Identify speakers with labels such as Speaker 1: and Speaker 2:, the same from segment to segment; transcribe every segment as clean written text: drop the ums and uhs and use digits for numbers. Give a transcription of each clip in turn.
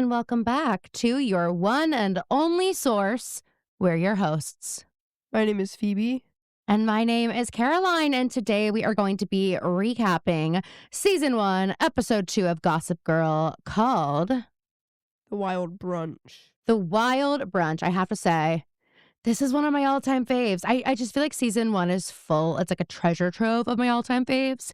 Speaker 1: and welcome back to your one and only source. We're your hosts.
Speaker 2: My name is Phoebe.
Speaker 1: And my name is Caroline, and today we are going to be recapping Season 1, Episode 2 of Gossip Girl called
Speaker 2: The Wild Brunch.
Speaker 1: The Wild Brunch. I have to say, this is one of my all-time faves. I just feel like Season 1 is full. It's like a treasure trove of my all-time faves.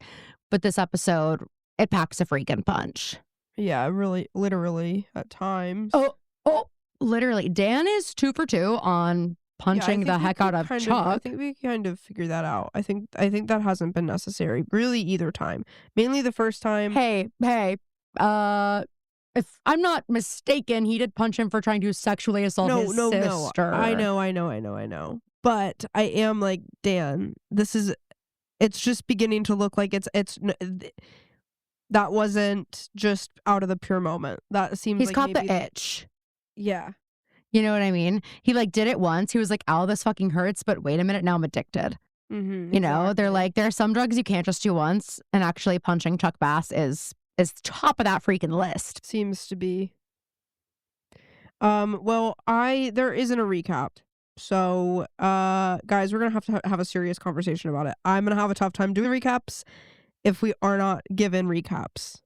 Speaker 1: But this episode, it packs a freaking punch.
Speaker 2: Yeah, really, literally, at times.
Speaker 1: Oh, literally. Dan is 2 for 2 on punching the heck out of Chuck.
Speaker 2: I think we kind of figured that out. I think that hasn't been necessary, really, either time. Mainly the first time.
Speaker 1: Hey, if I'm not mistaken, he did punch him for trying to sexually assault his sister.
Speaker 2: I know. But I am like, Dan, it's just beginning to look like that wasn't just out of the pure moment. That seems
Speaker 1: he's
Speaker 2: like
Speaker 1: caught
Speaker 2: maybe
Speaker 1: the itch.
Speaker 2: Yeah.
Speaker 1: You know what I mean? He did it once. He was like, "Ow, this fucking hurts," but wait a minute, now I'm addicted.
Speaker 2: Mm-hmm,
Speaker 1: you know, they're like, there are some drugs you can't just do once, and actually punching Chuck Bass is top of that freaking list.
Speaker 2: Seems to be. Well, there isn't a recap. So, guys, we're gonna have to have a serious conversation about it. I'm gonna have a tough time doing recaps if we are not given recaps.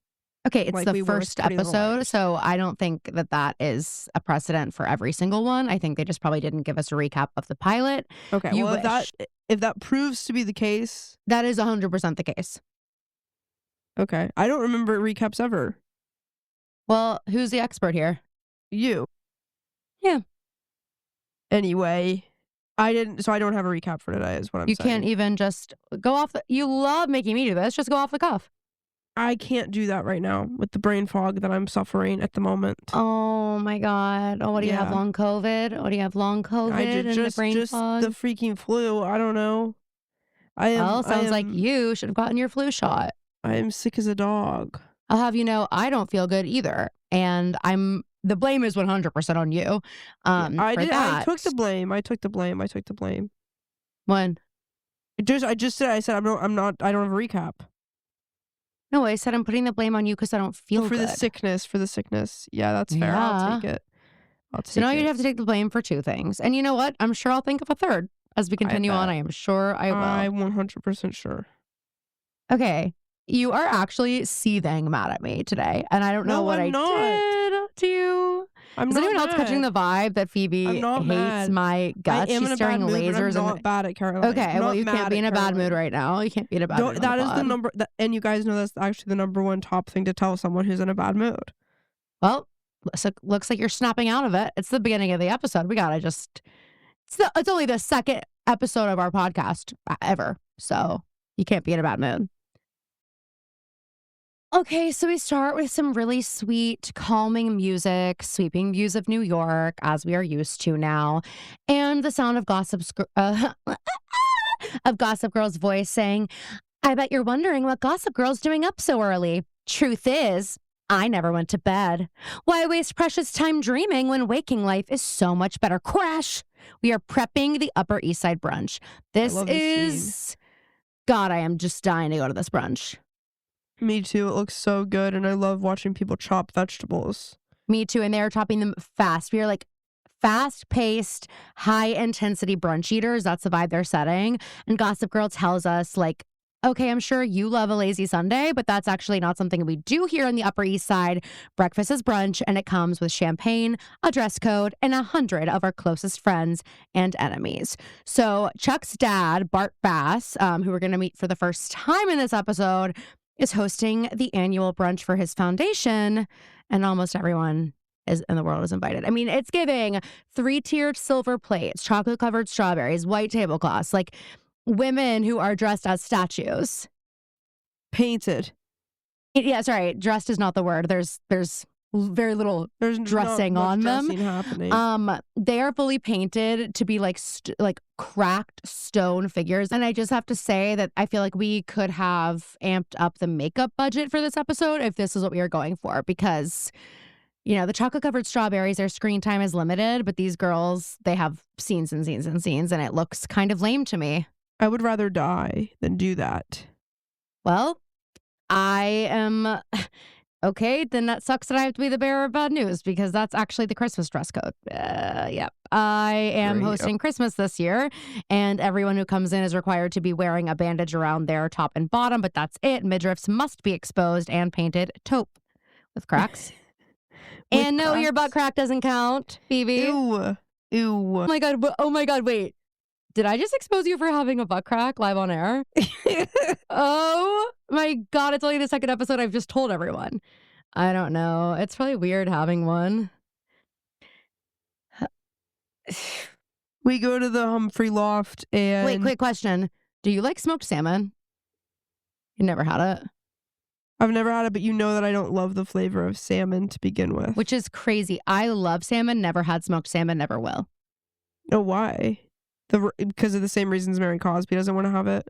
Speaker 1: Okay, it's the first episode, so I don't think that is a precedent for every single one. I think they just probably didn't give us a recap of the pilot.
Speaker 2: Okay, if that proves to be the case,
Speaker 1: that is 100% the case.
Speaker 2: Okay, I don't remember recaps ever.
Speaker 1: Well, who's the expert here?
Speaker 2: You.
Speaker 1: Yeah.
Speaker 2: Anyway, I don't have a recap for today, is what I'm saying.
Speaker 1: You can't even just go off you love making me do this, just go off the cuff.
Speaker 2: I can't do that right now with the brain fog that I'm suffering at the moment.
Speaker 1: Oh my God. Oh, what do you have, long COVID? What do you have, long COVID and the brain fog?
Speaker 2: The freaking flu. I don't know.
Speaker 1: Sounds like you should have gotten your flu shot.
Speaker 2: I am sick as a dog.
Speaker 1: I'll have you know, I don't feel good either. And the blame is 100% on you.
Speaker 2: I took the blame.
Speaker 1: When?
Speaker 2: I don't have a recap.
Speaker 1: No, I said I'm putting the blame on you because I don't feel
Speaker 2: good. For the sickness. Yeah, that's fair.
Speaker 1: Yeah.
Speaker 2: I'll take it.
Speaker 1: So now you'd have to take the blame for 2 things. And you know what? I'm sure I'll think of a third as we continue on. I am sure I will.
Speaker 2: I'm 100% sure.
Speaker 1: Okay. You are actually seething mad at me today. And I don't know what I did to you. Is anyone else catching the vibe that Phoebe hates my guts? She's staring lasers.
Speaker 2: I'm not bad at Caroline.
Speaker 1: Okay, well, you can't be in a bad mood right now. You can't be in a bad mood.
Speaker 2: That is the number, and you guys know that's actually the number 1 top thing to tell someone who's in a bad mood.
Speaker 1: Well, looks like you're snapping out of it. It's the beginning of the episode. We gotta it's only the 2nd episode of our podcast ever, so you can't be in a bad mood. Okay, so we start with some really sweet, calming music, sweeping views of New York, as we are used to now, and the sound of Gossip Girl's voice saying, "I bet you're wondering what Gossip Girl's doing up so early. Truth is, I never went to bed. Why waste precious time dreaming when waking life is so much better? Crash! We are prepping the Upper East Side brunch. This is... God, I am just dying to go to this brunch."
Speaker 2: Me too. It looks so good, and I love watching people chop vegetables.
Speaker 1: Me too, and they're chopping them fast. We are like fast-paced, high-intensity brunch eaters. That's the vibe they're setting. And Gossip Girl tells us, like, okay, I'm sure you love a lazy Sunday, but that's actually not something we do here on the Upper East Side. Breakfast is brunch, and it comes with champagne, a dress code, and 100 of our closest friends and enemies. So Chuck's dad, Bart Bass, who we're going to meet for the first time in this episode, is hosting the annual brunch for his foundation, and almost everyone in the world is invited. I mean, it's giving 3-tiered silver plates, chocolate-covered strawberries, white tablecloths, like women who are dressed as statues.
Speaker 2: Painted.
Speaker 1: Yeah, sorry, dressed is not the word. There's very little dressing on them.
Speaker 2: Happening.
Speaker 1: They are fully painted to be like cracked stone figures, and I just have to say that I feel like we could have amped up the makeup budget for this episode if this is what we were going for, because you know the chocolate covered strawberries, their screen time is limited, but these girls, they have scenes and scenes and scenes, and it looks kind of lame to me.
Speaker 2: I would rather die than do that.
Speaker 1: Well, I am Okay, then that sucks that I have to be the bearer of bad news because that's actually the Christmas dress code. Yep. I am hosting Christmas this year, and everyone who comes in is required to be wearing a bandage around their top and bottom, but that's it. Midriffs must be exposed and painted taupe with cracks. And no, your butt crack doesn't count, Phoebe.
Speaker 2: Ew.
Speaker 1: Oh my God, wait. Did I just expose you for having a butt crack live on air? Oh my God, it's only the second episode I've just told everyone. I don't know. It's probably weird having one.
Speaker 2: We go to the Humphrey Loft and...
Speaker 1: Wait, quick question. Do you like smoked salmon? You never had it?
Speaker 2: I've never had it, but you know that I don't love the flavor of salmon to begin with.
Speaker 1: Which is crazy. I love salmon, never had smoked salmon, never will.
Speaker 2: Oh, why? Because of the same reasons Mary Cosby doesn't want to have it?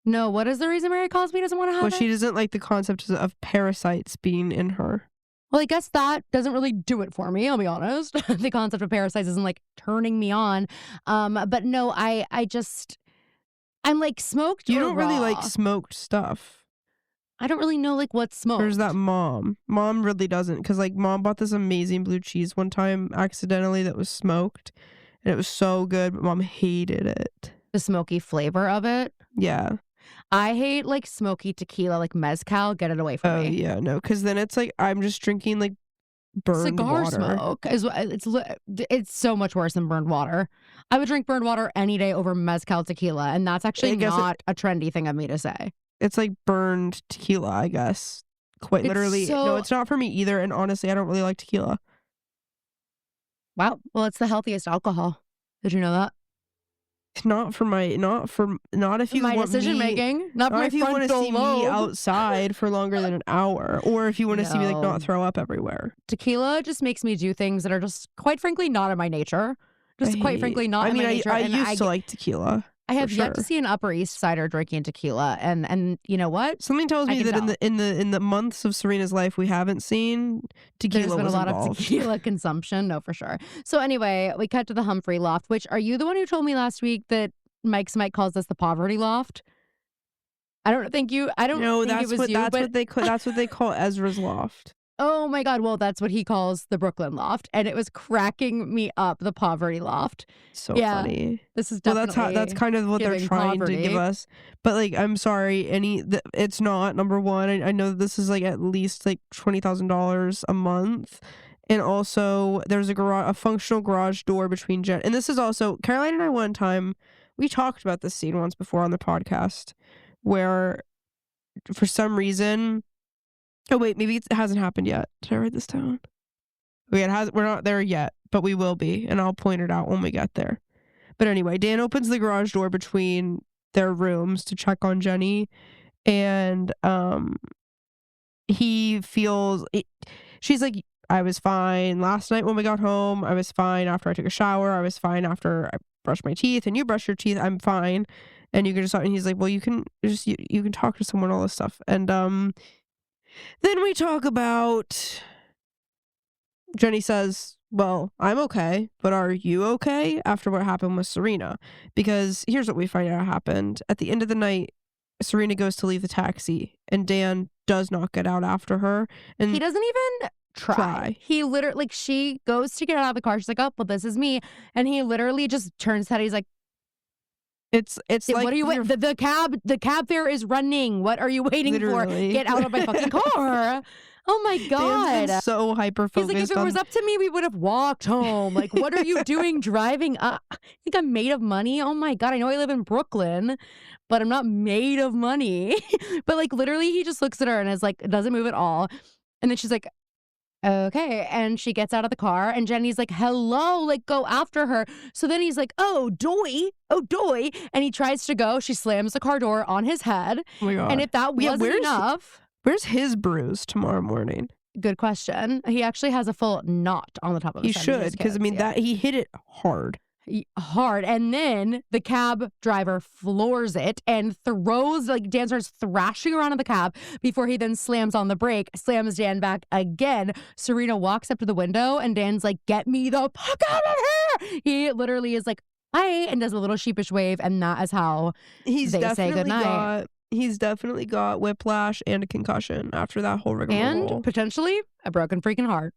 Speaker 1: No, what is the reason Mary Cosby doesn't want to have it?
Speaker 2: Well, she doesn't like the concept of parasites being in her.
Speaker 1: Well, I guess that doesn't really do it for me, I'll be honest. The concept of parasites isn't like turning me on. But no, I'm like smoked
Speaker 2: You
Speaker 1: or
Speaker 2: don't really
Speaker 1: raw.
Speaker 2: like smoked stuff.
Speaker 1: I don't really know like what's smoked.
Speaker 2: There's that mom. Mom really doesn't, because like mom bought this amazing blue cheese one time accidentally that was smoked. And it was so good, but mom hated it.
Speaker 1: The smoky flavor of it.
Speaker 2: Yeah.
Speaker 1: I hate like smoky tequila, like mezcal. Get it away from me.
Speaker 2: Oh, yeah, no, because then it's like I'm just drinking like burned
Speaker 1: cigar
Speaker 2: water.
Speaker 1: Smoke it's so much worse than burned water. I would drink burned water any day over mezcal tequila, and that's actually not a trendy thing of me to say.
Speaker 2: It's like burned tequila, I guess. Quite literally. No, it's not for me either. And honestly, I don't really like tequila.
Speaker 1: Wow. Well, it's the healthiest alcohol. Did you know that?
Speaker 2: Not if you
Speaker 1: my
Speaker 2: want
Speaker 1: decision
Speaker 2: me,
Speaker 1: making. Not
Speaker 2: if you want to see
Speaker 1: lobe.
Speaker 2: me outside for longer than an hour, or if you want to see me like not throw up everywhere.
Speaker 1: Tequila just makes me do things that are just quite frankly not in my nature. Quite frankly not in my nature.
Speaker 2: I used to like tequila.
Speaker 1: I have yet to see an Upper East Sider drinking tequila, and you know what?
Speaker 2: Something tells me that in the months of Serena's life, we haven't seen tequila.
Speaker 1: There's been a lot
Speaker 2: involved.
Speaker 1: of tequila consumption, no, for sure. So anyway, we cut to the Humphrey Loft. Which are you the one who told me last week that Mike calls this the poverty loft? I don't think it was you.
Speaker 2: That's what they call Ezra's loft.
Speaker 1: Oh my God. Well, that's what he calls the Brooklyn loft. And it was cracking me up, the poverty loft.
Speaker 2: So funny.
Speaker 1: This is definitely
Speaker 2: that's kind of what they're trying to give us. But like, I'm sorry, it's not, number one. I know that this is like at least like $20,000 a month. And also there's a functional garage door between Jen. And this is also, Caroline and I one time, we talked about this scene once before on the podcast where for some reason, oh wait, maybe it hasn't happened yet. Did I write this down? We're not there yet, but we will be, and I'll point it out when we get there. But anyway, Dan opens the garage door between their rooms to check on Jenny, and he feels she's like, I was fine last night when we got home. I was fine after I took a shower. I was fine after I brushed my teeth, and you brush your teeth. I'm fine. And you can just, and he's like, well, you can talk to someone, all this stuff. And then we talk about, Jenny says, well, I'm okay, but are you okay after what happened with Serena? Because here's what we find out happened. At the end of the night, Serena goes to leave the taxi, and Dan does not get out after her. And
Speaker 1: he doesn't even try. He literally, like, she goes to get out of the car. She's like, oh, well, this is me. And he literally just turns his head. He's like,
Speaker 2: it's like,
Speaker 1: what are you waiting? The cab fare is running. What are you waiting for? Get out of my fucking car. Oh my God.
Speaker 2: Dan's been so hyper-focused.
Speaker 1: He's like, if it was up to me, we would have walked home. Like, what are you doing driving up? I think I'm made of money. Oh my God. I know I live in Brooklyn, but I'm not made of money. But like, literally, he just looks at her and is like, doesn't move at all. And then she's like, okay. And she gets out of the car, and Jenny's like, hello, like, go after her. So then he's like, oh, doy. And he tries to go. She slams the car door on his head.
Speaker 2: Oh my God.
Speaker 1: And if that wasn't enough.
Speaker 2: Where's his bruise tomorrow morning?
Speaker 1: Good question. He actually has a full knot on the top of his head.
Speaker 2: He should, because I mean, that he hit it hard.
Speaker 1: And then the cab driver floors it and throws, like, Dan starts thrashing around in the cab before he then slams on the brake, slams Dan back again. Serena walks up to the window, and Dan's like, get me the fuck out of here. He literally is like, hi, and does a little sheepish wave, and that is how they say goodnight.
Speaker 2: he's definitely got whiplash and a concussion after that whole rigmarole.
Speaker 1: And potentially a broken freaking heart.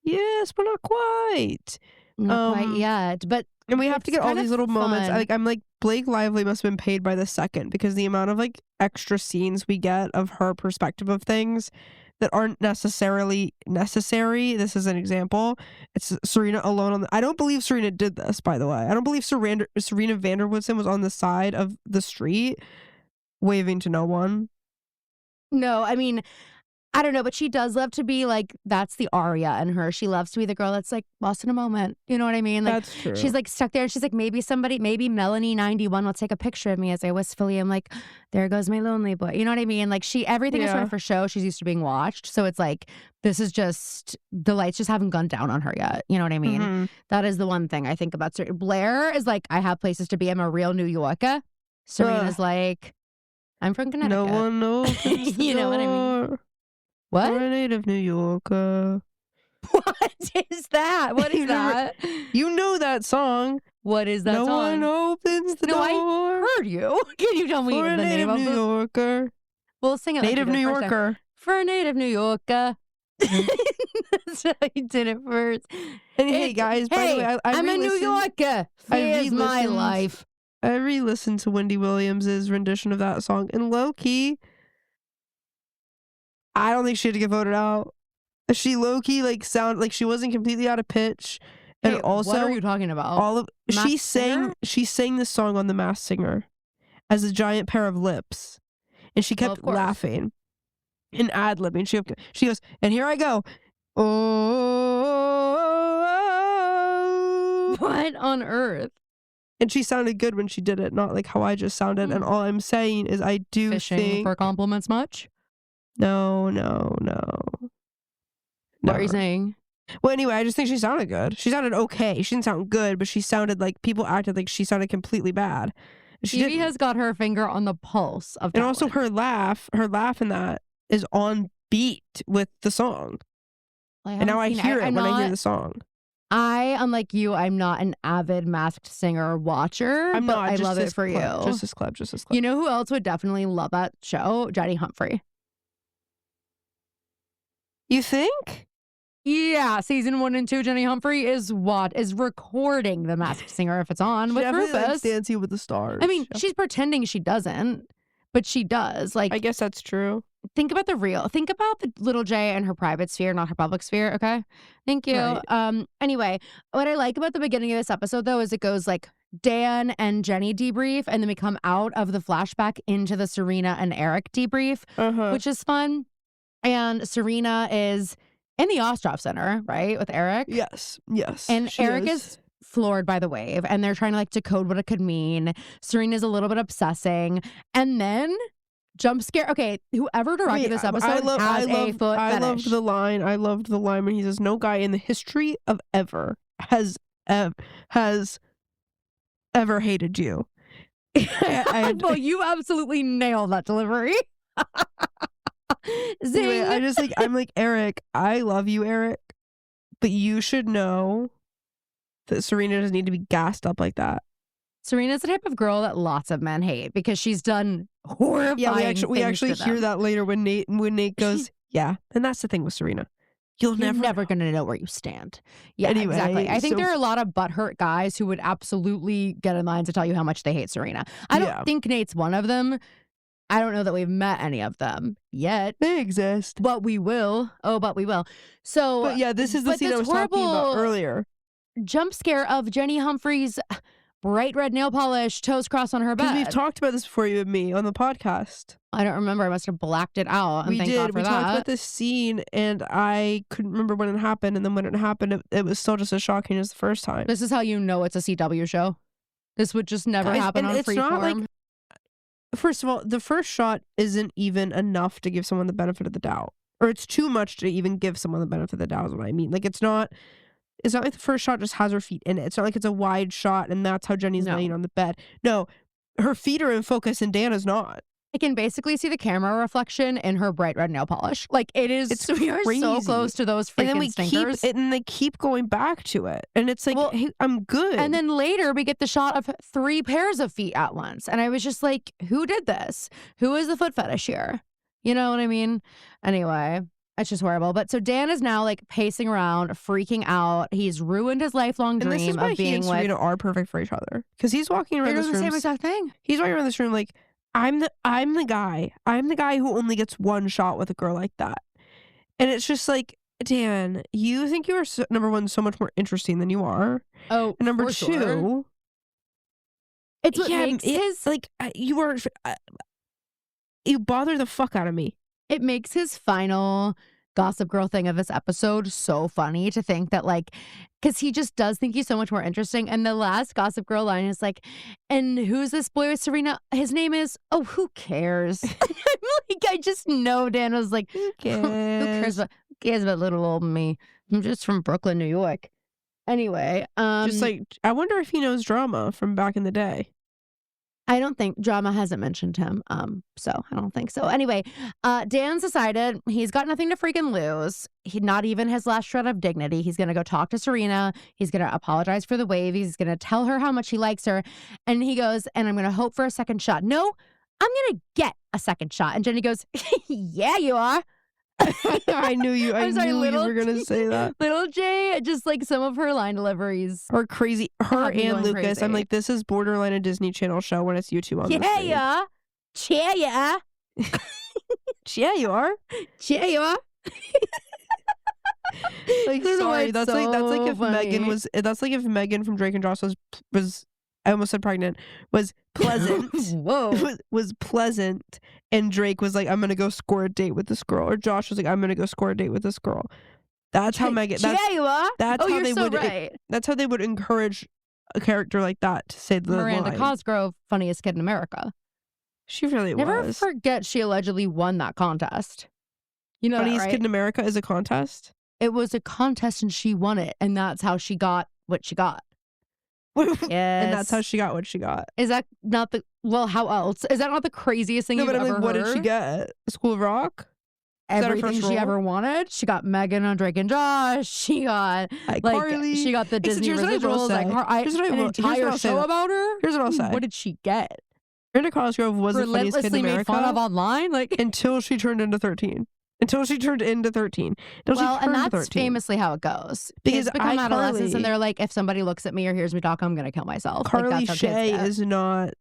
Speaker 2: Yes, but not quite.
Speaker 1: Not quite yet, but
Speaker 2: and we have to get all these little moments. I'm like, Blake Lively must have been paid by the second, because the amount of like extra scenes we get of her perspective of things that aren't necessarily necessary. This is an example. It's Serena alone on the... I don't believe Serena did this, by the way. I don't believe Serena Vanderwoodson was on the side of the street waving to no one.
Speaker 1: No, I mean, I don't know, but she does love to be like, that's the Aria in her. She loves to be the girl that's like lost in a moment. You know what I mean? Like,
Speaker 2: that's true.
Speaker 1: She's like stuck there. And she's like, maybe Melanie 91 will take a picture of me as I wistfully am like, there goes my lonely boy. You know what I mean? Like everything is sort of for show. She's used to being watched. So it's like, this is just, the lights just haven't gone down on her yet. You know what I mean? Mm-hmm. That is the one thing I think about. Blair is like, I have places to be. I'm a real New Yorker. Serena's like, I'm from Connecticut.
Speaker 2: No one knows.
Speaker 1: You know what I mean? What?
Speaker 2: For a native New Yorker.
Speaker 1: What is that? What is that?
Speaker 2: You know that song.
Speaker 1: What is that song?
Speaker 2: No one opens the door.
Speaker 1: I heard you. Can you tell me the name of it?
Speaker 2: For a native New Yorker.
Speaker 1: We'll sing it.
Speaker 2: Native New Yorker.
Speaker 1: For a native New Yorker. That's how you did it first.
Speaker 2: And hey guys, by the way,
Speaker 1: I'm a New Yorker. Here's my life.
Speaker 2: I re-listened to Wendy Williams' rendition of that song, and low-key, I don't think she had to get voted out. She low-key like sound like she wasn't completely out of pitch. And
Speaker 1: hey,
Speaker 2: also,
Speaker 1: what are you talking about?
Speaker 2: she sang this song on The Masked Singer as a giant pair of lips. And she kept laughing and ad-libbing. She goes, and here I go. Oh,
Speaker 1: what on earth?
Speaker 2: And she sounded good when she did it, not like how I just sounded. And all I'm saying is I do
Speaker 1: Fishing for compliments much?
Speaker 2: No.
Speaker 1: What are you saying?
Speaker 2: Well, anyway, I just think she sounded good. She sounded okay. She didn't sound good, but she sounded like people acted like she sounded completely bad.
Speaker 1: Phoebe has got her finger on the pulse of talent.
Speaker 2: And also her laugh in that is on beat with the song. And now I hear it when I hear the song.
Speaker 1: Unlike you, I'm not an avid Masked Singer watcher. I love it for you.
Speaker 2: Just as club.
Speaker 1: You know who else would definitely love that show? Jenny Humphrey.
Speaker 2: You think?
Speaker 1: Yeah, season 1 and 2, Jenny Humphrey is recording The Masked Singer if it's on with Rufus.
Speaker 2: Like Dancing with the Stars.
Speaker 1: I mean, she's pretending she doesn't, but she does. Like,
Speaker 2: I guess that's true.
Speaker 1: Think about the little J and her private sphere, not her public sphere, okay? Thank you. Right. Anyway, what I like about the beginning of this episode, though, is it goes like Dan and Jenny debrief, and then we come out of the flashback into the Serena and Eric debrief, which is fun. And Serena is in the Ostroff Center, right, with Eric?
Speaker 2: Yes.
Speaker 1: And Eric is floored by the wave, and they're trying to like decode what it could mean. Serena's a little bit obsessing, and then jump scare. Okay, whoever directed this episode has a foot fetish.
Speaker 2: I loved the line when he says, "No guy in the history of ever has ever hated you."
Speaker 1: Well, you absolutely nailed that delivery.
Speaker 2: Anyway, I'm like, Eric, I love you, Eric, but you should know that Serena doesn't need to be gassed up like that.
Speaker 1: Serena's the type of girl that lots of men hate because she's done horrifying things.
Speaker 2: We actually hear that later when Nate goes, yeah. And that's the thing with Serena. You're never
Speaker 1: going to know where you stand. Yeah, anyway, exactly. I think there are a lot of butthurt guys who would absolutely get in line to tell you how much they hate Serena. I don't think Nate's one of them. I don't know that we've met any of them yet.
Speaker 2: They exist.
Speaker 1: But we will. But we will. So,
Speaker 2: but yeah, this is the scene I was talking about earlier.
Speaker 1: Jump scare of Jenny Humphrey's bright red nail polish, toes crossed on her bed.
Speaker 2: Because we've talked about this before, you and me, on the podcast.
Speaker 1: I don't remember. I must have blacked it out. And
Speaker 2: we
Speaker 1: thank
Speaker 2: did.
Speaker 1: God for
Speaker 2: we
Speaker 1: that.
Speaker 2: talked about this scene, and I couldn't remember when it happened. And then when it happened, it was still just as shocking as the first time.
Speaker 1: This is how you know it's a CW show. This would just never happen on Freeform.
Speaker 2: First of all, the first shot isn't even enough to give someone the benefit of the doubt. Or it's too much to even give someone the benefit of the doubt is what I mean. Like, it's not like the first shot just has her feet in it. It's not like it's a wide shot and that's how Jenny's laying on the bed. No, her feet are in focus and Dana's not.
Speaker 1: I can basically see the camera reflection in her bright red nail polish. Like we are so close to those freaking stinkers.
Speaker 2: And they keep going back to it. And it's like, hey, I'm good.
Speaker 1: And then later we get the shot of 3 pairs of feet at once. And I was just like, who did this? Who is the foot fetish here? You know what I mean? Anyway, it's just horrible. But so Dan is now like pacing around, freaking out. He's ruined his lifelong dream
Speaker 2: and this is why
Speaker 1: of being
Speaker 2: he and Serena are perfect for each other. Because he's walking around this room.
Speaker 1: The same exact thing.
Speaker 2: He's walking around this room like, I'm the guy. I'm the guy who only gets one shot with a girl like that. And it's just like, Dan, you think you are number one so much more interesting than you are.
Speaker 1: Oh,
Speaker 2: and number two,
Speaker 1: sure. It's what makes his
Speaker 2: like you are. You bother the fuck out of me.
Speaker 1: It makes his final Gossip Girl thing of this episode so funny to think that, like, because he just does think he's so much more interesting. And the last Gossip Girl line is like, and who's this boy with Serena? His name is, oh, who cares? I'm like, I just know Dan was like,
Speaker 2: who cares?
Speaker 1: Who cares about little old me? I'm just from Brooklyn, New York. Anyway.
Speaker 2: Just like, I wonder if he knows Drama from back in the day.
Speaker 1: I don't think Drama hasn't mentioned him. So I don't think so. Anyway, Dan's decided he's got nothing to freaking lose. Not even his last shred of dignity. He's going to go talk to Serena. He's going to apologize for the wave. He's going to tell her how much he likes her. And he goes, and I'm going to hope for a second shot. No, I'm going to get a second shot. And Jenny goes, yeah, you are.
Speaker 2: I knew you. I knew you were gonna say that.
Speaker 1: Little J, just like some of her line deliveries
Speaker 2: are crazy. Her and Lucas.
Speaker 1: Crazy.
Speaker 2: I'm like, this is borderline a Disney Channel show when it's you two on the screen.
Speaker 1: Yeah, yeah, yeah.
Speaker 2: Yeah, you are.
Speaker 1: Yeah, you are.
Speaker 2: Like, sorry, that's
Speaker 1: so
Speaker 2: like if
Speaker 1: funny.
Speaker 2: Megan was. That's like if Megan from Drake and Josh was. I almost said pregnant. Was pleasant.
Speaker 1: Whoa.
Speaker 2: Was pleasant. And Drake was like, I'm going to go score a date with this girl. Or Josh was like, I'm going to go score a date with this girl. That's how Megan.
Speaker 1: Yeah, you are.
Speaker 2: That's how
Speaker 1: you're
Speaker 2: they
Speaker 1: so
Speaker 2: would.
Speaker 1: Right.
Speaker 2: That's how they would encourage a character like that to say the
Speaker 1: Miranda
Speaker 2: line.
Speaker 1: Cosgrove, funniest kid in America.
Speaker 2: She really
Speaker 1: Never
Speaker 2: was.
Speaker 1: Never forget she allegedly won that contest. You know
Speaker 2: Funniest
Speaker 1: that, right?
Speaker 2: Kid in America is a contest?
Speaker 1: It was a contest and she won it. And that's how she got what she got. Yes.
Speaker 2: And that's how she got what she got.
Speaker 1: Is that not the... Well, how else? Is that not the craziest thing you've ever heard?
Speaker 2: What did she get? School of Rock?
Speaker 1: Everything she ever wanted. She got Megan on Drake and Josh. She got
Speaker 2: Carly.
Speaker 1: She got the Disney residuals. An entire show about her.
Speaker 2: Here's what I'll say.
Speaker 1: What did she get?
Speaker 2: Miranda Cosgrove was the funniest kid in America.
Speaker 1: Made fun of online,
Speaker 2: until she turned into 13. Until she turned into 13.
Speaker 1: And that's famously how it goes.
Speaker 2: Because
Speaker 1: kids become adolescents and they're like, if somebody looks at me or hears me talk, I'm going to kill myself.
Speaker 2: Carly Shay is not...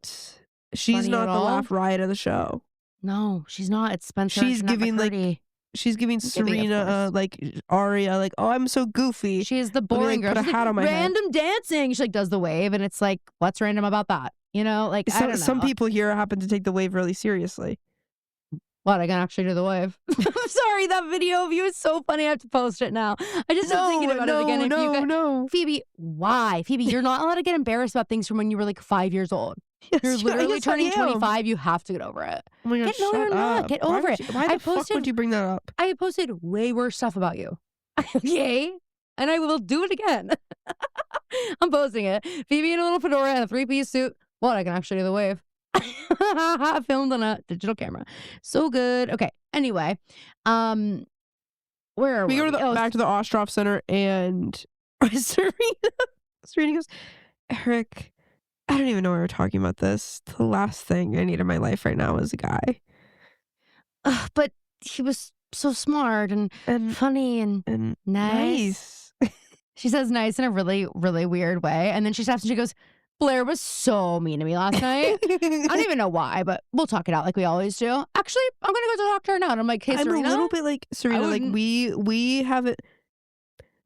Speaker 2: She's not the laugh riot of the show.
Speaker 1: No, she's not. It's Spencer.
Speaker 2: She's giving she's giving Serena Aria oh, I'm so goofy.
Speaker 1: She is the boring girl.
Speaker 2: Put a hat on my
Speaker 1: random
Speaker 2: head.
Speaker 1: Dancing. She does the wave and it's like, what's random about that? You know, I don't know.
Speaker 2: Some people here happen to take the wave really seriously.
Speaker 1: What, I can actually do the wave? I'm sorry, that video of you is so funny. I have to post it now. I just was thinking about it again.
Speaker 2: No.
Speaker 1: Phoebe, why? Phoebe, you're not allowed to get embarrassed about things from when you were 5 years old.
Speaker 2: Yes,
Speaker 1: you're literally turning 25. You have to get over it.
Speaker 2: Oh my gosh,
Speaker 1: you're not. Get over it.
Speaker 2: Why the fuck would you bring that up?
Speaker 1: I posted way worse stuff about you. Okay? And I will do it again. I'm posting it. Phoebe in a little fedora and a 3-piece suit. What, I can actually do the wave. Filmed on a digital camera. So good. Okay. Anyway, where are we?
Speaker 2: We go back to the Ostroff Center and Serena goes, Eric, I don't even know why we're talking about this. The last thing I need in my life right now is a guy.
Speaker 1: But he was so smart and funny and nice. She says nice in a really, really weird way. And then she stops and she goes, Blair was so mean to me last night. I don't even know why, but we'll talk it out like we always do. Actually, I'm going to go talk to her now. And I'm like, hey, Serena.
Speaker 2: I'm a little bit like, Serena, we haven't...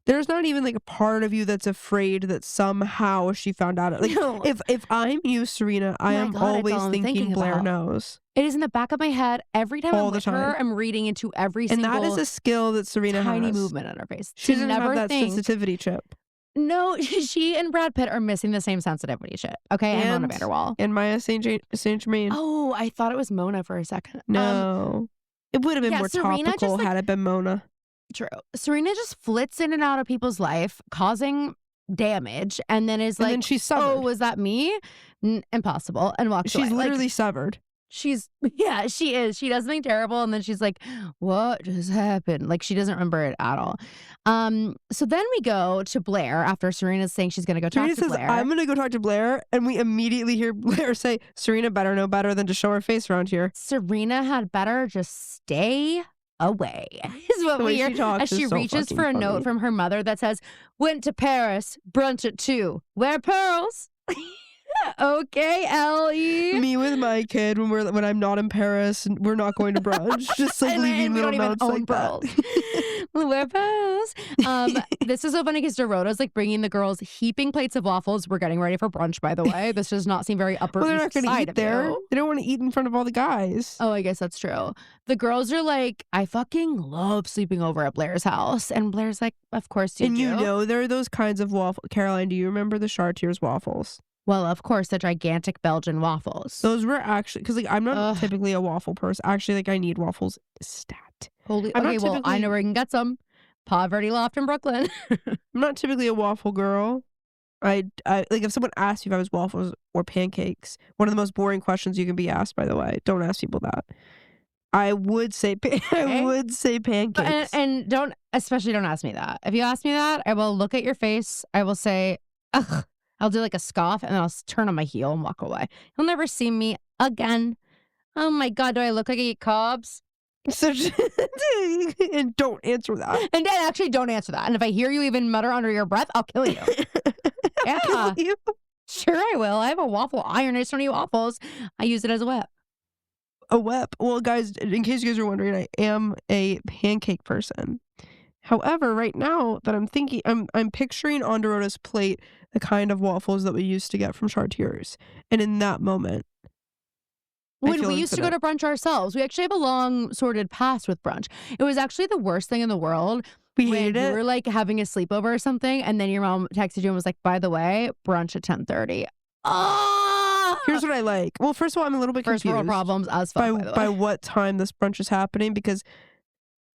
Speaker 2: There's not even a part of you that's afraid that somehow she found out.
Speaker 1: No.
Speaker 2: If I'm you, Serena, I am always thinking Blair knows.
Speaker 1: It is in the back of my head. Every time I'm with her, I'm reading into every single...
Speaker 2: And that is a skill that Serena
Speaker 1: tiny
Speaker 2: has.
Speaker 1: movement on her face.
Speaker 2: She doesn't have that sensitivity chip.
Speaker 1: No, she and Brad Pitt are missing the same sensitivity chip. Okay, and Mona Vanderwall.
Speaker 2: And Maya Saint Germain.
Speaker 1: Oh, I thought it was Mona for a second.
Speaker 2: No. It would have been more topical had it been Mona.
Speaker 1: True. Serena just flits in and out of people's life, causing damage, and then is
Speaker 2: and then she's severed.
Speaker 1: oh, was that me? Impossible. And walks away.
Speaker 2: She's literally severed.
Speaker 1: she is. She does something terrible, and then she's like, "What just happened?" Like she doesn't remember it at all. So then we go to Blair after Serena's saying she's gonna go talk
Speaker 2: Serena
Speaker 1: to
Speaker 2: says,
Speaker 1: Blair.
Speaker 2: I'm gonna go talk to Blair, and we immediately hear Blair say, Serena better know better than to show her face around here.
Speaker 1: Serena had better just stay away. Is what we hear as she reaches for a note from her mother that says, "Went to Paris, brunch at 2. Wear pearls." Okay, Ellie.
Speaker 2: Me with my kid when I'm not in Paris and we're not going to brunch, just like leaving little notes like
Speaker 1: pearls.
Speaker 2: that.
Speaker 1: Wear pearls. This is so funny because Dorota's like bringing the girls heaping plates of waffles. We're getting ready for brunch, by the way. This does not seem very upper
Speaker 2: Well, they're
Speaker 1: east
Speaker 2: not going to
Speaker 1: side
Speaker 2: eat
Speaker 1: of
Speaker 2: there.
Speaker 1: you.
Speaker 2: They don't want to eat in front of all the guys.
Speaker 1: Oh, I guess that's true. The girls are like, I fucking love sleeping over at Blair's house. And Blair's like, of course you do.
Speaker 2: And you know there are those kinds of waffles. Caroline, do you remember the Chartiers waffles?
Speaker 1: Well, of course, the gigantic Belgian waffles.
Speaker 2: Those were actually, because like I'm not typically a waffle person. Actually, like I need waffles stat.
Speaker 1: Holy, okay, well, I know where you can get some. Poverty Loft in Brooklyn.
Speaker 2: I'm not typically a waffle girl. I like if someone asked me if I was waffles or pancakes, one of the most boring questions you can be asked, by the way. Don't ask people that. I would say pancakes.
Speaker 1: And don't ask me that. If you ask me that, I will look at your face. I will say, ugh. I'll do like a scoff and then I'll turn on my heel and walk away. You'll never see me again. Oh my God, do I look like I eat cobs?
Speaker 2: So, and don't answer that.
Speaker 1: And then actually don't answer that. And if I hear you even mutter under your breath, I'll kill you. Yeah.
Speaker 2: Kill you?
Speaker 1: Sure I will. I have a waffle iron. I just don't eat waffles. I use it as a whip.
Speaker 2: A whip? Well, guys, in case you guys are wondering, I am a pancake person. However, right now that I'm thinking, I'm picturing on Dorota's plate the kind of waffles that we used to get from Chartiers. And in that moment,
Speaker 1: when we used to go to brunch ourselves, we actually have a long sordid past with brunch. It was actually the worst thing in the world.
Speaker 2: We hated it.
Speaker 1: We were like having a sleepover or something, and then your mom texted you and was like, "By the way, brunch at 10:30."
Speaker 2: Here's what I like. Well, first of all, I'm a little bit confused.
Speaker 1: First world problems as fuck,
Speaker 2: by what time this brunch is happening, because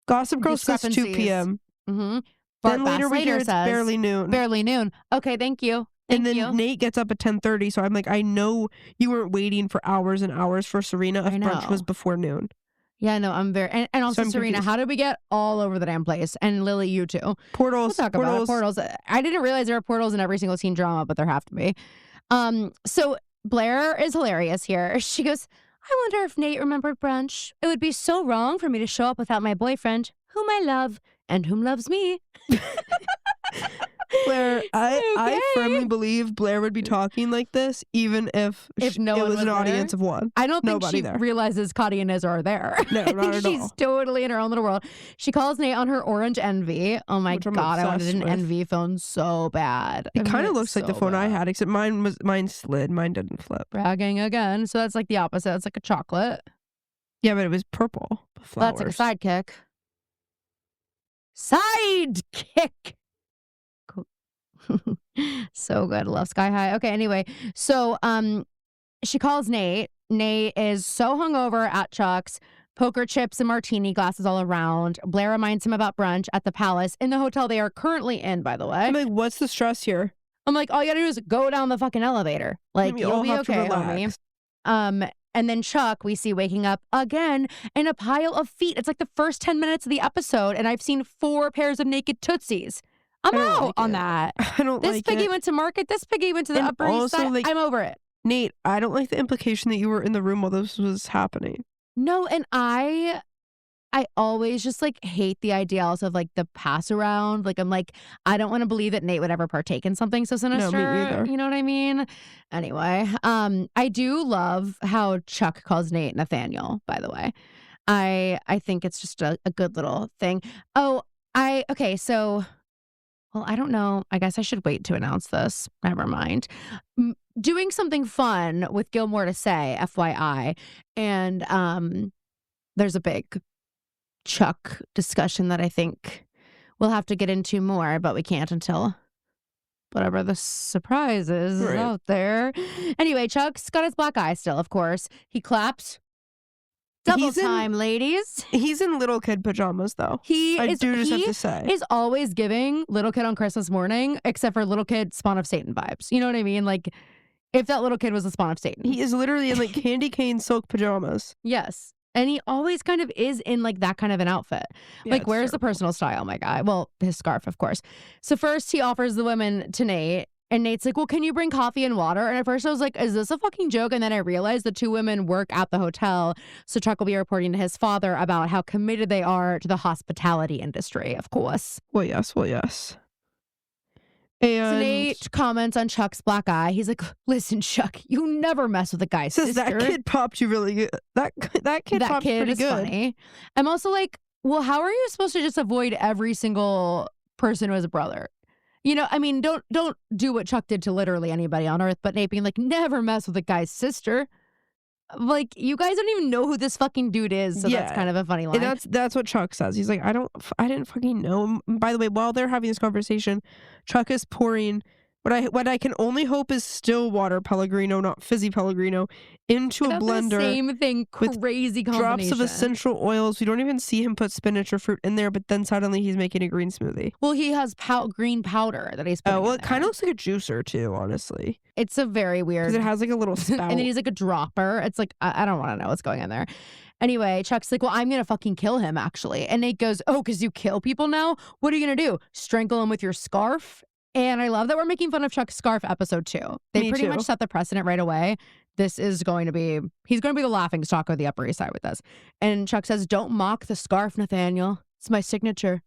Speaker 2: Gossip Girl says 2 p.m.
Speaker 1: Mm-hmm.
Speaker 2: Then later we hear it's barely noon.
Speaker 1: Barely noon. Okay, thank you.
Speaker 2: And then Nate gets up at 10:30, so I'm like, I know you weren't waiting for hours and hours for Serena if brunch was before noon.
Speaker 1: Yeah, no, I'm very... And also, so Serena, confused. How did we get all over the damn place? And Lily, you too.
Speaker 2: Portals.
Speaker 1: We'll talk about it. Portals. I didn't realize there are portals in every single teen drama, but there have to be. So Blair is hilarious here. She goes, I wonder if Nate remembered brunch. It would be so wrong for me to show up without my boyfriend, whom I love and whom loves me.
Speaker 2: Blair, I firmly believe Blair would be talking like this even if no it was an audience of one.
Speaker 1: I don't think she realizes Cotty and Ezra are there.
Speaker 2: No, not at all.
Speaker 1: She's totally in her own little world. She calls Nate on her orange Envy. Oh my God, I wanted an Envy phone so bad.
Speaker 2: It kind of looks like the phone I had, except mine slid. Mine didn't flip.
Speaker 1: Bragging again. So that's like the opposite. It's like a chocolate.
Speaker 2: Yeah, but it was purple.
Speaker 1: That's like a sidekick. Sidekick. So good. Love Sky High. Okay, anyway. So she calls Nate. Nate is so hungover at Chuck's. Poker chips and martini glasses all around. Blair reminds him about brunch at the Palace in the hotel they are currently in, by the way.
Speaker 2: I'm like, what's the stress here?
Speaker 1: I'm like, all you gotta do is go down the fucking elevator. Like, you'll be okay, homie. And then Chuck, we see waking up again in a pile of feet. It's like the first 10 minutes of the episode, and I've seen 4 pairs of naked tootsies. I'm out on that.
Speaker 2: I don't like it.
Speaker 1: This piggy went to market. This piggy went to the Upper East Side. Like, I'm over it.
Speaker 2: Nate, I don't like the implication that you were in the room while this was happening.
Speaker 1: No, and I always just like hate the idea also of like the pass around. Like, I'm like, I don't want to believe that Nate would ever partake in something so sinister.
Speaker 2: No, me either.
Speaker 1: You know what I mean? Anyway, I do love how Chuck calls Nate Nathaniel, by the way. I think it's just a good little thing. Okay, so... Well, I don't know. I guess I should wait to announce this. Never mind. Doing something fun with Gilmore to Say, FYI. And there's a big Chuck discussion that I think we'll have to get into more, but we can't until whatever the surprise is out there. Anyway, Chuck's got his black eye still, of course. He claps. Double time, ladies.
Speaker 2: He's in little kid pajamas, though.
Speaker 1: He
Speaker 2: have to say.
Speaker 1: Is always giving little kid on Christmas morning, except for little kid spawn of Satan vibes. You know what I mean? Like, If that little kid was the spawn of Satan.
Speaker 2: He is literally in like candy cane silk pajamas.
Speaker 1: Yes. And he always kind of is in like that kind of an outfit.
Speaker 2: Yeah,
Speaker 1: like, where's the personal style, my guy? Well, his scarf, of course. So first he offers the women to Nate. And Nate's like, well, can you bring coffee and water? And at first I was like, is this a fucking joke? And then I realized the two women work at the hotel. So Chuck will be reporting to his father about how committed they are to the hospitality industry, of course.
Speaker 2: Well, yes. And
Speaker 1: so Nate comments on Chuck's black eye. He's like, listen, Chuck, you never mess with a guy's sister.
Speaker 2: That kid popped you really good. That kid popped pretty
Speaker 1: is
Speaker 2: good.
Speaker 1: Funny. I'm also like, well, how are you supposed to just avoid every single person who has a brother? You know, I mean, don't do what Chuck did to literally anybody on earth, but Nate being like, never mess with a guy's sister. Like, you guys don't even know who this fucking dude is, so that's kind of a funny line.
Speaker 2: And that's what Chuck says. He's like, I didn't fucking know. By the way, while they're having this conversation, Chuck is pouring what I can only hope is still water Pellegrino, not fizzy Pellegrino, into a blender.
Speaker 1: Same thing, crazy combination.
Speaker 2: Drops of essential oils. We don't even see him put spinach or fruit in there, but then suddenly he's making a green smoothie.
Speaker 1: Well, he has green powder that he's putting in
Speaker 2: it kind of looks like a juicer too, honestly.
Speaker 1: It's a very weird.
Speaker 2: Because it has like a little spout.
Speaker 1: And then he's like a dropper. It's like, I don't want to know what's going on there. Anyway, Chuck's like, well, I'm going to fucking kill him, actually. And Nate goes, oh, because you kill people now? What are you going to do? Strangle him with your scarf? And I love that we're making fun of Chuck's scarf episode 2. They pretty much set the precedent right away. This is going to be, he's going to be the laughing stock of the Upper East Side with this. And Chuck says, don't mock the scarf, Nathaniel. It's my signature.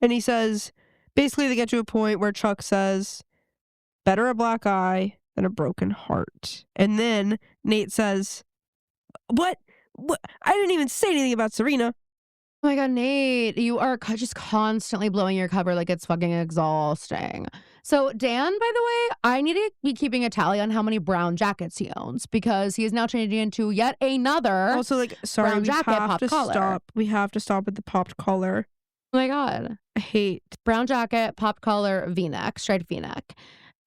Speaker 2: And he says, basically they get to a point where Chuck says, better a black eye than a broken heart. And then Nate says, what? I didn't even say anything about Serena.
Speaker 1: Oh my God, Nate, you are just constantly blowing your cover like it's fucking exhausting. So Dan, by the way, I need to be keeping a tally on how many brown jackets he owns because he is now changing into yet another
Speaker 2: also, like, sorry,
Speaker 1: brown jacket, popped collar.
Speaker 2: We have to stop with the popped collar.
Speaker 1: Oh my God.
Speaker 2: I hate.
Speaker 1: Brown jacket, popped collar, V-neck, striped V-neck.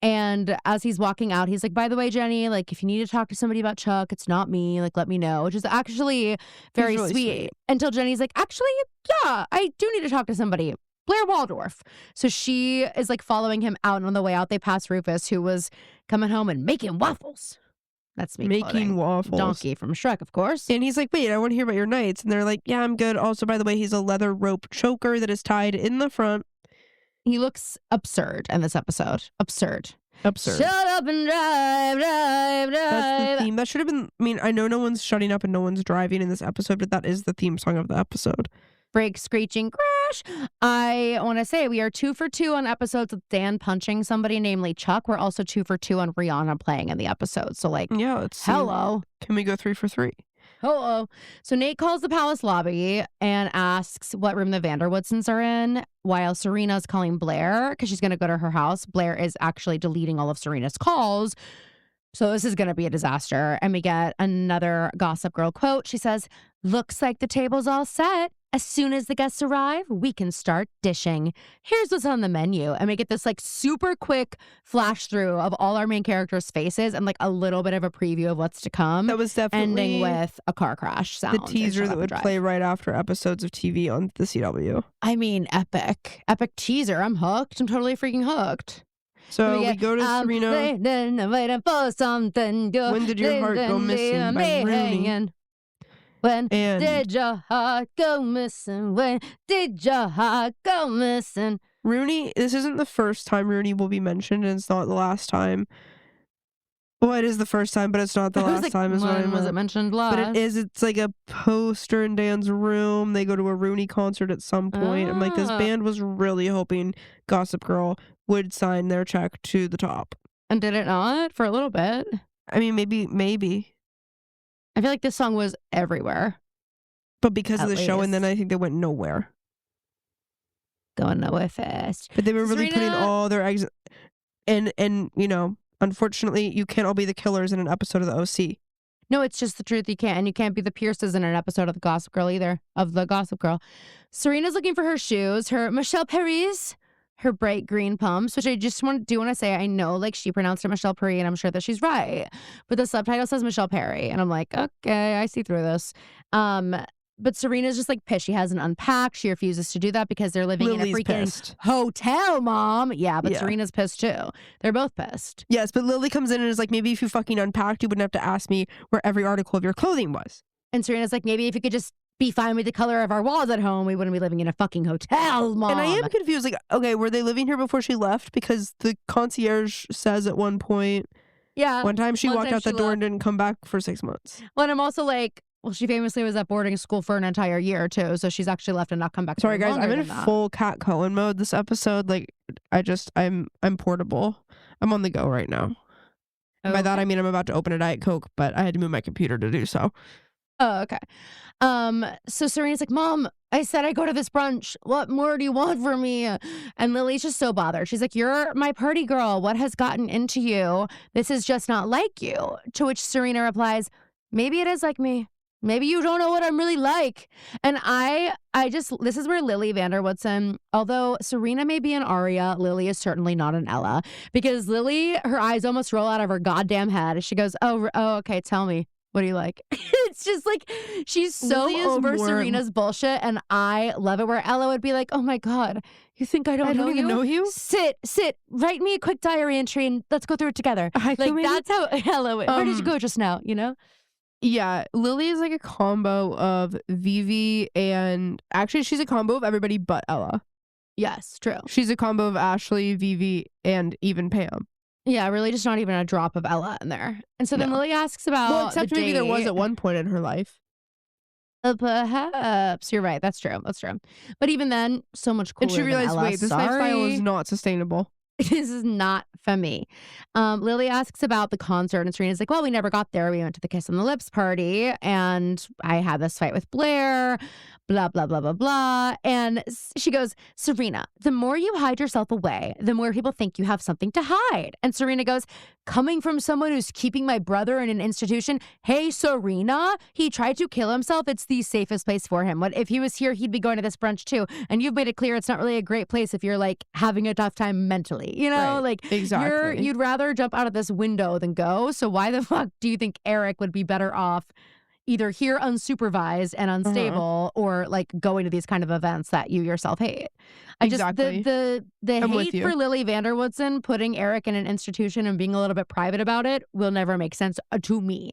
Speaker 1: And as he's walking out, he's like, by the way, Jenny, like, if you need to talk to somebody about Chuck, it's not me. Like, let me know, which is actually very really sweet. Until Jenny's like, actually, yeah, I do need to talk to somebody. Blair Waldorf. So she is like following him out. And on the way out, they pass Rufus, who was coming home and making waffles. That's me.
Speaker 2: Making waffles.
Speaker 1: Donkey from Shrek, of course.
Speaker 2: And he's like, wait, I want to hear about your nights. And they're like, yeah, I'm good. Also, by the way, he's a leather rope choker that is tied in the front.
Speaker 1: He looks absurd in this episode. Absurd.
Speaker 2: Shut
Speaker 1: up and drive.
Speaker 2: That's the theme. That should have been, I mean, I know no one's shutting up and no one's driving in this episode, but that is the theme song of the episode.
Speaker 1: Break, screeching, crash. I want to say we are 2 for 2 on episodes with Dan punching somebody, namely Chuck. We're also 2 for 2 on Rihanna playing in the episode. So, like,
Speaker 2: yeah, let's see.
Speaker 1: Hello.
Speaker 2: Can we go 3 for 3?
Speaker 1: Hello. So Nate calls the palace lobby and asks what room the Vanderwoodsons are in while Serena's calling Blair because she's going to go to her house. Blair is actually deleting all of Serena's calls. So this is going to be a disaster. And we get another Gossip Girl quote. She says, looks like the table's all set. As soon as the guests arrive, we can start dishing. Here's what's on the menu. And we get this like super quick flash through of all our main characters' faces and like a little bit of a preview of what's to come.
Speaker 2: That was definitely
Speaker 1: ending with a car crash sound.
Speaker 2: The teaser that would play right after episodes of TV on the CW.
Speaker 1: I mean, epic. Epic teaser. I'm hooked. I'm totally freaking hooked.
Speaker 2: So we go to Serena.
Speaker 1: Waiting for something good.
Speaker 2: When did your heart go missing by Rooney?
Speaker 1: When did your heart go missing? When did your heart go missing?
Speaker 2: Rooney, this isn't the first time Rooney will be mentioned, and it's not the last time. Well, it is the first time, but it's not the last time. Is what I meant.
Speaker 1: Was it mentioned last?
Speaker 2: But it is. It's like a poster in Dan's room. They go to a Rooney concert at some point. I'm like, this band was really hoping Gossip Girl would sign their check to the top.
Speaker 1: And did it not? For a little bit.
Speaker 2: I mean, maybe.
Speaker 1: I feel like this song was everywhere.
Speaker 2: But because of the show, and then I think they went nowhere.
Speaker 1: Going nowhere fast.
Speaker 2: But they were really putting all their eggs... And you know, unfortunately, you can't all be the killers in an episode of the OC.
Speaker 1: No, it's just the truth. You can't. And you can't be the Pierces in an episode of the Gossip Girl either. Of the Gossip Girl. Serena's looking for her shoes. Her Michelle Paris... her bright green pumps, which I just want to say, I know like she pronounced it Michelle Perry, and I'm sure that she's right. But the subtitle says Michelle Perry, and I'm like, okay, I see through this. But Serena's just like pissed. She hasn't unpacked. She refuses to do that because they're living
Speaker 2: Lily's
Speaker 1: in a freaking
Speaker 2: pissed.
Speaker 1: hotel, Mom. Yeah, but
Speaker 2: Yeah.
Speaker 1: Serena's pissed too. They're both pissed.
Speaker 2: Yes, but Lily comes in and is like, maybe if you fucking unpacked, you wouldn't have to ask me where every article of your clothing was.
Speaker 1: And Serena's like, maybe if you could just be fine with the color of our walls at home, we wouldn't be living in a fucking hotel, Mom.
Speaker 2: And I am confused. Like, okay, were they living here before she left? Because the concierge says at one point,
Speaker 1: yeah,
Speaker 2: one time she walked out the door
Speaker 1: left.
Speaker 2: and didn't come back for 6 months.
Speaker 1: Well, and I'm also like, well, she famously was at boarding school for an entire year too, so she's actually left and not come back.
Speaker 2: Sorry, guys, I'm in
Speaker 1: that.
Speaker 2: full Cat Cohen mode this episode. Like, I'm portable. I'm on the go right now. Okay. By that I mean I'm about to open a Diet Coke, but I had to move my computer to do so.
Speaker 1: Oh, okay. So Serena's like, Mom, I said I go to this brunch. What more do you want from me? And Lily's just so bothered. She's like, you're my party girl. What has gotten into you? This is just not like you. To which Serena replies, maybe it is like me. Maybe you don't know what I'm really like. And this is where Lily Vanderwoodson, although Serena may be an Aria, Lily is certainly not an Ella. Because Lily, her eyes almost roll out of her goddamn head. She goes, oh, okay, tell me. What do you like? It's just like, she's so over Serena's bullshit, and I love it. Where Ella would be like, oh my God, you think I don't
Speaker 2: even know you?
Speaker 1: Sit, write me a quick diary entry and let's go through it together. Like, that's how Ella would. Where did you go just now, you know?
Speaker 2: Yeah, Lily is like a combo of Vivi and, actually she's a combo of everybody but Ella.
Speaker 1: Yes, true.
Speaker 2: She's a combo of Ashley, Vivi, and even Pam.
Speaker 1: Yeah, really just not even a drop of Ella in there. And so then Lily asks about
Speaker 2: well, except maybe there was at one point in her life.
Speaker 1: Perhaps. You're right. That's true. But even then, so much cooler.
Speaker 2: And she realized,
Speaker 1: than Ella.
Speaker 2: wait, this lifestyle is not sustainable.
Speaker 1: This is not for me. Lily asks about the concert, and Serena's like, well, we never got there. We went to the Kiss on the Lips party, and I had this fight with Blair, blah, blah, blah, blah, blah. And she goes, Serena, the more you hide yourself away, the more people think you have something to hide. And Serena goes, coming from someone who's keeping my brother in an institution, hey, Serena, he tried to kill himself. It's the safest place for him. What if he was here, he'd be going to this brunch too. And you've made it clear it's not really a great place if you're like having a tough time mentally, you know?
Speaker 2: Right.
Speaker 1: Like,
Speaker 2: exactly.
Speaker 1: You'd rather jump out of this window than go. So why the fuck do you think Eric would be better off either here unsupervised and unstable or like going to these kind of events that you yourself hate?
Speaker 2: Exactly.
Speaker 1: The hate for Lily Vanderwoodson putting Eric in an institution and being a little bit private about it will never make sense to me.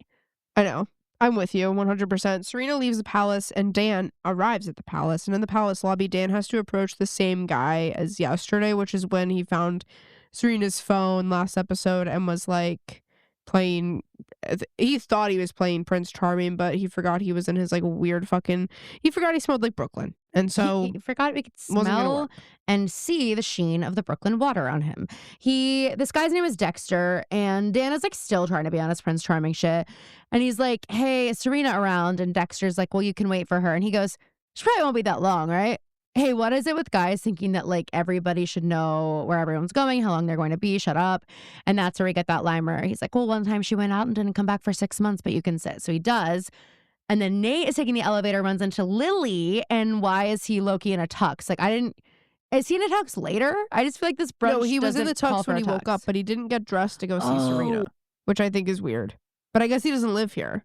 Speaker 2: I know. I'm with you 100%. Serena leaves the palace and Dan arrives at the palace. And in the palace lobby, Dan has to approach the same guy as yesterday, which is when he found Serena's phone last episode and was like playing, he thought he was playing Prince Charming, but he forgot he was in his like weird fucking, he forgot he smelled like Brooklyn. And so
Speaker 1: he forgot we could smell and see the sheen of the Brooklyn water on him. This guy's name is Dexter, and Dan is like still trying to be on his Prince Charming shit. And he's like, hey, is Serena around? And Dexter's like, well, you can wait for her. And he goes, she probably won't be that long, right? Hey, what is it with guys thinking that like everybody should know where everyone's going, how long they're going to be? Shut up. And that's where we get that line where he's like, well, one time she went out and didn't come back for 6 months, but you can sit. So he does. And then Nate is taking the elevator, runs into Lily. And why is he low-key in a tux? Like, is he in a tux later? I just feel like this brunch.
Speaker 2: No, he was in the tux when he woke up, but he didn't get dressed to go see Serena, which I think is weird. But I guess he doesn't live here.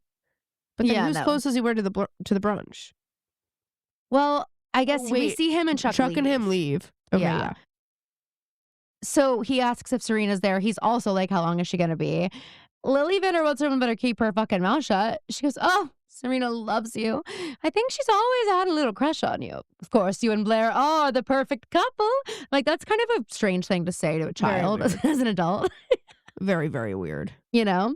Speaker 2: But then whose clothes does he wear to the brunch?
Speaker 1: Well, I guess we see him and Chuck
Speaker 2: and him leave. Okay, yeah.
Speaker 1: So he asks if Serena's there. He's also like, how long is she going to be? Lily Vanderwoodson better keep her fucking mouth shut. She goes, oh, Serena loves you. I think she's always had a little crush on you. Of course, you and Blair are the perfect couple. Like, that's kind of a strange thing to say to a child as an adult.
Speaker 2: Very, very weird.
Speaker 1: You know?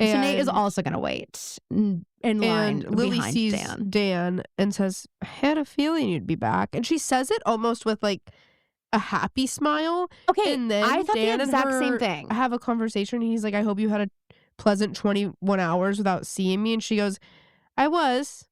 Speaker 1: And so Nate is also going to wait in line
Speaker 2: Lily
Speaker 1: behind
Speaker 2: sees
Speaker 1: Dan
Speaker 2: and says, I had a feeling you'd be back. And she says it almost with like a happy smile.
Speaker 1: Okay,
Speaker 2: and then
Speaker 1: I thought
Speaker 2: Dan
Speaker 1: the exact same thing.
Speaker 2: Have a conversation. And he's like, I hope you had a pleasant 21 hours without seeing me. And she goes, I was.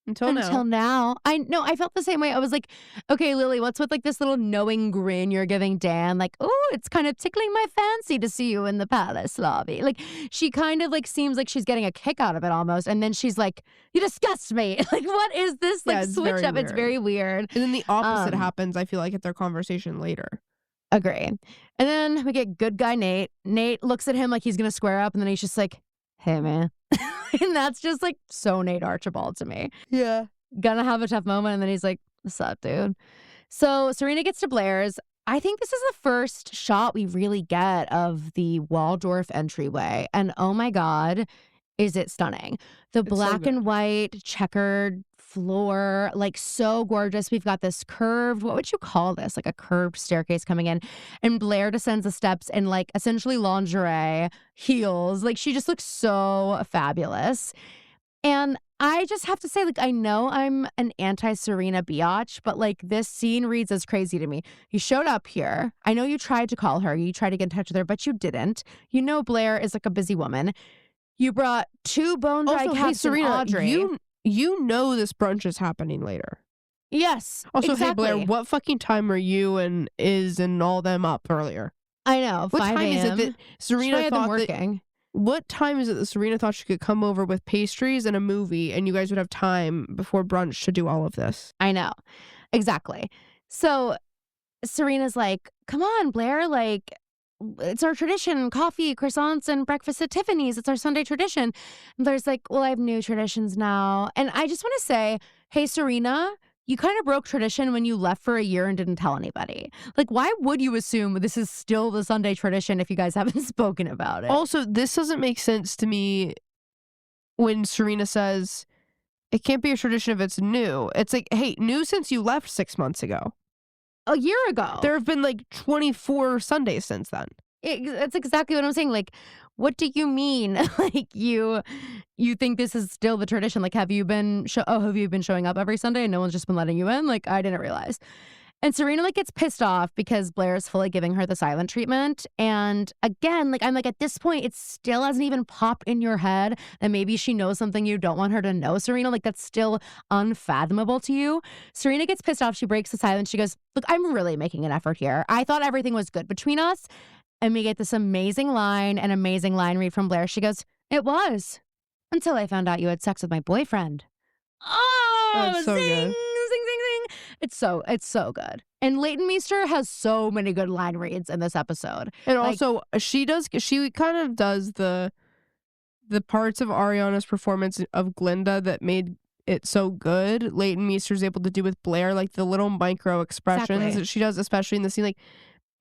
Speaker 2: Until
Speaker 1: now. I felt the same way. I was like, okay, Lily, what's with like this little knowing grin you're giving Dan? Like, oh, it's kind of tickling my fancy to see you in the palace lobby. Like, she kind of like seems like she's getting a kick out of it almost. And then she's like, you disgust me. Like, what is this? Like, switch up. It's very weird.
Speaker 2: And then the opposite happens, I feel like, at their conversation later.
Speaker 1: Agree. And then we get good guy Nate. Nate looks at him like he's going to square up. And then he's just like, hey, man. And that's just like so Nate Archibald to me.
Speaker 2: Yeah.
Speaker 1: gonna have a tough moment. And then he's like, what's up, dude? So Serena gets to Blair's. I think this is the first shot we really get of the Waldorf entryway. And oh my God, is it stunning. The black and white checkered floor, like so gorgeous. We've got this curved, what would you call this? Like a curved staircase coming in. And Blair descends the steps in like essentially lingerie, heels. Like she just looks so fabulous. And I just have to say, like, I know I'm an anti-Serena biatch, but like this scene reads as crazy to me. You showed up here. I know you tried to call her. You tried to get in touch with her, but you didn't. You know Blair is like a busy woman. You brought 2 bone-dry cats, hey,
Speaker 2: Serena,
Speaker 1: and Audrey.
Speaker 2: You know this brunch is happening later.
Speaker 1: Yes,
Speaker 2: also,
Speaker 1: exactly.
Speaker 2: Hey, Blair, what fucking time are you and Iz and all them up earlier?
Speaker 1: I know,
Speaker 2: what
Speaker 1: 5
Speaker 2: time is it that Serena thought
Speaker 1: working.
Speaker 2: What time is it that Serena thought she could come over with pastries and a movie and you guys would have time before brunch to do all of this?
Speaker 1: I know. Exactly. So Serena's like, come on, Blair, like, it's our tradition, coffee, croissants, and breakfast at Tiffany's. It's our Sunday tradition. And Blair's like, well, I have new traditions now. And I just want to say, hey, Serena, you kind of broke tradition when you left for a year and didn't tell anybody. Like, why would you assume this is still the Sunday tradition if you guys haven't spoken about it?
Speaker 2: Also, this doesn't make sense to me when Serena says, it can't be a tradition if it's new. It's like, hey, new since you left 6 months ago.
Speaker 1: A year ago.
Speaker 2: There have been like 24 Sundays since then.
Speaker 1: That's exactly what I'm saying. Like, what do you mean? Like, you think this is still the tradition? Like, have you been showing up every Sunday and no one's just been letting you in? Like, I didn't realize. And Serena like gets pissed off because Blair is fully giving her the silent treatment. And again, like I'm like, at this point, it still hasn't even popped in your head that maybe she knows something you don't want her to know, Serena. Like that's still unfathomable to you. Serena gets pissed off. She breaks the silence. She goes, look, I'm really making an effort here. I thought everything was good between us. And we get this amazing line read from Blair. She goes, it was until I found out you had sex with my boyfriend. Oh,
Speaker 2: that's so
Speaker 1: zing,
Speaker 2: good.
Speaker 1: Zing, zing, zing. It's so good. And Leighton Meester has so many good line reads in this episode.
Speaker 2: And like, also, she kind of does the parts of Ariana's performance of Glinda that made it so good. Leighton Meester's able to do with Blair, like the little micro expressions that she does, especially in the scene. Like,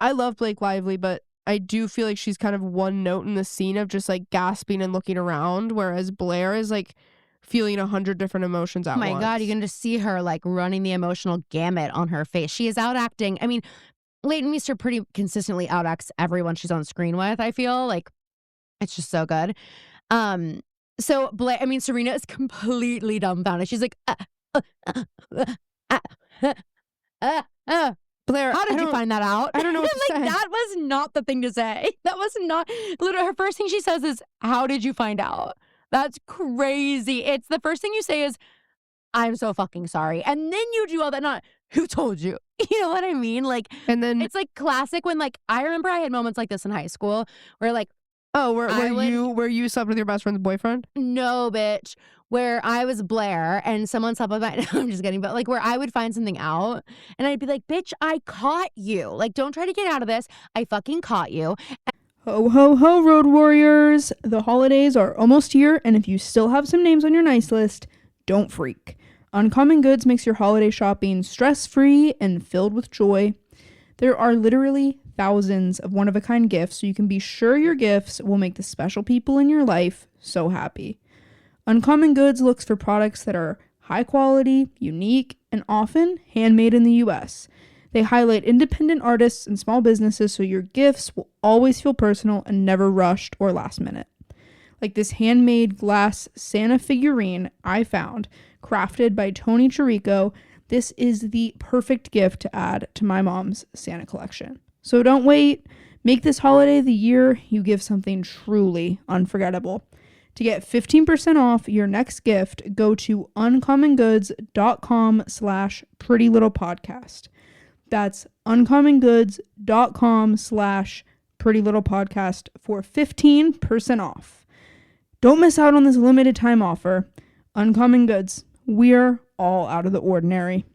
Speaker 2: I love Blake Lively, but I do feel like she's kind of one note in the scene of just like gasping and looking around, whereas Blair is like feeling 100 different emotions at once. Oh
Speaker 1: my God, you can just see her like running the emotional gamut on her face. She is out acting. I mean, Leighton Meester pretty consistently outacts everyone she's on screen with, I feel. Like, it's just so good. So Serena is completely dumbfounded. She's like, Blair, how did you find that out?
Speaker 2: I don't know what to say.
Speaker 1: That was not the thing to say. That was not. Literally, her first thing she says is, how did you find out? That's crazy. It's the first thing you say is, I'm so fucking sorry. And then you do all that, not, who told you? You know what I mean? Like, and then it's like classic when like, I remember I had moments like this in high school where like,
Speaker 2: where you slept with your best friend's boyfriend?
Speaker 1: No, bitch. Where I was Blair and someone slept with my, no, I'm just kidding, but like where I would find something out and I'd be like, bitch, I caught you. Like, don't try to get out of this. I fucking caught you.
Speaker 3: Ho, ho, ho, road warriors. The holidays are almost here, and if you still have some names on your nice list, don't freak. Uncommon Goods makes your holiday shopping stress-free and filled with joy. There are literally thousands of one-of-a-kind gifts, so you can be sure your gifts will make the special people in your life so happy. Uncommon Goods looks for products that are high quality, unique, and often handmade in the U.S. They highlight independent artists and small businesses so your gifts will always feel personal and never rushed or last minute. Like this handmade glass Santa figurine I found, crafted by Tony Chirico. This is the perfect gift to add to my mom's Santa collection. So don't wait. Make this holiday the year you give something truly unforgettable. To get 15% off your next gift, go to uncommongoods.com/prettylittlepodcast. That's uncommongoods.com/prettylittlepodcast for 15% off. Don't miss out on this limited time offer. Uncommon Goods. We're all out of the ordinary.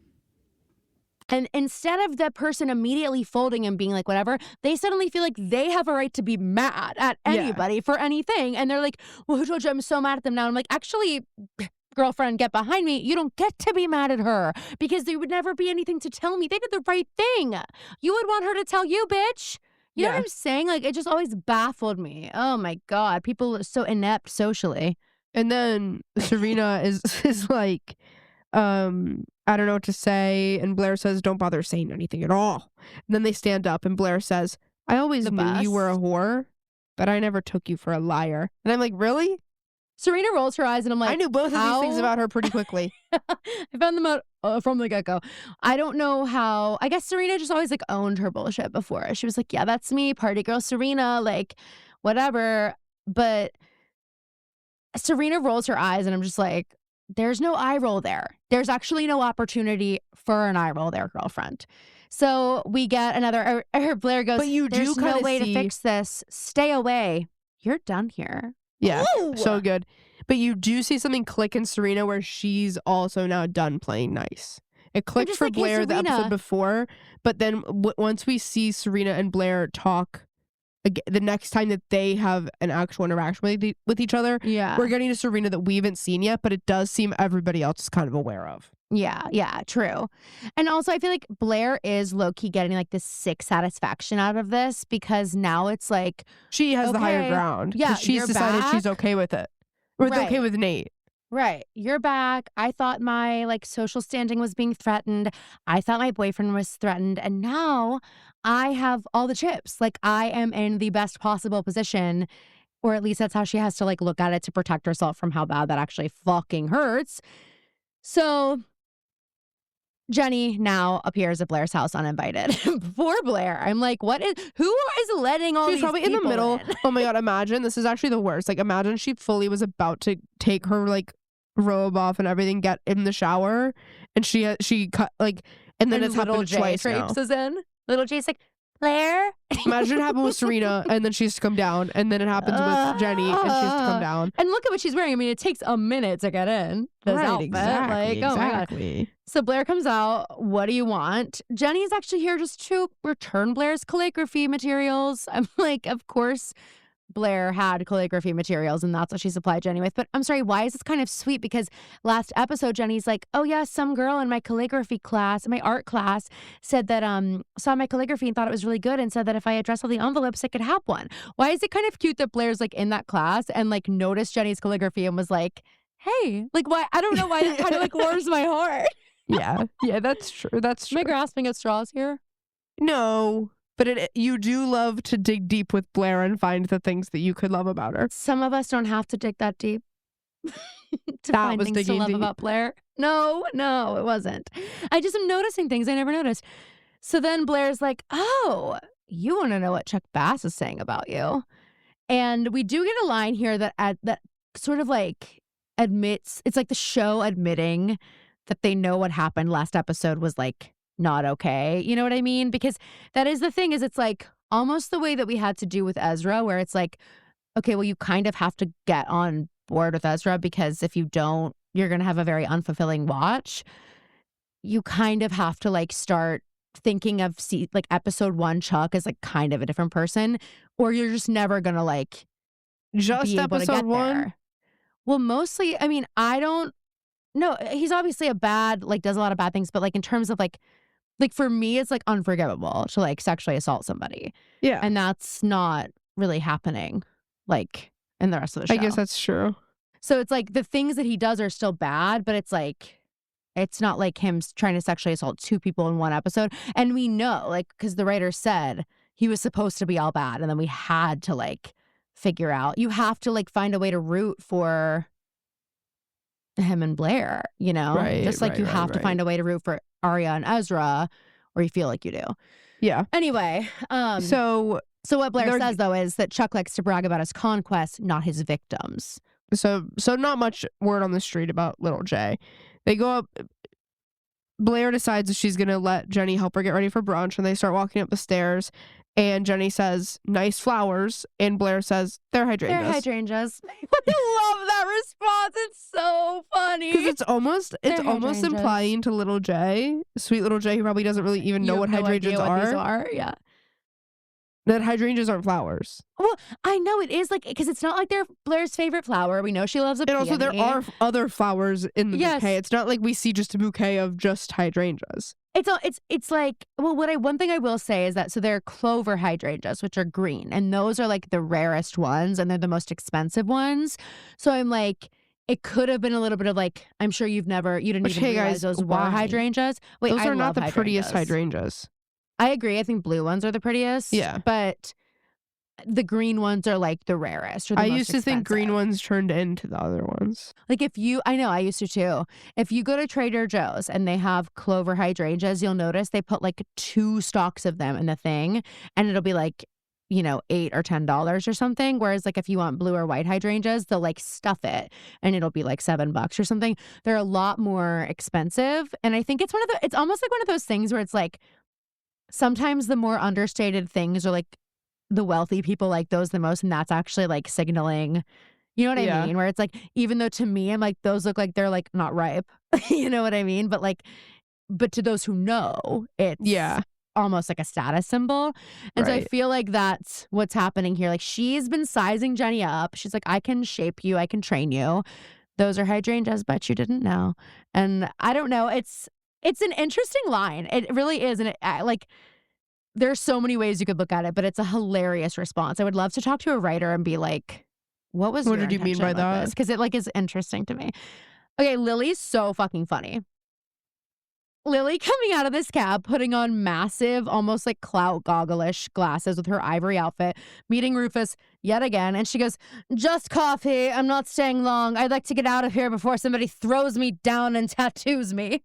Speaker 1: And instead of that person immediately folding and being like, whatever, they suddenly feel like they have a right to be mad at anybody for anything. And they're like, well, who told you I'm so mad at them now? I'm like, actually, girlfriend, get behind me. You don't get to be mad at her because there would never be anything to tell me. They did the right thing. You would want her to tell you, bitch. You know what I'm saying? Like, it just always baffled me. Oh my God. People are so inept socially.
Speaker 2: And then Serena is like, I don't know what to say. And Blair says, don't bother saying anything at all. And then they stand up and Blair says, I always knew you were a whore, but I never took you for a liar. And I'm like, really?
Speaker 1: Serena rolls her eyes and I'm like,
Speaker 2: I knew both of these things about her pretty quickly.
Speaker 1: I found them out from the get-go. I don't know how. I guess Serena just always like owned her bullshit before. She was like, yeah, that's me, party girl Serena, like whatever. But Serena rolls her eyes and I'm just like, there's no eye roll there. There's actually no opportunity for an eye roll there, girlfriend. So we get another, Blair goes,
Speaker 2: but you
Speaker 1: there's
Speaker 2: do
Speaker 1: no way
Speaker 2: see...
Speaker 1: to fix this. Stay away. You're done here.
Speaker 2: Yeah,
Speaker 1: Ooh.
Speaker 2: So good. But you do see something click in Serena where she's also now done playing nice. It clicked for like, Blair the episode before, but then once we see Serena and Blair talk the next time that they have an actual interaction with each other, we're getting to Serena that we haven't seen yet, but it does seem everybody else is kind of aware of.
Speaker 1: Yeah, true. And also I feel like Blair is low-key getting like this sick satisfaction out of this because now it's like
Speaker 2: she has the higher ground. Yeah, she's decided she's okay with it. Or it's okay with Nate.
Speaker 1: Right. You're back. I thought my like social standing was being threatened. I thought my boyfriend was threatened. And now I have all the chips. Like I am in the best possible position. Or at least that's how she has to like look at it to protect herself from how bad that actually fucking hurts. So Jenny now appears at Blair's house uninvited. Poor Blair. I'm like, who is letting all these people
Speaker 2: She's probably in the middle.
Speaker 1: in?
Speaker 2: Oh my God, imagine. This is actually the worst. Like, imagine she fully was about to take her, like, robe off and everything, get in the shower, and she cut, like, and then it's happened twice now.
Speaker 1: Traipses in. Little Jay's like, Blair?
Speaker 2: Imagine it happened with Serena, and then she has to come down, and then it happens with Jenny, and she has to come down.
Speaker 1: And look at what she's wearing. I mean, it takes a minute to get in this outfit.
Speaker 2: Exactly,
Speaker 1: oh my God. So Blair comes out. What do you want? Jenny's actually here just to return Blair's calligraphy materials. I'm like, of course, Blair had calligraphy materials and that's what she supplied Jenny with. But I'm sorry, why is this kind of sweet? Because last episode, Jenny's like, oh yeah, some girl in my calligraphy class, my art class, said that saw my calligraphy and thought it was really good and said that if I addressed all the envelopes, I could have one. Why is it kind of cute that Blair's like in that class and like noticed Jenny's calligraphy and was like, hey, like why? I don't know why that kind of like warms my heart.
Speaker 2: Yeah, that's true. That's true.
Speaker 1: Am I grasping at straws here?
Speaker 2: No. But you do love to dig deep with Blair and find the things that you could love about her.
Speaker 1: Some of us don't have to dig that deep to find things to love about Blair. No, it wasn't. I just am noticing things I never noticed. So then Blair's like, oh, you want to know what Chuck Bass is saying about you. And we do get a line here that sort of like admits, it's like the show admitting that they know what happened last episode was like not okay. You know what I mean? Because that is the thing, is it's like almost the way that we had to do with Ezra, where it's like, okay, well, you kind of have to get on board with Ezra because if you don't, you're going to have a very unfulfilling watch. You kind of have to like start thinking of like episode 1 Chuck as like kind of a different person, or you're just never going to like
Speaker 2: just episode 1.
Speaker 1: There. Well, mostly, I mean, I don't know. He's obviously a bad, like does a lot of bad things, but like in terms of like for me, it's like unforgivable to like sexually assault somebody. Yeah. And that's not really happening like in the rest of the show.
Speaker 2: I guess that's true.
Speaker 1: So it's like the things that he does are still bad, but it's like, it's not like him trying to sexually assault 2 people in one episode. And we know, like, because the writer said he was supposed to be all bad. And then we had to like figure out, you have to like find a way to root for him and Blair, you know?
Speaker 2: Right,
Speaker 1: just like you have to find a way to root for Arya and Ezra, or you feel like you do.
Speaker 2: Yeah.
Speaker 1: Anyway, so what Blair says though is that Chuck likes to brag about his conquests, not his victims.
Speaker 2: So not much word on the street about little Jay. They go up. Blair decides that she's gonna let Jenny help her get ready for brunch, and they start walking up the stairs. And Jenny says, "Nice flowers," and Blair says, "They're hydrangeas."
Speaker 1: They're hydrangeas. I love that response. It's so funny
Speaker 2: because it's almost implying to little Jay, sweet little Jay, who probably doesn't really even know what hydrangeas are.
Speaker 1: Yeah.
Speaker 2: That hydrangeas aren't flowers.
Speaker 1: Well, I know it is like because it's not like they're Blair's favorite flower. We know she loves a peony.
Speaker 2: And also there are other flowers in the
Speaker 1: Yes.
Speaker 2: bouquet. It's not like we see just a bouquet of just hydrangeas.
Speaker 1: It's like, well, one thing I will say is that so there are clover hydrangeas, which are green, and those are like the rarest ones and they're the most expensive ones. So I'm like, it could have been a little bit of like, I'm sure you didn't even realize those were hydrangeas. Wait,
Speaker 2: those are not the
Speaker 1: hydrangeas.
Speaker 2: prettiest hydrangeas.
Speaker 1: I agree. I think blue ones are the prettiest.
Speaker 2: Yeah.
Speaker 1: But the green ones are like the rarest. Or the
Speaker 2: I
Speaker 1: most
Speaker 2: used to think green
Speaker 1: expensive.
Speaker 2: ones turned into the other ones.
Speaker 1: Like I know I used to too. If you go to Trader Joe's and they have clover hydrangeas, you'll notice they put like 2 stalks of them in the thing and it'll be like, $8 or $10 or something. Whereas like if you want blue or white hydrangeas, they'll like stuff it and it'll be like $7 or something. They're a lot more expensive. And I think it's almost like one of those things where it's like, sometimes the more understated things are like the wealthy people like those the most, and that's actually like signaling, you know what I mean? Where it's like, even though to me, I'm like, those look like they're like not ripe, you know what I mean? But to those who know, it's almost like a status symbol. And so I feel like that's what's happening here. Like she's been sizing Jenny up. She's like, I can shape you, I can train you. Those are hydrangeas, but you didn't know. And I don't know. It's an interesting line. It really is. And there's so many ways you could look at it, but it's a hilarious response. I would love to talk to a writer and be like, what did
Speaker 2: you mean by that?
Speaker 1: Because it like is interesting to me. Okay, Lily's so fucking funny. Lily coming out of this cab, putting on massive, almost like clout goggle-ish glasses with her ivory outfit, meeting Rufus yet again. And she goes, just coffee. I'm not staying long. I'd like to get out of here before somebody throws me down and tattoos me.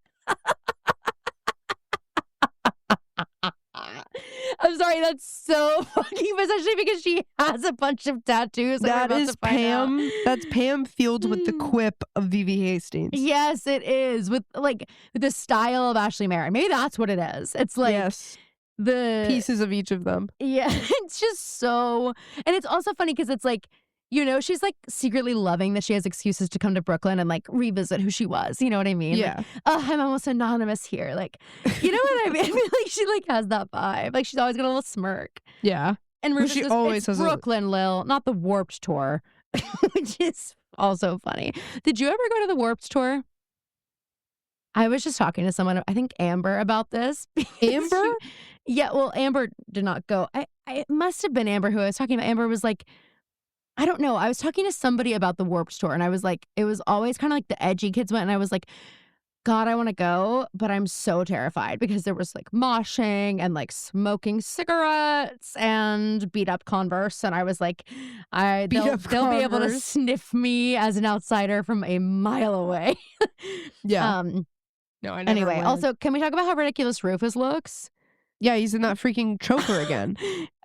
Speaker 1: I'm sorry, that's so fucking, especially because she has a bunch of tattoos.
Speaker 2: That is Pam. That's Pam Fields with the quip of Vivi Hastings.
Speaker 1: Yes, it is. With the style of Ashley Merritt. Maybe that's what it is. It's like the
Speaker 2: pieces of each of them.
Speaker 1: Yeah, it's just so, and it's also funny because it's like, she's like secretly loving that she has excuses to come to Brooklyn and like revisit who she was. You know what I mean?
Speaker 2: Yeah.
Speaker 1: Like, oh, I'm almost anonymous here. Like, you know what I mean? I feel like she like has that vibe. Like she's always got a little smirk.
Speaker 2: Yeah.
Speaker 1: And Rufus
Speaker 2: she always has
Speaker 1: Brooklyn, Lil, not the Warped Tour, which is also funny. Did you ever go to the Warped Tour? I was just talking to someone, I think Amber, about this.
Speaker 2: Amber?
Speaker 1: Yeah, well, Amber did not go. It must have been Amber who I was talking about. Amber was like, I don't know. I was talking to somebody about the Warped Tour, and I was like, it was always kind of like the edgy kids went, and I was like, God, I want to go, but I'm so terrified because there was like moshing and like smoking cigarettes and beat up Converse, and I was like, they'll be able to sniff me as an outsider from a mile away.
Speaker 2: Yeah. No, I never
Speaker 1: Anyway,
Speaker 2: went.
Speaker 1: also, can we talk about how ridiculous Rufus looks?
Speaker 2: Yeah, he's in that freaking choker again.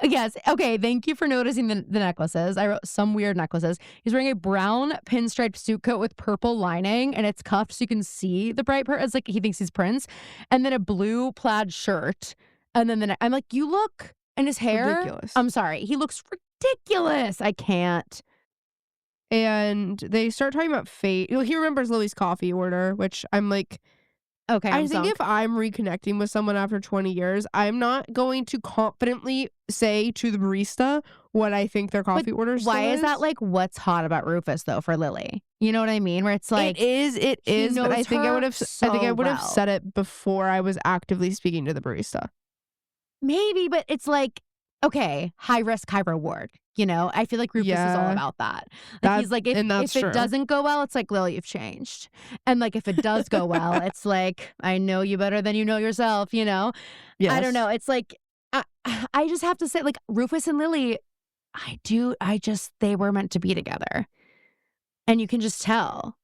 Speaker 1: Yes. Okay. Thank you for noticing the necklaces. I wrote some weird necklaces. He's wearing a brown pinstriped suit coat with purple lining, and it's cuffed so you can see the bright It's like he thinks he's Prince. And then a blue plaid shirt. And then I'm like, you look, and his hair.
Speaker 2: Ridiculous.
Speaker 1: I'm sorry. He looks ridiculous. I can't.
Speaker 2: And they start talking about fate. He remembers Lily's coffee order, which I'm like,
Speaker 1: okay.
Speaker 2: I think if I'm reconnecting with someone after 20 years, I'm not going to confidently say to the barista what I think their coffee order is.
Speaker 1: Why is that like what's hot about Rufus though for Lily? You know what I mean? Where it's like
Speaker 2: it is, but I think I would have said it before I was actively speaking to the barista.
Speaker 1: Maybe, but it's like, okay, high risk, high reward. I feel like Rufus is all about that. He's like, if it doesn't go well, it's like, Lily, you've changed. And like, if it does go well, it's like, I know you better than you know yourself, Yes. I don't know. It's like, I just have to say, like, Rufus and Lily, they were meant to be together. And you can just tell.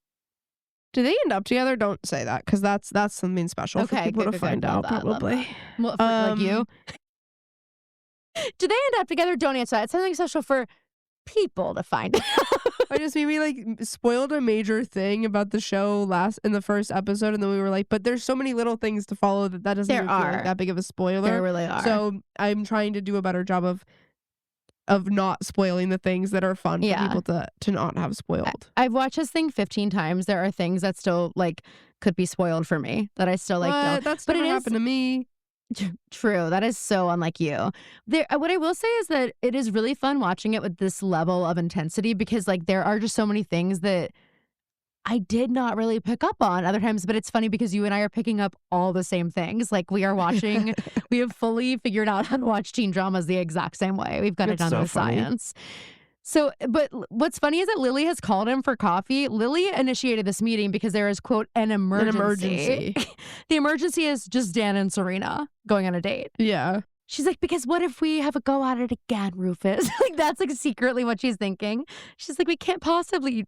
Speaker 2: Do they end up together? Don't say that, because that's something special for people to find out, probably.
Speaker 1: Well, for, like you. Do they end up together? Don't answer that. It's something special for people to find out.
Speaker 2: I just maybe like spoiled a major thing about the show in the first episode, and then we were like, but there's so many little things to follow that doesn't even feel like that big of a spoiler.
Speaker 1: There really are.
Speaker 2: So I'm trying to do a better job of not spoiling the things that are fun for people to not have spoiled.
Speaker 1: I've watched this thing 15 times. There are things that still like could be spoiled for me that I still like don't.
Speaker 2: That's never happened to me.
Speaker 1: True. That is so unlike you. What I will say is that it is really fun watching it with this level of intensity because, like, there are just so many things that I did not really pick up on other times, but it's funny because you and I are picking up all the same things. Like we are watching, we have fully figured out how to watch teen dramas the exact same way. We've got it down to a science. So, but what's funny is that Lily has called him for coffee. Lily initiated this meeting because there is, quote, an emergency. The emergency is just Dan and Serena going on a date.
Speaker 2: Yeah.
Speaker 1: She's like, because what if we have a go at it again, Rufus? Like, that's like secretly what she's thinking. She's like, we can't possibly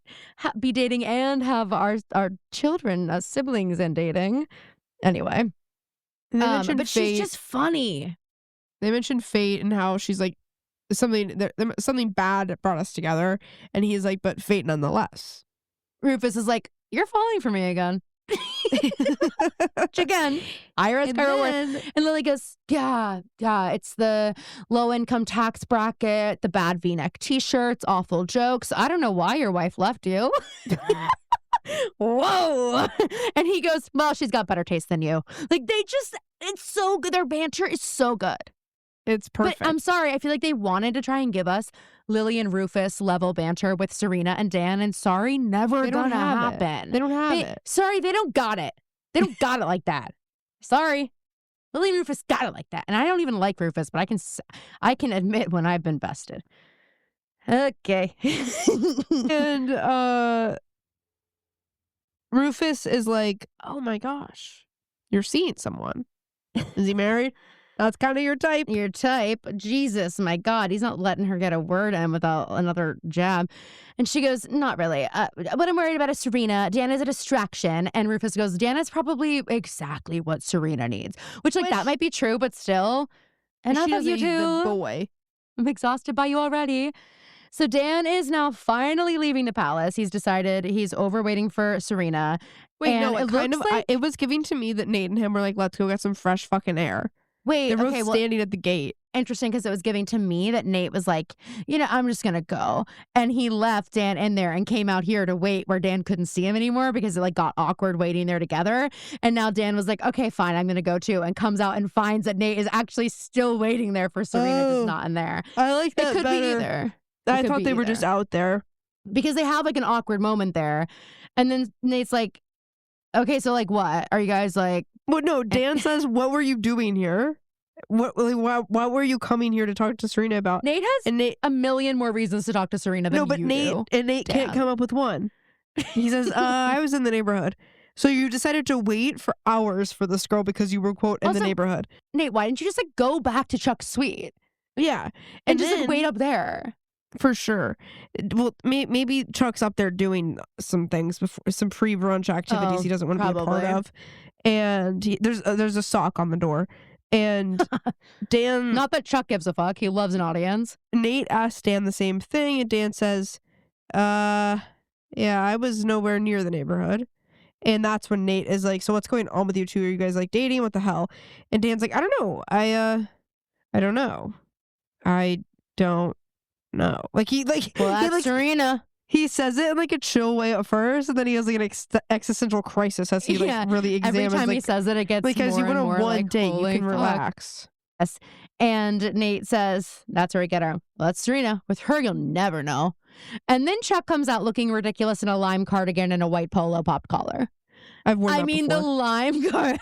Speaker 1: be dating and have our children as siblings and dating. Anyway. But she's just funny.
Speaker 2: They mentioned fate and how she's like, something bad brought us together. And he's like, but fate nonetheless.
Speaker 1: Rufus is like, you're falling for me again. Which again, Ira's and Lily goes, yeah, it's the low income tax bracket, the bad V-neck t-shirts, awful jokes. I don't know why your wife left you. Whoa. And he goes, well, she's got better taste than you. Like it's so good. Their banter is so good.
Speaker 2: It's perfect.
Speaker 1: But I'm sorry, I feel like they wanted to try and give us Lily and Rufus level banter with Serena and Dan, and sorry, never gonna happen.
Speaker 2: They don't have it.
Speaker 1: Sorry, they don't got it. They don't got it like that. Sorry. Lily and Rufus got it like that. And I don't even like Rufus, but I can admit when I've been bested. Okay.
Speaker 2: And Rufus is like, oh my gosh, you're seeing someone. Is he married? That's kind of your type.
Speaker 1: Your type. Jesus, my God. He's not letting her get a word in without another jab. And she goes, not really. What I'm worried about is Serena. Dan is a distraction. And Rufus goes, Dan is probably exactly what Serena needs. Which that might be true, but still. And I love you too.
Speaker 2: Boy.
Speaker 1: I'm exhausted by you already. So Dan is now finally leaving the palace. He's decided he's over waiting for Serena.
Speaker 2: Wait, and no, it was giving to me that Nate and him were like, let's go get some fresh fucking air.
Speaker 1: Wait,
Speaker 2: they're both standing at the gate.
Speaker 1: Interesting, because it was giving to me that Nate was like, I'm just going to go. And he left Dan in there and came out here to wait where Dan couldn't see him anymore because it got awkward waiting there together. And now Dan was like, okay, fine, I'm going to go too. And comes out and finds that Nate is actually still waiting there for Serena, just not in there.
Speaker 2: I like that
Speaker 1: better.
Speaker 2: It could be either. I thought they were just out there.
Speaker 1: Because they have an awkward moment there. And then Nate's like, okay, so what? Are you guys like...
Speaker 2: Well, no, Dan says, what were you doing here? What were you coming here to talk to Serena about?
Speaker 1: Nate has a million more reasons to talk to Serena than you do.
Speaker 2: Nate can't come up with one. He says, I was in the neighborhood. So you decided to wait for hours for this girl because you were, quote, in the neighborhood.
Speaker 1: Nate, why didn't you just go back to Chuck's Suite?
Speaker 2: Yeah.
Speaker 1: And just wait up there.
Speaker 2: For sure. Well, maybe Chuck's up there doing some things before, some pre-brunch activities he doesn't want to be a part of. And there's a sock on the door. And Dan...
Speaker 1: Not that Chuck gives a fuck. He loves an audience.
Speaker 2: Nate asks Dan the same thing, and Dan says, yeah, I was nowhere near the neighborhood. And that's when Nate is like, so what's going on with you two? Are you guys dating? What the hell? And Dan's like, I don't know. I don't know. I don't know.
Speaker 1: That's Serena.
Speaker 2: He says it in a chill way at first, and then he has an existential crisis as he really examines.
Speaker 1: Every time he says it, it gets
Speaker 2: because
Speaker 1: more
Speaker 2: you went
Speaker 1: and more
Speaker 2: on one date, you can relax.
Speaker 1: Yes. And Nate says, that's where we get her. Well, that's Serena. With her, you'll never know. And then Chuck comes out looking ridiculous in a lime cardigan and a white polo pop collar.
Speaker 2: I've worn that before.
Speaker 1: The lime card.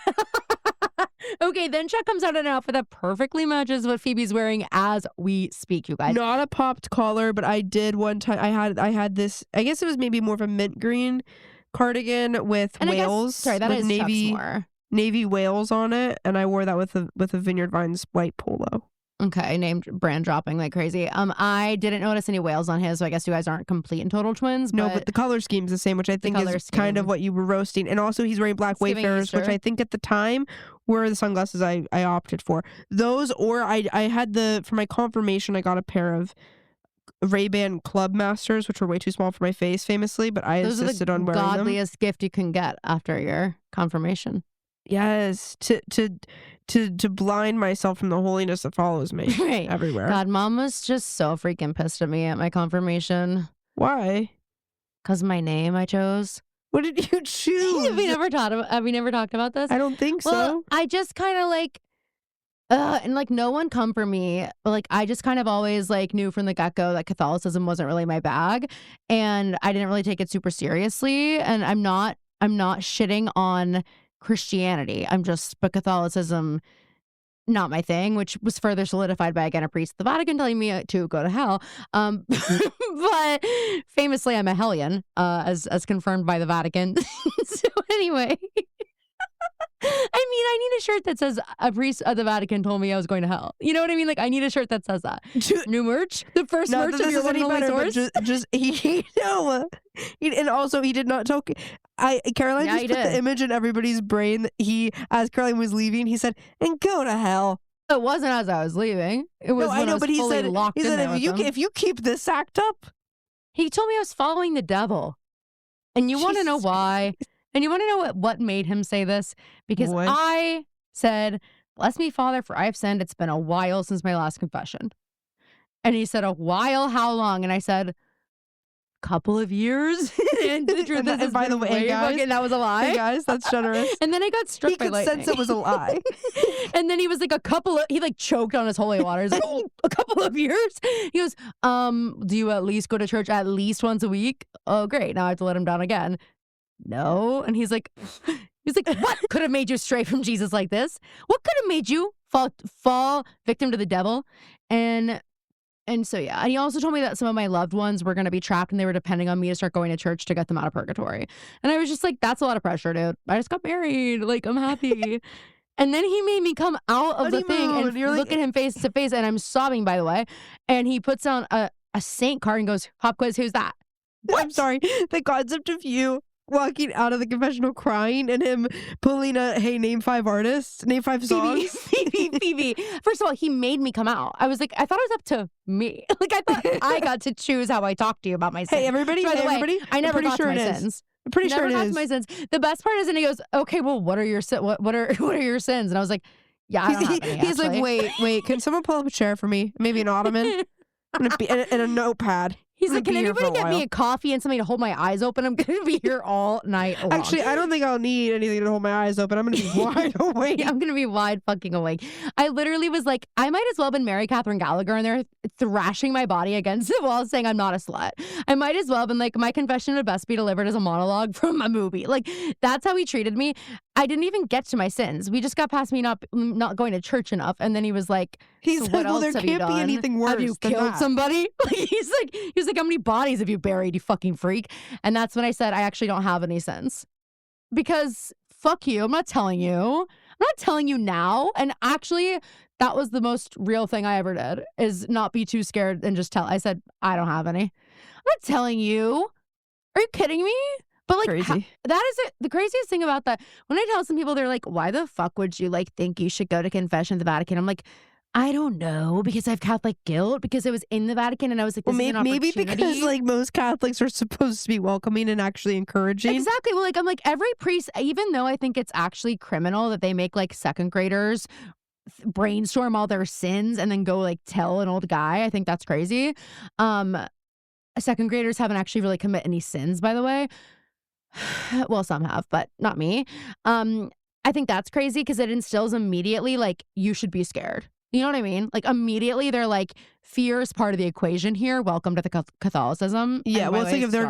Speaker 1: Okay, then Chuck comes out in an outfit that perfectly matches what Phoebe's wearing as we speak, you guys.
Speaker 2: Not a popped collar, but I did one time. I had this, I guess it was maybe more of a mint green cardigan with whales.
Speaker 1: That is
Speaker 2: navy whales on it, and I wore that with a Vineyard Vines white polo.
Speaker 1: Okay, named brand dropping like crazy. I didn't notice any whales on his, so I guess you guys aren't complete and total twins.
Speaker 2: No, but the color scheme's the same, which I think is kind of what you were roasting. And also he's wearing black Wayfarers, which I think at the time were the sunglasses I opted for. Those, or I had for my confirmation, I got a pair of Ray-Ban Club Masters, which were way too small for my face, famously, but I insisted on wearing them.
Speaker 1: Those are the godliest gift you can get after your confirmation.
Speaker 2: Yes, to blind myself from the holiness that follows me everywhere.
Speaker 1: God, Mom was just so freaking pissed at me at my confirmation.
Speaker 2: Why?
Speaker 1: Because my name I chose.
Speaker 2: What did you choose?
Speaker 1: Have we never talked about this?
Speaker 2: I don't think so.
Speaker 1: I just kind of And like no one come for me, but like I just kind of always like knew from the get-go that Catholicism wasn't really my bag, and I didn't really take it super seriously. And I'm not shitting on Christianity. But Catholicism not my thing, which was further solidified by again a priest at the Vatican telling me to go to hell. But famously, I'm a hellion, as confirmed by the Vatican. So anyway. I mean, I need a shirt that says a priest of the Vatican told me I was going to hell. You know what I mean? Like, I need a shirt that says that. New merch? The first merch of your one and only source?
Speaker 2: And also, he did not tell... Caroline just put the image in everybody's brain that he, as Caroline was leaving, he said, and go to hell.
Speaker 1: It wasn't as I was leaving. It was when I was fully locked in there with him.
Speaker 2: If you keep this act up...
Speaker 1: He told me I was following the devil. And you want to know why? And you want to know what made him say this? Because I said, bless me, Father, for I have sinned. It's been a while since my last confession. And he said, a while? How long? And I said, couple of years. And the truth is,
Speaker 2: by the way, guys,
Speaker 1: that was a lie.
Speaker 2: Hey guys, that's generous.
Speaker 1: And then I got struck by lightning.
Speaker 2: He could sense it was a lie.
Speaker 1: And then he was like, he like choked on his holy water. He's like, oh, a couple of years? He goes, do you at least go to church at least once a week? Oh, great. Now I have to let him down again. No. And he's like, what could have made you stray from Jesus like this? What could have made you fall victim to the devil? And so, yeah. And he also told me that some of my loved ones were going to be trapped and they were depending on me to start going to church to get them out of purgatory. And I was just like, that's a lot of pressure, dude. I just got married. Like, I'm happy. And then he made me come out of the thing and look at him face to face. And I'm sobbing, by the way. And he puts on a saint card and goes, pop quiz, who's that?
Speaker 2: What? I'm sorry. The concept of you walking out of the confessional crying and him pulling name 5 artists, name 5 songs.
Speaker 1: Phoebe. First of all, he made me come out. I was like, I thought it was up to me. Like, I thought I got to choose how I talk to you about my sins.
Speaker 2: Hey, everybody. I
Speaker 1: never got to my sins.
Speaker 2: I'm pretty sure it is.
Speaker 1: My sins. The best part is, and he goes, okay, well, what are your your sins? And I was like, yeah, I don't have any,
Speaker 2: he's like, wait, can someone pull up a chair for me? Maybe an ottoman? And a notepad.
Speaker 1: He's like, can anybody get me a coffee and something to hold my eyes open? I'm going to be here all night long.
Speaker 2: Actually, I don't think I'll need anything to hold my eyes open. I'm going to be wide awake.
Speaker 1: Yeah, I'm going to be wide fucking awake. I literally was like, I might as well have been Mary Catherine Gallagher in there thrashing my body against the wall saying I'm not a slut. I might as well have been like, my confession would best be delivered as a monologue from a movie. Like, that's how he treated me. I didn't even get to my sins. We just got past me not going to church enough. And then he was like,
Speaker 2: he's
Speaker 1: so what else
Speaker 2: there
Speaker 1: have
Speaker 2: can't
Speaker 1: you done?
Speaker 2: Be anything worse.
Speaker 1: Have you killed somebody? He's like, how many bodies have you buried, you fucking freak? And that's when I said, I actually don't have any sins. Because fuck you. I'm not telling you. I'm not telling you now. And actually, that was the most real thing I ever did, is not be too scared and just tell. I said, I don't have any. I'm not telling you. Are you kidding me? But like, that is it. The craziest thing about that, when I tell some people, they're like, why the fuck would you like think you should go to confession at the Vatican? I'm like, I don't know, because I have Catholic guilt, because I was in the Vatican and I was like, this is an opportunity.
Speaker 2: Maybe because like most Catholics are supposed to be welcoming and actually encouraging.
Speaker 1: Exactly. Well, like I'm like, every priest, even though I think it's actually criminal that they make like second graders brainstorm all their sins and then go like tell an old guy, I think that's crazy. Second graders haven't actually really commit any sins, by the way. Well, some have, but not me. I think that's crazy because it instills immediately like you should be scared. You know what I mean? Like immediately they're like, fear is part of the equation here. Welcome to the Catholicism.
Speaker 2: Yeah, well, it's like if they're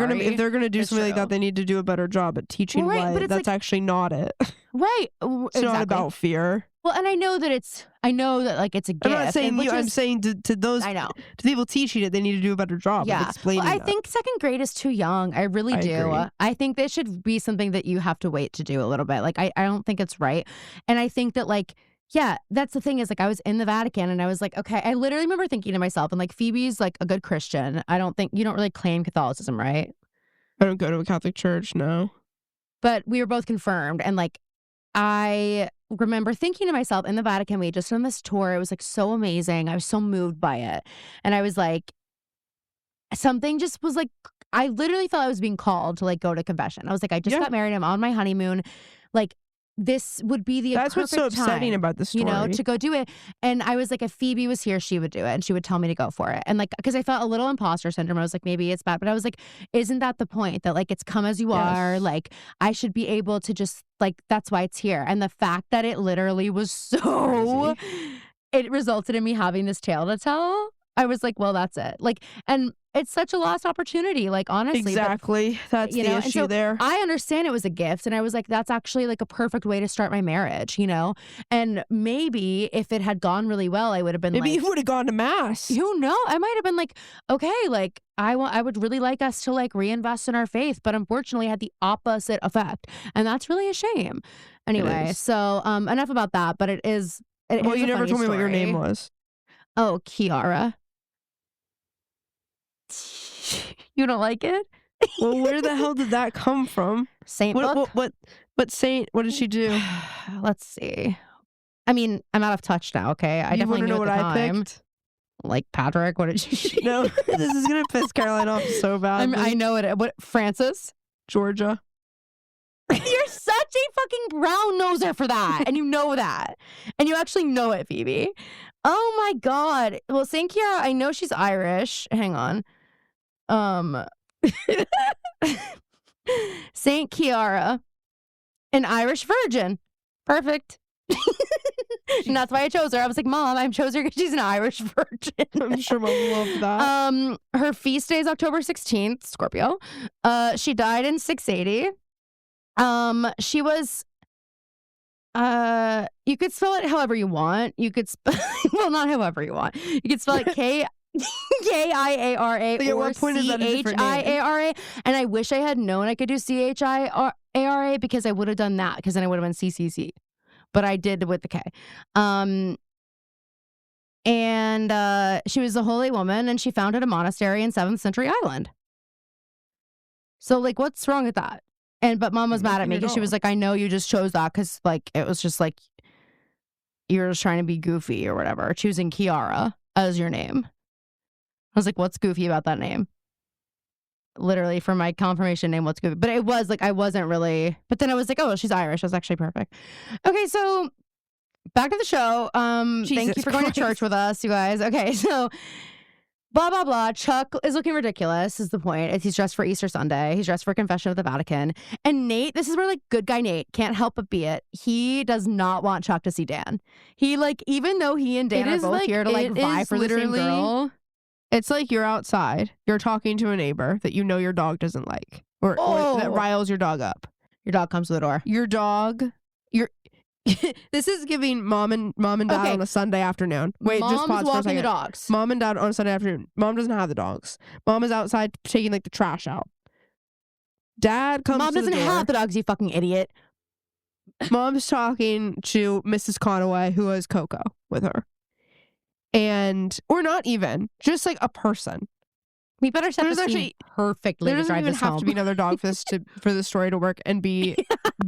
Speaker 2: gonna do something like that, they need to do a better job at teaching why that's like, actually not it.
Speaker 1: Right.
Speaker 2: It's not about fear.
Speaker 1: Well, and I know that like it's a gift.
Speaker 2: I'm not saying you. I'm saying to those.
Speaker 1: I know.
Speaker 2: To people teaching it, they need to do a better job of explaining.
Speaker 1: Well, I think second grade is too young. I really do.
Speaker 2: Agree.
Speaker 1: I think this should be something that you have to wait to do a little bit. Like I don't think it's right. And I think that like, yeah, that's the thing is like I was in the Vatican and I was like, okay, I literally remember thinking to myself, and like Phoebe's like a good Christian. I don't think you don't really claim Catholicism, right?
Speaker 2: I don't go to a Catholic church, no.
Speaker 1: But we were both confirmed, and like I remember thinking to myself in the Vatican, we had just done this tour. It was like so amazing. I was so moved by it. And I was like, something just was like, I literally felt I was being called to like go to confession. I was like, I just got married. I'm on my honeymoon. Like, this would be the
Speaker 2: That's what's so upsetting about this story.
Speaker 1: You know, to go do it. And I was like, if Phoebe was here, she would do it. And she would tell me to go for it. And like, because I felt a little imposter syndrome. I was like, maybe it's bad. But I was like, isn't that the point? That like, it's come as you are. Like, I should be able to just like, that's why it's here. And the fact that it literally was so it resulted in me having this tale to tell. I was like, well, that's it. Like, and it's such a lost opportunity, like, honestly.
Speaker 2: Exactly. That's the issue
Speaker 1: so
Speaker 2: there.
Speaker 1: I understand it was a gift. And I was like, that's actually like a perfect way to start my marriage, And maybe if it had gone really well, I would have been
Speaker 2: maybe you would have gone to mass.
Speaker 1: Who knows? I might have been like, okay, like, I would really like us to like reinvest in our faith. But unfortunately, it had the opposite effect. And that's really a shame. Anyway, so enough about that. But it is.
Speaker 2: Well, you never told me what your name was.
Speaker 1: Oh, Kiara. You don't like it?
Speaker 2: Well, where the hell did that come from?
Speaker 1: Saint book?
Speaker 2: What saint? What did she do?
Speaker 1: Let's see. I mean, I'm out of touch now. Okay, I definitely knew
Speaker 2: what
Speaker 1: at the
Speaker 2: I
Speaker 1: time.
Speaker 2: picked.
Speaker 1: Like Patrick. What did she?
Speaker 2: No, this is gonna piss Caroline off so badly.
Speaker 1: I know it. What? Francis?
Speaker 2: Georgia.
Speaker 1: You're such a fucking brown noser for that, and you know that, and you actually know it, Phoebe. Oh my God. Well, Saint Kiara, I know she's Irish. Hang on. Saint Kiara, an Irish virgin. Perfect. And that's why I chose her. I was like, Mom, I chose her because she's an Irish virgin.
Speaker 2: I'm sure Mom loved that.
Speaker 1: Her feast day is October 16th, Scorpio. She died in 680. She was you could spell it however you want. You could well, not however you want. You could spell it Kiara or Chiara. And I wish I had known I could do Chiara because I would have done that, because then I would have been CCC. But I did with the K. And she was a holy woman, and she founded a monastery in 7th century Ireland. So like, what's wrong with that? But Mom was mad at me because she was like, I know you just chose that because like it was just like you're just trying to be goofy or whatever, choosing Kiara as your name. I was like, what's goofy about that name? Literally for my confirmation name, what's goofy? But it was like, I wasn't really, but then I was like, oh, she's Irish. That's actually perfect. Okay, so back to the show. Thank you for going to church with us, you guys. Okay, so blah, blah, blah. Chuck is looking ridiculous is the point. He's dressed for Easter Sunday. He's dressed for Confession of the Vatican. And Nate, this is where like good guy Nate can't help but be it. He does not want Chuck to see Dan. He like, even though he and Dan are both here to like vie for the same girl.
Speaker 2: It's like you're outside. You're talking to a neighbor that you know your dog doesn't like. Or that riles your dog up.
Speaker 1: Your dog comes to the door.
Speaker 2: Your dog. This is giving mom and dad on a Sunday afternoon. Wait,
Speaker 1: Mom's
Speaker 2: just pause for a second.
Speaker 1: The dogs.
Speaker 2: Mom and dad on a Sunday afternoon. Mom doesn't have the dogs. Mom is outside taking like the trash out. Dad comes
Speaker 1: Mom
Speaker 2: to the door.
Speaker 1: doesn't have the dogs, you fucking idiot.
Speaker 2: Mom's talking to Mrs. Conaway, who has Coco with her. Or not even, just like a person.
Speaker 1: We better set this scene perfectly.
Speaker 2: There doesn't even have to be another dog for the story to work and be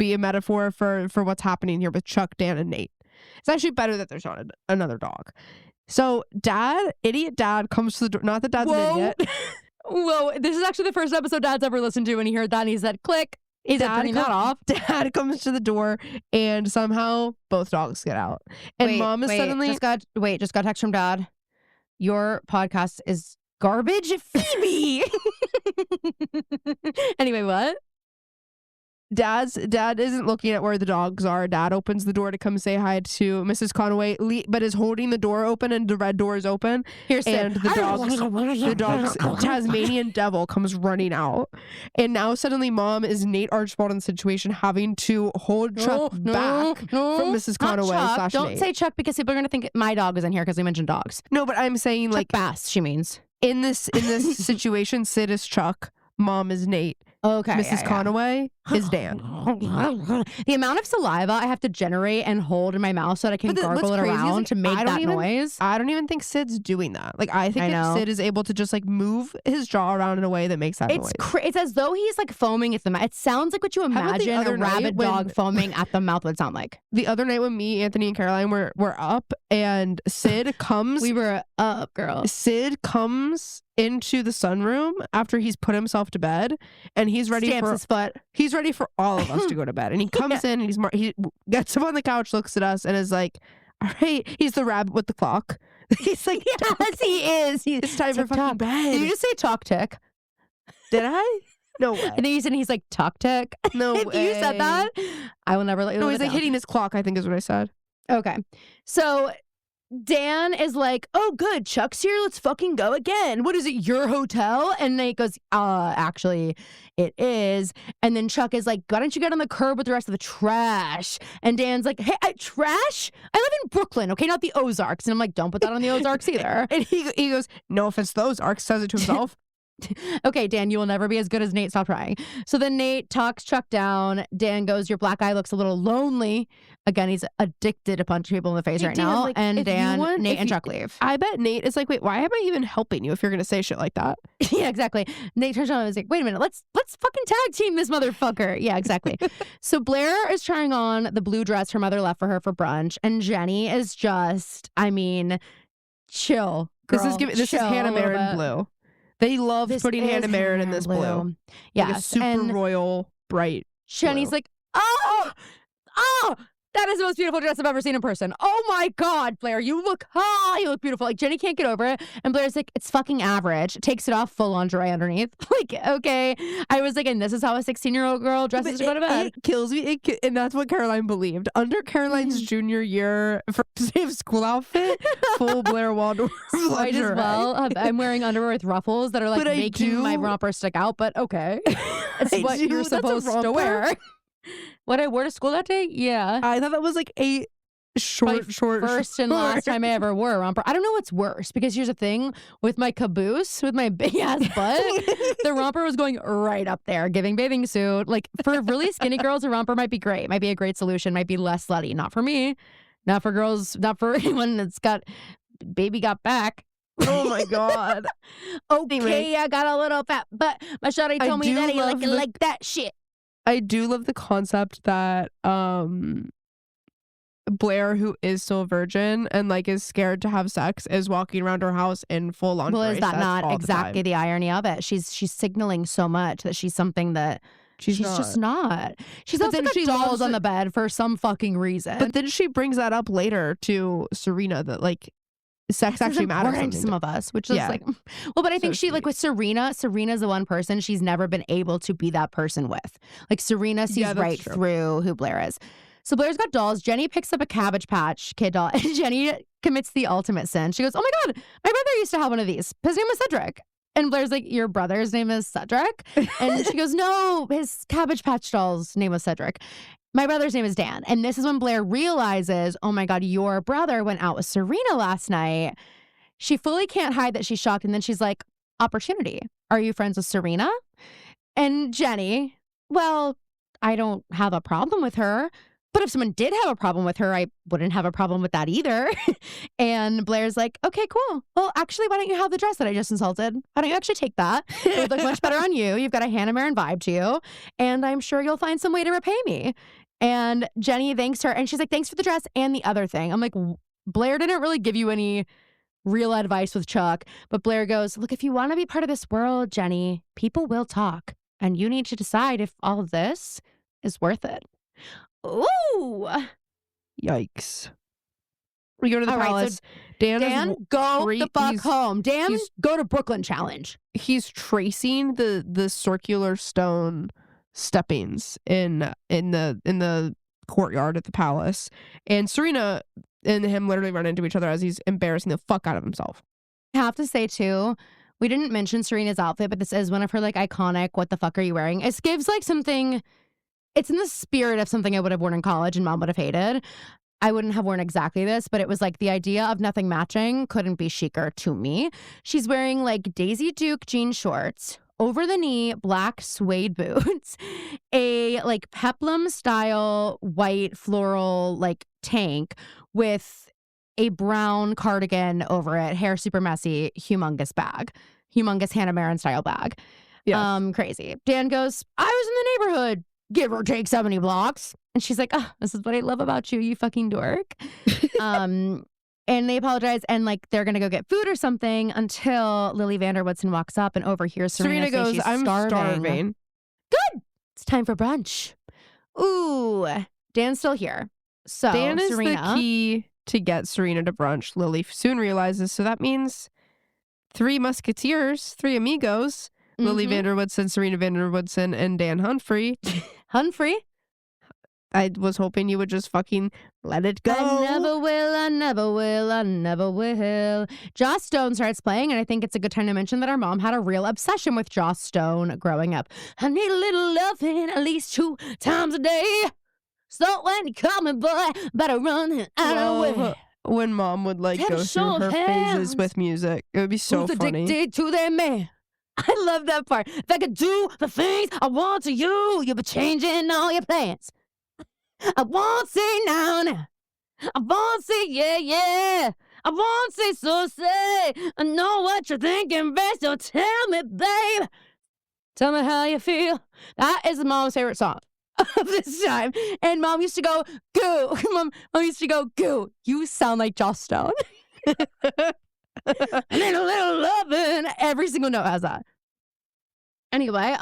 Speaker 2: a metaphor for what's happening here with Chuck, Dan, and Nate. It's actually better that there's not another dog. So idiot dad comes to the door. Not that Dad's an idiot.
Speaker 1: Whoa, this is actually the first episode Dad's ever listened to, and he heard that and he said, click. He's turning that off.
Speaker 2: Dad comes to the door and somehow both dogs get out. And Mom is suddenly...
Speaker 1: just got a text from Dad. Your podcast is garbage, Phoebe. Anyway, what? Dad
Speaker 2: isn't looking at where the dogs are. Dad opens the door to come say hi to Mrs. Conaway, but is holding the door open, and the red door is open. And the dog's Tasmanian devil comes running out. And now suddenly Mom is Nate Archibald in the situation, having to hold Chuck back from Mrs. Conaway /
Speaker 1: Don't
Speaker 2: Nate.
Speaker 1: say Chuck because people are going to think my dog is in here because we mentioned dogs.
Speaker 2: No, but I'm saying
Speaker 1: Chuck
Speaker 2: like
Speaker 1: Bass, she means.
Speaker 2: In this situation, Sid is Chuck, Mom is Nate.
Speaker 1: Okay.
Speaker 2: Mrs. Conaway is Dan.
Speaker 1: The amount of saliva I have to generate and hold in my mouth so that I can gargle it around to make that noise.
Speaker 2: I don't even think Sid's doing that. Like, I think if Sid is able to just like move his jaw around in a way that makes that noise.
Speaker 1: It's as though he's like foaming at the mouth. It sounds like what you imagine a rabid dog foaming at the mouth would sound like.
Speaker 2: The other night when me, Anthony, and Caroline were up, and Sid comes.
Speaker 1: We were up, girl.
Speaker 2: Sid comes into the sunroom after he's put himself to bed, and he's ready he's ready for all of us to go to bed. And he comes in and he gets up on the couch, looks at us, and is like, all right, he's the rabbit with the clock. He's like,
Speaker 1: yes, he is.
Speaker 2: It's time for fucking bed.
Speaker 1: Did you just say talk tick?
Speaker 2: Did I? No way.
Speaker 1: And then you said he's like talk tick.
Speaker 2: No
Speaker 1: if
Speaker 2: way.
Speaker 1: You said that, I will never let you.
Speaker 2: No, he's like hitting his clock, I think is what I said.
Speaker 1: Okay. So Dan is like, oh, good, Chuck's here. Let's fucking go again. What is it, your hotel? And Nate goes, actually, it is. And then Chuck is like, why don't you get on the curb with the rest of the trash? And Dan's like, hey, trash? I live in Brooklyn, okay, not the Ozarks. And I'm like, don't put that on the Ozarks either.
Speaker 2: And he goes, no offense to the Ozarks, says it to himself.
Speaker 1: Okay, Dan, you will never be as good as Nate. Stop trying. So then Nate talks Chuck down. Dan goes, your black eye looks a little lonely. Again, he's addicted to punch people in the face right
Speaker 2: Dan,
Speaker 1: now.
Speaker 2: like,
Speaker 1: and Nate and Chuck leave.
Speaker 2: I bet Nate is like, wait, why am I even helping you if you're going to say shit like that?
Speaker 1: Yeah, exactly. Nate turns around and is like, wait a minute, let's fucking tag team this motherfucker. Yeah, exactly. So Blair is trying on the blue dress her mother left for her for brunch. And Jenny is just, I mean, chill. Girl,
Speaker 2: this is Hannah Marin blue. They love putting Hannah Marin in this blue.
Speaker 1: Yeah,
Speaker 2: like a super royal, bright.
Speaker 1: Jenny's
Speaker 2: blue.
Speaker 1: like, oh, that is the most beautiful dress I've ever seen in person. Oh my God, Blair, you look beautiful. Like, Jenny can't get over it. And Blair's like, it's fucking average. Takes it off, full lingerie underneath. Like, okay. I was like, and this is how a 16-year-old girl dresses to go to bed.
Speaker 2: It kills me. And that's what Caroline believed. Under Caroline's junior year, first day of school outfit, full Blair Waldorf
Speaker 1: Might as well. I'm wearing underwear with ruffles that are like making my romper stick out, but okay. It's what you're supposed to wear. What I wore to school that day? Yeah.
Speaker 2: I thought that was like a short
Speaker 1: first and last time I ever wore a romper. I don't know what's worse, because here's the thing with my caboose, with my big ass butt, the romper was going right up there, giving bathing suit. Like, for really skinny girls, a romper might be great, might be a great solution, might be less slutty. Not for me, not for girls, not for anyone that's got baby got back.
Speaker 2: Oh my God.
Speaker 1: Okay, anyway, I got a little fat butt. My shawty told me that he like that shit.
Speaker 2: I do love the concept that Blair, who is still a virgin and like is scared to have sex, is walking around her house in full lingerie.
Speaker 1: Well, is that not exactly the irony of it? She's signaling so much that she's something that she's just not. She's also got dolls on the bed for some fucking reason.
Speaker 2: But then she brings that up later to Serena, that like sex actually matters
Speaker 1: to some of us, which is like, well, but I think she, like with Serena's the one person she's never been able to be that person with. Like, Serena sees right through who Blair is. So Blair's got dolls. Jenny picks up a Cabbage Patch Kid doll, and Jenny commits the ultimate sin. She goes, oh my God, my brother used to have one of these. His name was Cedric. And Blair's like, your brother's name is Cedric? And she goes, no, his Cabbage Patch doll's name was Cedric. My brother's name is Dan. And this is when Blair realizes, oh my God, your brother went out with Serena last night. She fully can't hide that she's shocked. And then she's like, opportunity. Are you friends with Serena? And Jenny, well, I don't have a problem with her. But if someone did have a problem with her, I wouldn't have a problem with that either. And Blair's like, okay, cool. Well, actually, why don't you have the dress that I just insulted? Why don't you actually take that? It would look much better on you. You've got a Hannah Marin vibe to you. And I'm sure you'll find some way to repay me. And Jenny thanks her. And she's like, thanks for the dress and the other thing. I'm like, Blair didn't really give you any real advice with Chuck. But Blair goes, look, if you want to be part of this world, Jenny, people will talk. And you need to decide if all of this is worth it. Ooh.
Speaker 2: Yikes. We go to the palace.
Speaker 1: So Dan, go the fuck home. Dan, go to Brooklyn challenge.
Speaker 2: He's tracing the circular stone steppings in the courtyard at the palace. And Serena and him literally run into each other as he's embarrassing the fuck out of himself.
Speaker 1: I have to say too, we didn't mention Serena's outfit, but this is one of her like iconic, what the fuck are you wearing? It gives like something. It's in the spirit of something I would have worn in college and mom would have hated. I wouldn't have worn exactly this, but it was like the idea of nothing matching couldn't be chicer to me. She's wearing like Daisy Duke jean shorts, over the knee black suede boots, a like peplum style white floral like tank with a brown cardigan over it, hair super messy, humongous bag, humongous Hannah Marin style bag. Yes. Crazy. Dan goes, I was in the neighborhood, give or take 70 blocks. And she's like, oh, this is what I love about you, you fucking dork. And they apologize, and like they're gonna go get food or something until Lily Vanderwoodson walks up and overhears Serena
Speaker 2: goes,
Speaker 1: she's
Speaker 2: I'm starving.
Speaker 1: Good. It's time for brunch. Ooh, Dan's still here. So
Speaker 2: Dan is
Speaker 1: Serena,
Speaker 2: the key to get Serena to brunch. Lily soon realizes, so that means 3 musketeers, 3 amigos. Lily Vanderwoodson, Serena Vanderwoodson, and Dan Humphrey.
Speaker 1: Humphrey?
Speaker 2: I was hoping you would just fucking let it go.
Speaker 1: I never will, I never will, I never will. Joss Stone starts playing, and I think it's a good time to mention that our mom had a real obsession with Joss Stone growing up. I need a little loving at least 2 times a day. So when you call me, boy, better run out of the way.
Speaker 2: When mom would like go through her phases with music, it would be so funny.
Speaker 1: Addicted to their man. I love that part. If I could do the things I want to you, you'll be changing all your plans. I won't say now. I won't say yeah. I won't say so say. I know what you're thinking, babe, so tell me, babe. Tell me how you feel. That is mom's favorite song of this time. And mom used to go, goo. Mom used to go, goo. You sound like Joss Stone. I need a little loving. Every single note has that. Anyway,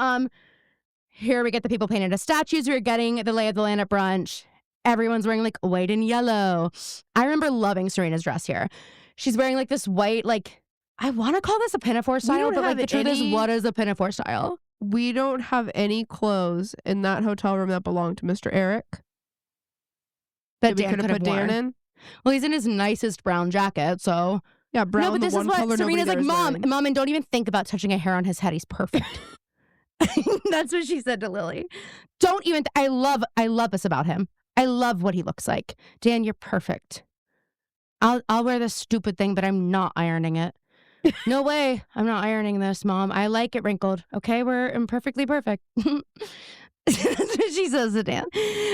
Speaker 1: here we get the people painted as statues. We're getting the lay of the land at brunch. Everyone's wearing like white and yellow. I remember loving Serena's dress here. She's wearing like this white, like, I want to call this a pinafore style, but like the truth is, what is a pinafore style?
Speaker 2: We don't have any clothes in that hotel room that belong to Mr. Eric.
Speaker 1: That Dan could have put Dan in. Well, he's in his nicest brown jacket, so
Speaker 2: yeah, brown.
Speaker 1: No, but this is what Serena's like, Mom, and don't even think about touching a hair on his head. He's perfect. That's what she said to Lily. Don't even. I love this about him. I love what he looks like. Dan, you're perfect. I'll wear this stupid thing, but I'm not ironing it. No way. I'm not ironing this, Mom. I like it wrinkled. Okay, we're imperfectly perfect. That's what she says to Dan.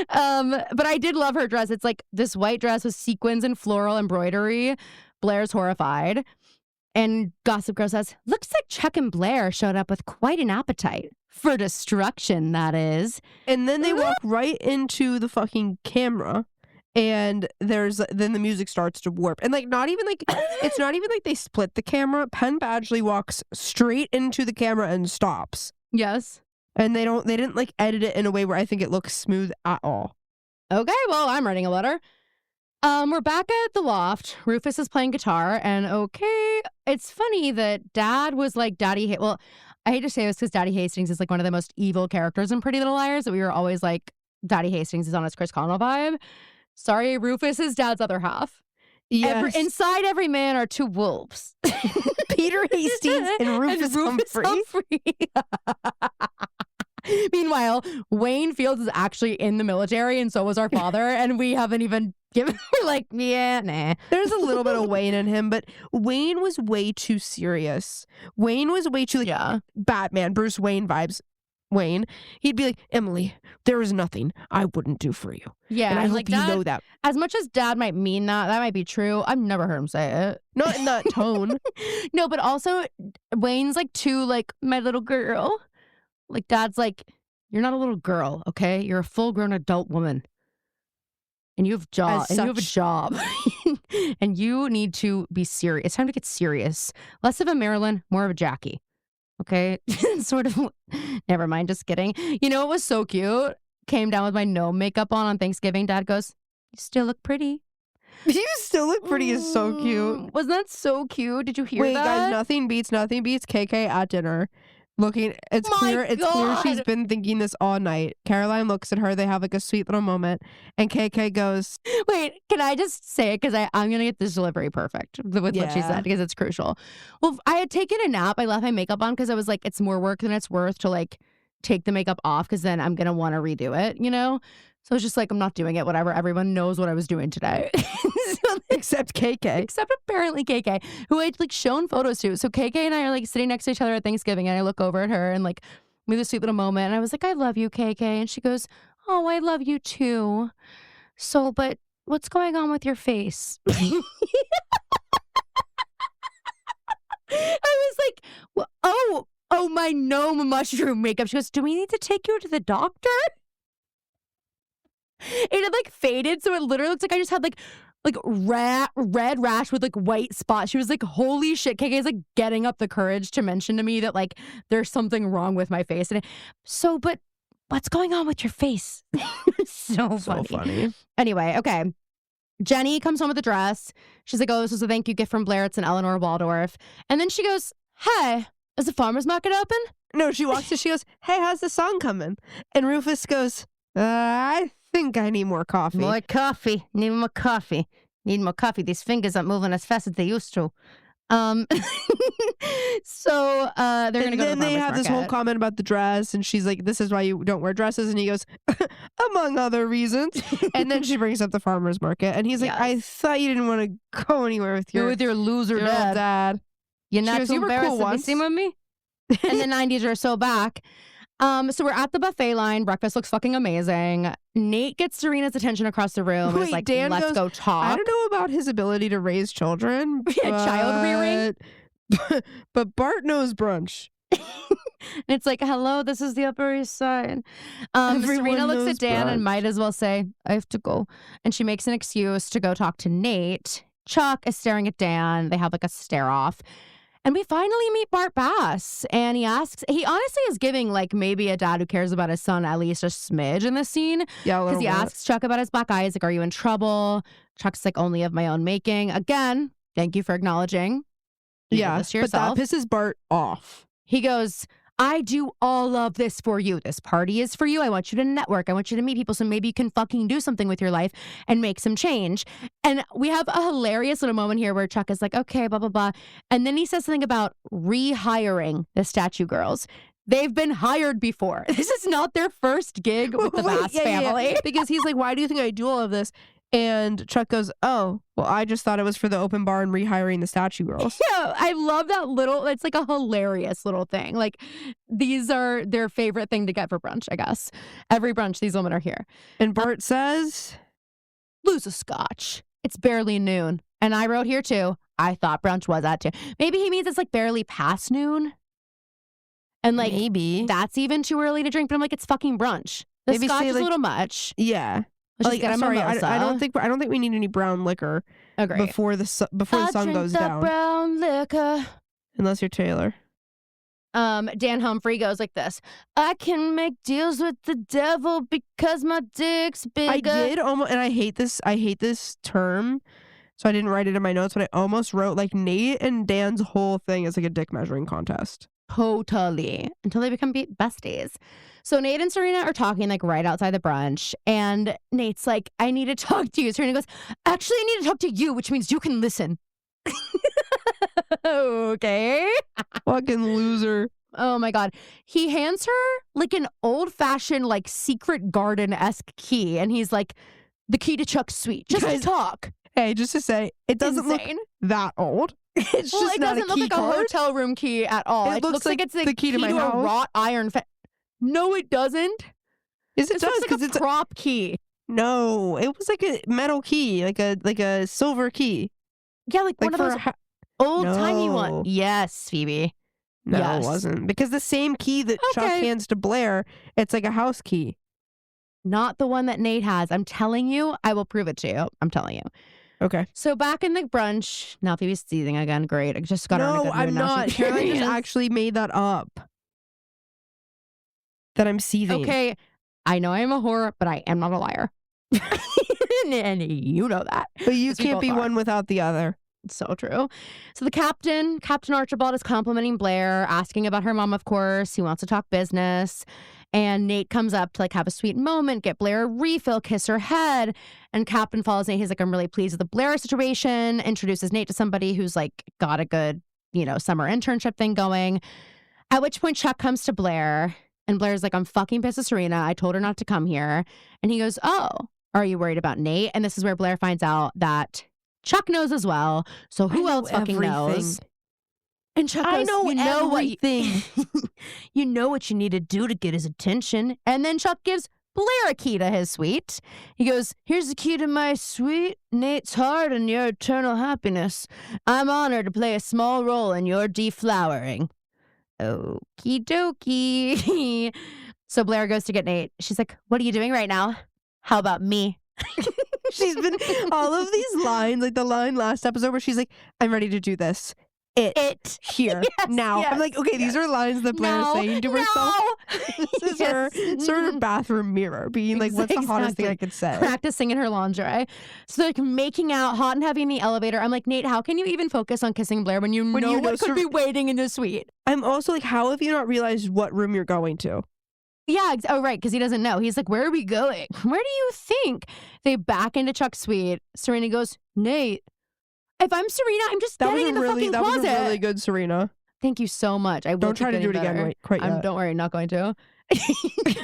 Speaker 1: But I did love her dress. It's like this white dress with sequins and floral embroidery. Blair's horrified. And Gossip Girl says, looks like Chuck and Blair showed up with quite an appetite. For destruction, that is.
Speaker 2: And then they walk right into the fucking camera. And then the music starts to warp. And like, not even like, it's not even like they split the camera. Penn Badgley walks straight into the camera and stops.
Speaker 1: Yes.
Speaker 2: And they didn't like edit it in a way where I think it looks smooth at all.
Speaker 1: Okay, well, I'm writing a letter. We're back at the loft. Rufus is playing guitar, and okay, it's funny that Dad was like well, I hate to say this because Daddy Hastings is like one of the most evil characters in Pretty Little Liars, that we were always like, Daddy Hastings is on his Chris Connell vibe. Sorry, Rufus is Dad's other half.
Speaker 2: Yes.
Speaker 1: Inside every man are 2 wolves.
Speaker 2: Peter Hastings and Rufus Humphrey.
Speaker 1: Meanwhile, Wayne Fields is actually in the military, and so was our father, and we haven't even given, like, yeah, nah.
Speaker 2: There's a little bit of Wayne in him, but Wayne was way too serious. Wayne was way too, like, Batman, Bruce Wayne vibes. Wayne, he'd be like, Emily, there is nothing I wouldn't do for you.
Speaker 1: Yeah.
Speaker 2: And I hope you know that.
Speaker 1: As much as Dad might mean that might be true. I've never heard him say it.
Speaker 2: Not in that tone.
Speaker 1: No, but also, Wayne's like, too, like, my little girl. Like, Dad's like, you're not a little girl, okay? You're a full-grown adult woman. And you have you have a job. And you need to be serious. It's time to get serious. Less of a Marilyn, more of a Jackie. Okay? Sort of. Never mind, just kidding. You know, it was so cute. Came down with my no makeup on Thanksgiving. Dad goes, you still look pretty.
Speaker 2: You still look pretty is so cute.
Speaker 1: Wasn't that so cute? Did you hear that?
Speaker 2: Wait, guys, nothing beats KK at dinner. It's clear she's been thinking this all night. Caroline looks at her, they have like a sweet little moment, and KK goes,
Speaker 1: wait, can I just say it? Because I'm going to get this delivery perfect with what she said, because it's crucial. Well, I had taken a nap. I left my makeup on because I was like, it's more work than it's worth to like take the makeup off, because then I'm going to want to redo it, you know? So it's just like, I'm not doing it, whatever. Everyone knows what I was doing today.
Speaker 2: Except KK.
Speaker 1: Except apparently KK, who I'd like shown photos to. So KK and I are like sitting next to each other at Thanksgiving, and I look over at her and like we have a sweet little moment. And I was like, I love you, KK. And she goes, oh, I love you too. So, but what's going on with your face? I was like, well, oh, my gnome mushroom makeup. She goes, do we need to take you to the doctor? It had like faded, so it literally looks like I just had like red rash with like white spots. She was like, holy shit. KK is like getting up the courage to mention to me that like there's something wrong with my face. And but what's going on with your face? so funny. Anyway, okay. Jenny comes home with a dress. She's like, oh, this was a thank you gift from Blair. It's an Eleanor Waldorf. And then she goes, hey, is the farmer's market open?
Speaker 2: No, she walks in. She goes, hey, how's the song coming? And Rufus goes, I think I need more coffee.
Speaker 1: More coffee. Need more coffee. Need more coffee. These fingers aren't moving as fast as they used to. So they're gonna go to the
Speaker 2: then they have this whole
Speaker 1: market.
Speaker 2: comment about the dress, and she's like, "This is why you don't wear dresses." And he goes, "Among other reasons." And then she brings up the farmer's market, and he's like,
Speaker 1: Yes.
Speaker 2: "I thought you didn't want to go anywhere with your
Speaker 1: loser
Speaker 2: old dad."
Speaker 1: You're
Speaker 2: She
Speaker 1: not
Speaker 2: goes,
Speaker 1: too
Speaker 2: "You were cool
Speaker 1: embarrassed to be
Speaker 2: once."
Speaker 1: seen with me? And the 90s are so back. So we're at the buffet line. Breakfast looks fucking amazing. Nate gets Serena's attention across the room and is
Speaker 2: Wait,
Speaker 1: like,
Speaker 2: Dan
Speaker 1: let's
Speaker 2: goes,
Speaker 1: go talk.
Speaker 2: I don't know about his ability to raise children.
Speaker 1: Child rearing?
Speaker 2: But Bart knows brunch.
Speaker 1: And it's like, hello, this is the Upper East Side.
Speaker 2: Everyone
Speaker 1: Serena looks
Speaker 2: knows
Speaker 1: at Dan and
Speaker 2: brunch.
Speaker 1: might as well say, I have to go. And she makes an excuse to go talk to Nate. Chuck is staring at Dan. They have like a stare off. And we finally meet Bart Bass. And he honestly is giving like maybe a dad who cares about his son at least a smidge in this scene.
Speaker 2: Yeah,
Speaker 1: Because he asks Chuck about his black eye. He's like, are you in trouble? Chuck's like, only of my own making. Again, thank you for acknowledging. You did this to
Speaker 2: but that
Speaker 1: yourself.
Speaker 2: pisses Bart off.
Speaker 1: He goes, I do all of this for you. This party is for you. I want you to network. I want you to meet people so maybe you can fucking do something with your life and make some change. And we have a hilarious little moment here where Chuck is like, okay, blah, blah, blah. And then he says something about rehiring the statue girls. They've been hired before. This is not their first gig with the Bass family.
Speaker 2: Because he's like, why do you think I do all of this? And Chuck goes, oh, well, I just thought it was for the open bar and rehiring the statue girls.
Speaker 1: Yeah, I love that little, it's like a hilarious little thing. Like, these are their favorite thing to get for brunch, I guess. Every brunch, these women are here.
Speaker 2: And Bart says,
Speaker 1: Lose a scotch. It's barely noon. And I wrote here too, I thought brunch was at 2. Maybe he means it's like barely past noon. And like,
Speaker 2: maybe.
Speaker 1: that's even too early to drink. But I'm like, it's fucking brunch. The
Speaker 2: Maybe
Speaker 1: scotch
Speaker 2: say,
Speaker 1: is
Speaker 2: like-
Speaker 1: a little much.
Speaker 2: Yeah.
Speaker 1: Let's
Speaker 2: Like,
Speaker 1: just get a
Speaker 2: sorry,
Speaker 1: mimosa.
Speaker 2: I don't think we need any brown liquor
Speaker 1: Agree.
Speaker 2: before the sun goes down.
Speaker 1: Brown liquor.
Speaker 2: Unless you're Taylor.
Speaker 1: Dan Humphrey goes like this. I can make deals with the devil because my dick's bigger.
Speaker 2: I did almost, and I hate this term, so I didn't write it in my notes, but I almost wrote like Nate and Dan's whole thing is like a dick measuring contest.
Speaker 1: Totally. Until they become besties. So Nate and Serena are talking like right outside the brunch. And Nate's like, I need to talk to you. Serena goes, actually, I need to talk to you, which means you can listen. Okay.
Speaker 2: Fucking loser.
Speaker 1: Oh my God. He hands her like an old fashioned, like secret garden-esque key. And he's like, the key to Chuck's suite. Just
Speaker 2: Guys,
Speaker 1: talk.
Speaker 2: Hey, just to say, it doesn't
Speaker 1: Insane.
Speaker 2: look that old. It's
Speaker 1: Well,
Speaker 2: just
Speaker 1: it
Speaker 2: not
Speaker 1: doesn't
Speaker 2: a
Speaker 1: look
Speaker 2: key
Speaker 1: like
Speaker 2: card.
Speaker 1: a hotel room key at all.
Speaker 2: It looks like
Speaker 1: it's
Speaker 2: the key to my
Speaker 1: a
Speaker 2: house.
Speaker 1: wrought iron. No, it doesn't.
Speaker 2: Yes, it
Speaker 1: It
Speaker 2: does
Speaker 1: looks
Speaker 2: because
Speaker 1: like
Speaker 2: it's
Speaker 1: a prop key.
Speaker 2: no. It was like a metal key, like a silver key,
Speaker 1: Yeah, like
Speaker 2: like
Speaker 1: one of
Speaker 2: for
Speaker 1: those old timey
Speaker 2: No.
Speaker 1: one. Yes, Phoebe.
Speaker 2: No,
Speaker 1: Yes.
Speaker 2: it wasn't. Because the same key that Chuck
Speaker 1: Okay.
Speaker 2: hands to Blair, it's like a house key.
Speaker 1: Not the one that Nate has. I'm telling you, I will prove it to you. I'm telling you.
Speaker 2: Okay.
Speaker 1: So back in the brunch, now Phoebe's seething again. Great. I just got her in a
Speaker 2: No,
Speaker 1: good mood.
Speaker 2: I'm
Speaker 1: Now
Speaker 2: not.
Speaker 1: she's
Speaker 2: Caroline just
Speaker 1: curious.
Speaker 2: actually made that up. That I'm seething.
Speaker 1: Okay, I know I'm a whore, but I am not a liar. and you know that.
Speaker 2: But you
Speaker 1: 'Cause we
Speaker 2: can't
Speaker 1: both
Speaker 2: be
Speaker 1: are.
Speaker 2: one without the other.
Speaker 1: So true. So the Captain Archibald is complimenting Blair, asking about her mom, of course. He wants to talk business. And Nate comes up to like have a sweet moment, get Blair a refill, kiss her head. And Captain follows Nate. He's like, I'm really pleased with the Blair situation. Introduces Nate to somebody who's like got a good, summer internship thing going. At which point Chuck comes to Blair. And Blair's like, I'm fucking pissed at Serena. I told her not to come here. And he goes, oh, are you worried about Nate? And this is where Blair finds out that Chuck knows as well. So who else fucking knows? And Chuck goes,
Speaker 2: I know
Speaker 1: you know
Speaker 2: everything.
Speaker 1: you know what you need to do to get his attention. And then Chuck gives Blair a key to his suite. He goes, here's the key to my suite, Nate's heart and your eternal happiness. I'm honored to play a small role in your deflowering. Okie dokie. So Blair goes to get Nate. She's like, what are you doing right now? How about me?
Speaker 2: She's been all of these lines, like the line last episode where she's like, I'm ready to do this. It here
Speaker 1: Yes,
Speaker 2: now.
Speaker 1: yes,
Speaker 2: I'm like, okay, these are lines that Blair's saying to herself. This is her sort of bathroom mirror, being like, what's the hottest thing I could say?
Speaker 1: Practicing in her lingerie. So like making out hot and heavy in the elevator. I'm like, Nate, how can you even focus on kissing Blair when you know what could be waiting in the suite?
Speaker 2: I'm also like, how have you not realized what room you're going to?
Speaker 1: Yeah. Oh, right. Because he doesn't know. He's like, where are we going? Where do you think? They back into Chuck's suite. Serena goes, Nate, if I'm Serena, I'm just getting in the fucking closet.
Speaker 2: That was a really good Serena.
Speaker 1: Thank you so much. I will
Speaker 2: Don't try to do it again quite yet.
Speaker 1: Don't worry, not going to.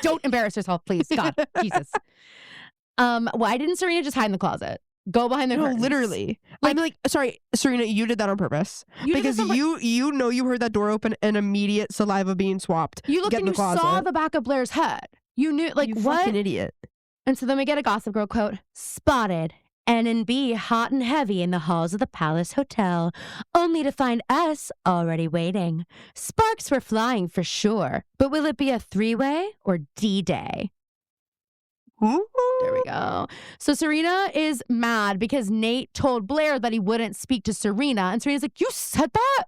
Speaker 1: Don't embarrass yourself, please. God, Jesus. Why didn't Serena just hide in the closet? Go behind the curtains.
Speaker 2: Literally. I'm like, sorry, Serena, you did that on purpose. Because you know you heard that door open and immediate saliva being swapped.
Speaker 1: You looked and you saw the back of Blair's head. You knew, like,
Speaker 2: you
Speaker 1: what?
Speaker 2: Fucking idiot.
Speaker 1: And so then we get a Gossip Girl quote. Spotted N&B hot and heavy in the halls of the Palace Hotel, only to find us already waiting. Sparks were flying for sure, but will it be a three-way or D-Day? There we go. So Serena is mad because Nate told Blair that he wouldn't speak to Serena. And Serena's like, you said that?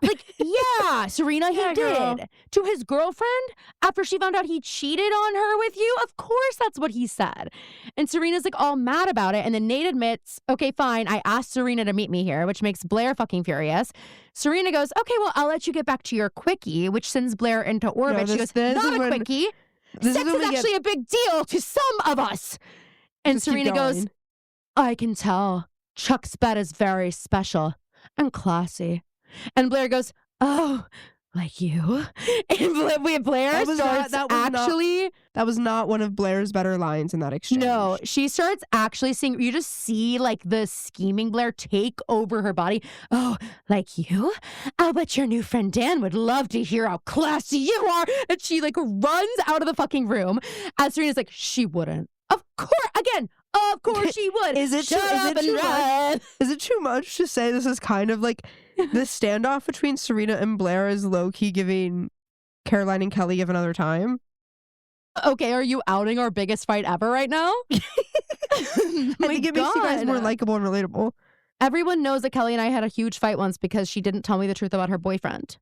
Speaker 1: Like, yeah, Serena, he did.
Speaker 2: Girl.
Speaker 1: To his girlfriend after she found out he cheated on her with you? Of course that's what he said. And Serena's like all mad about it. And then Nate admits, okay, fine, I asked Serena to meet me here, which makes Blair fucking furious. Serena goes, okay, well, I'll let you get back to your quickie, which sends Blair into orbit. She goes, not a quickie. Sex is actually a big deal to some of us. And Serena goes, I can tell. Chuck's bed is very special and classy. And Blair goes, oh, like you? And Blair starts that was not one of Blair's better lines in that exchange. No, she starts actually singing. You just see like the scheming Blair take over her body. Oh, like you? I'll bet your new friend Dan would love to hear how classy you are. And she like runs out of the fucking room. As Serena's like, she wouldn't. Of course, again, of course she would. Is it too much to say this is kind of like the standoff between Serena and Blair is low-key giving Caroline and Kelly Give Another Time? Okay, are you outing our biggest fight ever right now? I think it makes you guys more likable and relatable. Everyone knows that Kelly and I had a huge fight once because she didn't tell me the truth about her boyfriend.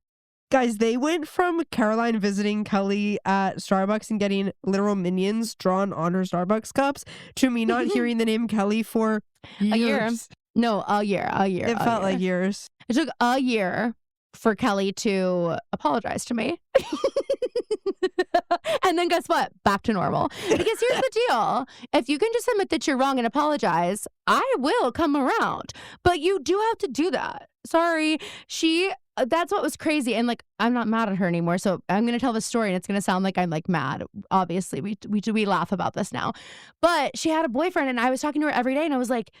Speaker 1: Guys, they went from Caroline visiting Kelly at Starbucks and getting literal minions drawn on her Starbucks cups to me not hearing the name Kelly for years. A year. No, a year. It felt like years. It took a year for Kelly to apologize to me. And then guess what? Back to normal. Because here's the deal. If you can just admit that you're wrong and apologize, I will come around. But you do have to do that. Sorry. That's what was crazy. And like, I'm not mad at her anymore. So I'm going to tell the story and it's going to sound like I'm like mad. Obviously, we laugh about this now. But she had a boyfriend and I was talking to her every day and I was like,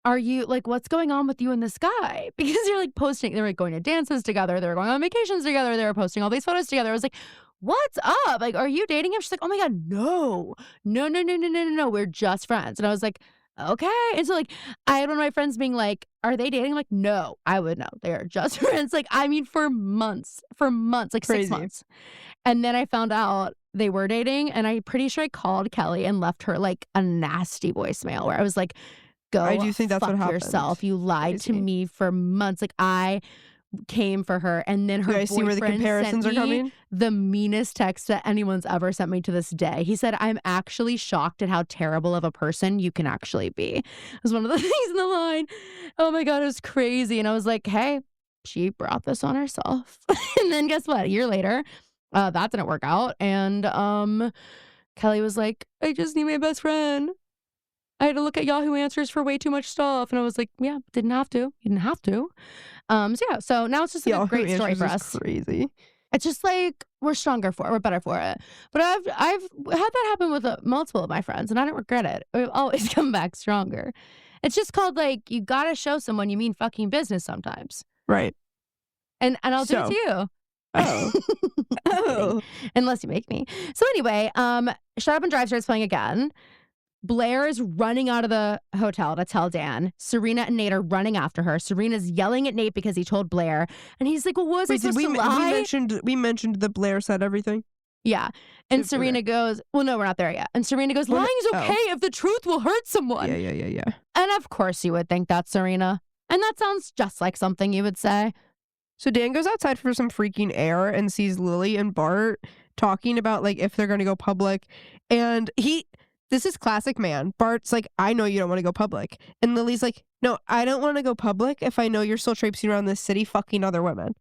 Speaker 1: are you like, what's going on with you and this guy? Because they're like posting, they were like going to dances together. They were going on vacations together. They were posting all these photos together. I was like, what's up? Like, are you dating him? She's like, oh my God, no. We're just friends. And I was like, okay. And so like, I had one of my friends being like, are they dating? I'm like, no, I would know. They are just friends. Like, I mean, for months, like Crazy. 6 months. And then I found out they were dating and I'm pretty sure I called Kelly and left her like a nasty voicemail where I was like, I do think that's what happened. Yourself. You lied to me for months. Like I came for her, and then her boyfriend see where the comparisons sent me the meanest text that anyone's ever sent me to this day. He said, "I'm actually shocked at how terrible of a person you can actually be." It was one of the things in the line. Oh my God, it was crazy. And I was like, "Hey, she brought this on herself." And then guess what? A year later, that didn't work out, and Kelly was like, "I just need my best friend. I had to look at Yahoo Answers for way too much stuff." And I was like, yeah, didn't have to. You didn't have to. So now it's just a great story for us. Crazy. It's just like we're better for it. But I've had that happen with multiple of my friends and I don't regret it. We've always come back stronger. It's just called like, you got to show someone you mean fucking business sometimes. Right. And I'll do it to you. Oh. Unless you make me. So anyway, Shut Up and Drive starts playing again. Blair is running out of the hotel to tell Dan. Serena and Nate are running after her. Serena's yelling at Nate because he told Blair. And he's like, well, was I supposed to lie? We mentioned that Blair said everything. Yeah. And Serena goes, well, no, we're not there yet. And Serena goes, lying is okay if the truth will hurt someone. Yeah. And of course you would think that's Serena. And that sounds just like something you would say. So Dan goes outside for some freaking air and sees Lily and Bart talking about like if they're going to go public. And this is classic man. Bart's like, I know you don't want to go public. And Lily's like, no, I don't want to go public if I know you're still traipsing around this city fucking other women.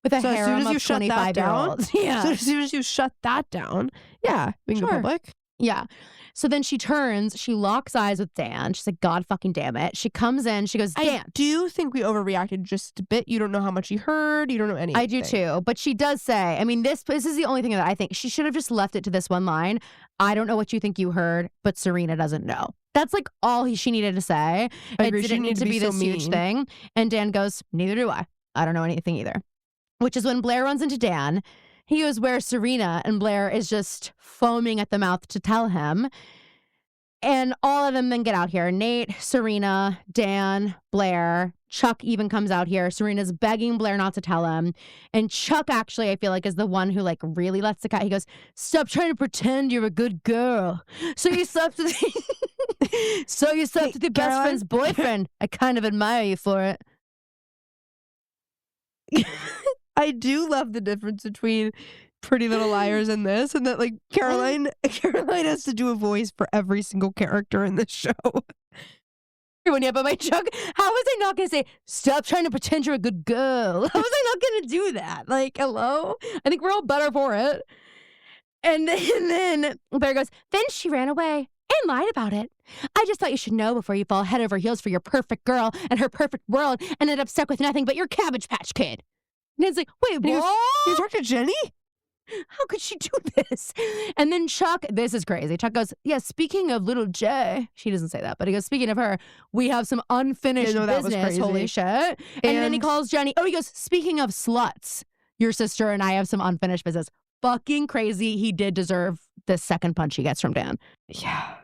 Speaker 1: With a
Speaker 2: So as soon
Speaker 1: harem
Speaker 2: as you
Speaker 1: of
Speaker 2: shut that down,
Speaker 1: 25-year-olds. Yeah.
Speaker 2: so as soon as you shut that down, yeah, we can go
Speaker 1: Sure.
Speaker 2: public.
Speaker 1: Yeah. So then she turns, she locks eyes with Dan. She's like, God fucking damn it. She comes in, she goes, Dan.
Speaker 2: I do think we overreacted just a bit. You don't know how much you heard. You don't know anything.
Speaker 1: I do too. But she does say, I mean, this is the only thing that I think she should have just left it to this one line. I don't know what you think you heard, but Serena doesn't know. That's like all she needed to say.
Speaker 2: I
Speaker 1: It
Speaker 2: agree. She
Speaker 1: didn't
Speaker 2: didn't
Speaker 1: need to be
Speaker 2: so
Speaker 1: this huge
Speaker 2: mean.
Speaker 1: thing. And Dan goes, neither do I. I don't know anything either. Which is when Blair runs into Dan. He goes where Serena, and Blair is just foaming at the mouth to tell him. And all of them then get out here. Nate, Serena, Dan, Blair. Chuck even comes out here. Serena's begging Blair not to tell him. And Chuck actually, I feel like, is the one who like really lets the cat. He goes, stop trying to pretend you're a good girl. So you slept with with your best friend's boyfriend. I kind of admire you for it.
Speaker 2: I do love the difference between Pretty Little Liars and this, and that like Caroline has to do a voice for every single character in this show.
Speaker 1: When but my Chuck, how was I not going to say, stop trying to pretend you're a good girl? How was I not going to do that? Like, hello? I think we're all better for it. And then Blair goes, then she ran away and lied about it. I just thought you should know before you fall head over heels for your perfect girl and her perfect world and end up stuck with nothing but your Cabbage Patch Kid. And it's like, wait, what?
Speaker 2: You talked to Jenny?
Speaker 1: How could she do this? And then Chuck, this is crazy. Chuck goes, yeah, speaking of little J, she doesn't say that, but he goes, speaking of her, we have some unfinished business. Holy shit. And then he calls Jenny. Oh, he goes, speaking of sluts, your sister and I have some unfinished business. Fucking crazy. He did deserve the second punch he gets from Dan.
Speaker 2: Yeah.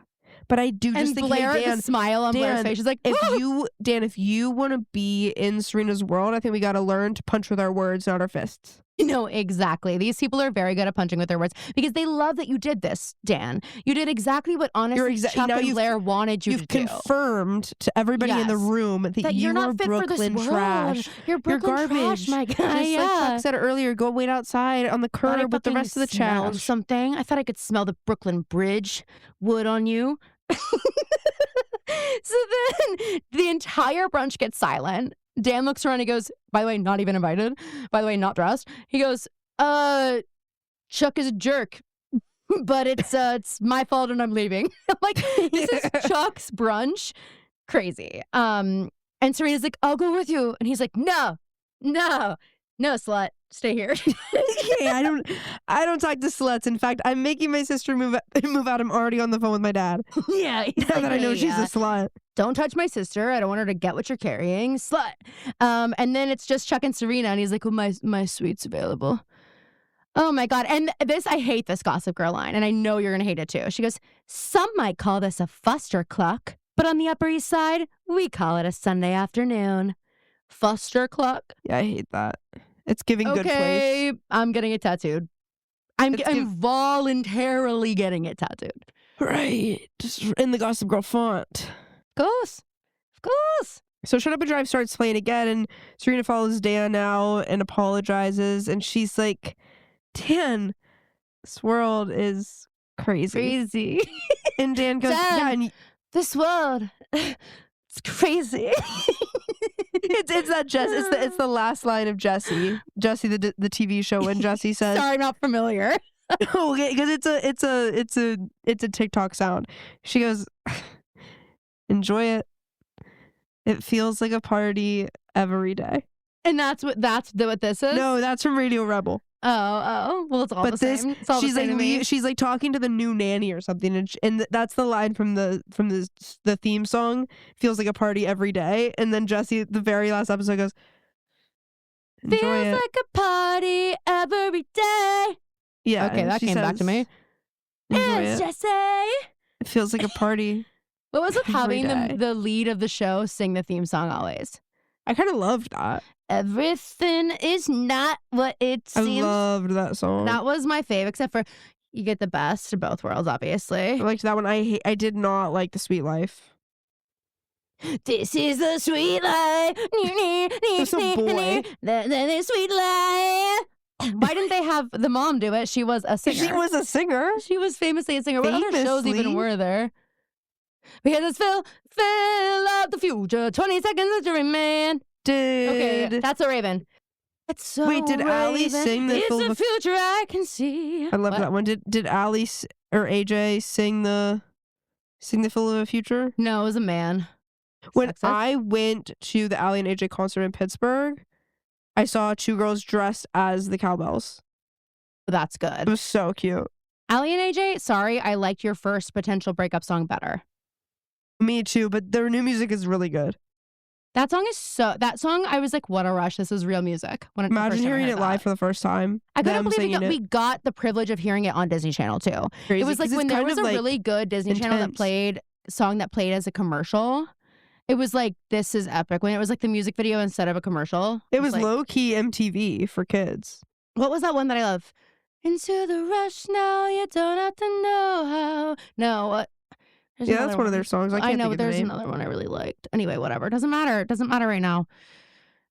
Speaker 2: But I do just think,
Speaker 1: Blair,
Speaker 2: hey, Dan,
Speaker 1: the smile on Blair's face, she's like,
Speaker 2: if you want to be in Serena's world, I think we got to learn to punch with our words, not our fists.
Speaker 1: No, exactly. These people are very good at punching with their words because they love that you did this, Dan. You did exactly what honestly Chuck and Blair wanted you to do.
Speaker 2: You've confirmed to everybody in the room that
Speaker 1: you're not fit
Speaker 2: Brooklyn
Speaker 1: for this
Speaker 2: trash.
Speaker 1: World. You're Brooklyn
Speaker 2: garbage.
Speaker 1: Trash, my guy.
Speaker 2: Just like Chuck said earlier, go wait outside on the curb with the rest of the trash.
Speaker 1: Something. I thought I could smell the Brooklyn Bridge wood on you. So then the entire brunch gets silent. Dan looks around and he goes, by the way, not even invited. By the way, not dressed. He goes, Chuck is a jerk, but it's my fault and I'm leaving. Like, this is Chuck's brunch. Crazy. And Serena's like, I'll go with you. And he's like, no, slut. Stay here.
Speaker 2: Hey, I don't talk to sluts. In fact, I'm making my sister move out. I'm already on the phone with my dad.
Speaker 1: Yeah.
Speaker 2: Now that I know she's a slut.
Speaker 1: Don't touch my sister. I don't want her to get what you're carrying. Slut. And then it's just Chuck and Serena, and he's like, well, my suite's available. Oh my God. And I hate this Gossip Girl line, and I know you're gonna hate it too. She goes, some might call this a fuster cluck, but on the Upper East Side, we call it a Sunday afternoon. Fuster cluck?
Speaker 2: Yeah, I hate that. It's giving good place.
Speaker 1: Okay, I'm getting it tattooed. I'm voluntarily getting it tattooed.
Speaker 2: Right. Just in the Gossip Girl font.
Speaker 1: Of course.
Speaker 2: So Shut Up and Drive starts playing again, and Serena follows Dan out and apologizes, and she's like, Dan, this world is crazy. And Dan goes,
Speaker 1: Dan,
Speaker 2: yeah,
Speaker 1: this world, it's crazy.
Speaker 2: It's that Jess. It's the last line of Jessie the TV show when Jessie says,
Speaker 1: sorry, not familiar.
Speaker 2: Okay, because it's a TikTok sound. She goes, enjoy it. It feels like a party every day.
Speaker 1: And that's what this is?
Speaker 2: No, that's from Radio Rebel.
Speaker 1: Oh, well, it's all the same. It's all
Speaker 2: she's
Speaker 1: the same
Speaker 2: like
Speaker 1: to me.
Speaker 2: she's like talking to the new nanny or something, and that's the line from the theme song. Feels like a party every day, and then Jessie, the very last episode, goes, enjoy
Speaker 1: feels
Speaker 2: it.
Speaker 1: like a party every day.
Speaker 2: Yeah.
Speaker 1: Okay, that came back to me.
Speaker 2: It's
Speaker 1: Jessie.
Speaker 2: It feels like a party.
Speaker 1: What was with having
Speaker 2: day.
Speaker 1: the lead of the show sing the theme song always?
Speaker 2: I kind of loved that.
Speaker 1: Everything is not what it seems.
Speaker 2: I loved that song.
Speaker 1: That was my fave, except for you get the best of both worlds, obviously.
Speaker 2: I liked that one. I did not like The Sweet Life.
Speaker 1: This is the sweet life.
Speaker 2: There's a boy.
Speaker 1: The sweet life. Why didn't they have the mom do it? She was a singer.
Speaker 2: She was a singer.
Speaker 1: She was famously a singer. What other shows even were there? Because it's fill out the future. 20 seconds to remain.
Speaker 2: Dude.
Speaker 1: Okay, that's a Raven. It's so
Speaker 2: Wait, did Allie sing the
Speaker 1: It's
Speaker 2: Fill
Speaker 1: the
Speaker 2: the
Speaker 1: future I can see.
Speaker 2: I love
Speaker 1: What?
Speaker 2: that one. Did Allie or AJ sing the Fill of the Future?
Speaker 1: No, it was a man.
Speaker 2: When
Speaker 1: Sexist.
Speaker 2: I went to the Allie and AJ concert in Pittsburgh, I saw 2 girls dressed as the cowbells.
Speaker 1: That's
Speaker 2: It
Speaker 1: good.
Speaker 2: was so cute.
Speaker 1: Allie and AJ, sorry, I liked your first potential breakup song better.
Speaker 2: Me too, but their new music is really good.
Speaker 1: That song, I was like, what a rush. This is real music.
Speaker 2: Imagine hearing it live for the first time.
Speaker 1: I couldn't believe
Speaker 2: it.
Speaker 1: we got the privilege of hearing it on Disney Channel too.
Speaker 2: Crazy,
Speaker 1: It was like when there was a really good Disney Channel song that played as a commercial. It was like, this is epic. When it was like the music video instead of a commercial.
Speaker 2: It was
Speaker 1: like,
Speaker 2: low-key MTV for kids.
Speaker 1: What was that one that I love? Into the rush now, you don't have to know how. No, what?
Speaker 2: Yeah, that's one of their songs. I
Speaker 1: know, but there's another one I really liked. Anyway, whatever. Doesn't matter. It doesn't matter right now.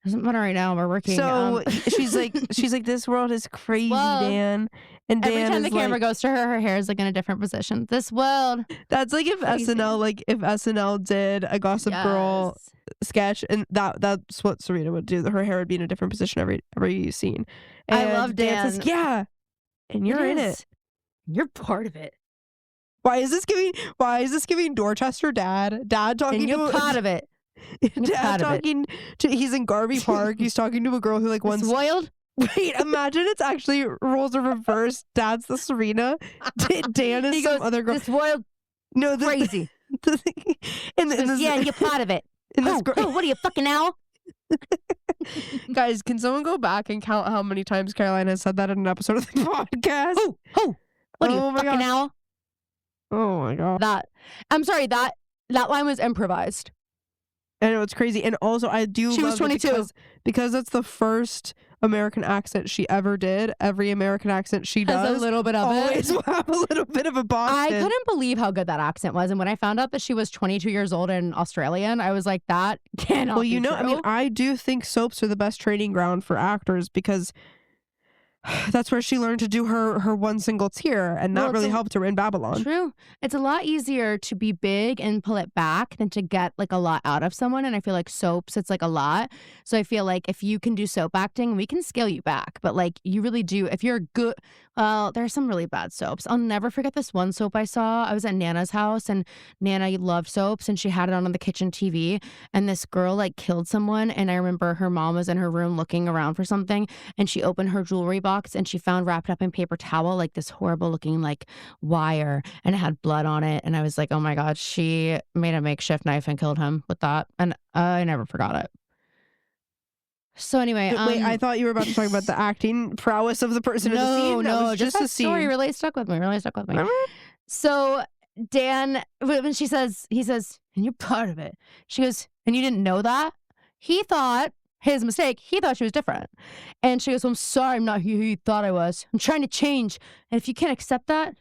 Speaker 1: We're working.
Speaker 2: So she's like, this world is crazy, Dan. And Dan
Speaker 1: every time the camera
Speaker 2: like,
Speaker 1: goes to her hair is like in a different position. This world.
Speaker 2: That's like if
Speaker 1: crazy.
Speaker 2: SNL did a Gossip Girl sketch, and that's what Serena would do. Her hair would be in a different position every scene. And
Speaker 1: I love Dan.
Speaker 2: Says, yeah, and you're in it.
Speaker 1: You're part of it.
Speaker 2: Why is this giving Dorchester dad talking
Speaker 1: and you're
Speaker 2: to
Speaker 1: part of it.
Speaker 2: Dad talking to, he's in Garvey Park. He's talking to a girl who like once
Speaker 1: Wild.
Speaker 2: Wait, imagine it's actually roles are reversed. Dad's the Serena. Dan is some other girl.
Speaker 1: This Wild.
Speaker 2: No,
Speaker 1: crazy.
Speaker 2: And
Speaker 1: you're part of it. What are you, fucking owl?
Speaker 2: Guys, can someone go back and count how many times Caroline has said that in an episode of the podcast?
Speaker 1: What are you, fucking owl?
Speaker 2: Oh my god.
Speaker 1: I'm sorry, that line was improvised.
Speaker 2: I know, it's crazy. And also I do
Speaker 1: She
Speaker 2: love
Speaker 1: was 22.
Speaker 2: because that's the first American accent she ever did. Every American accent she does
Speaker 1: has a little bit of
Speaker 2: always will have a little bit of a Boston.
Speaker 1: I couldn't believe how good that accent was. And when I found out that she was 22 years old and Australian, I was like, that cannot be true.
Speaker 2: I mean, I do think soaps are the best training ground for actors because that's where she learned to do her one single tear, and that really helped her in Babylon.
Speaker 1: True. It's a lot easier to be big and pull it back than to get like a lot out of someone. And I feel like soaps, it's like a lot. So I feel like if you can do soap acting, we can scale you back. But like you really do, if you're good, well, there are some really bad soaps. I'll never forget this one soap I saw. I was at Nana's house and Nana loved soaps and she had it on the kitchen TV. And this girl like killed someone. And I remember her mom was in her room looking around for something and she opened her jewelry box and she found wrapped up in paper towel like this horrible looking like wire and it had blood on it. And I was like, oh my God, she made a makeshift knife and killed him with that. And I never forgot it. So anyway,
Speaker 2: wait, I thought you were about to talk about the acting prowess of the person in the scene.
Speaker 1: No, just
Speaker 2: a
Speaker 1: that
Speaker 2: scene.
Speaker 1: story really stuck with me. So Dan, when he says, and you're part of it. She goes, and you didn't know that? He thought, his mistake, he thought she was different. And she goes, well, I'm sorry, I'm not who you thought I was. I'm trying to change. And if you can't accept that,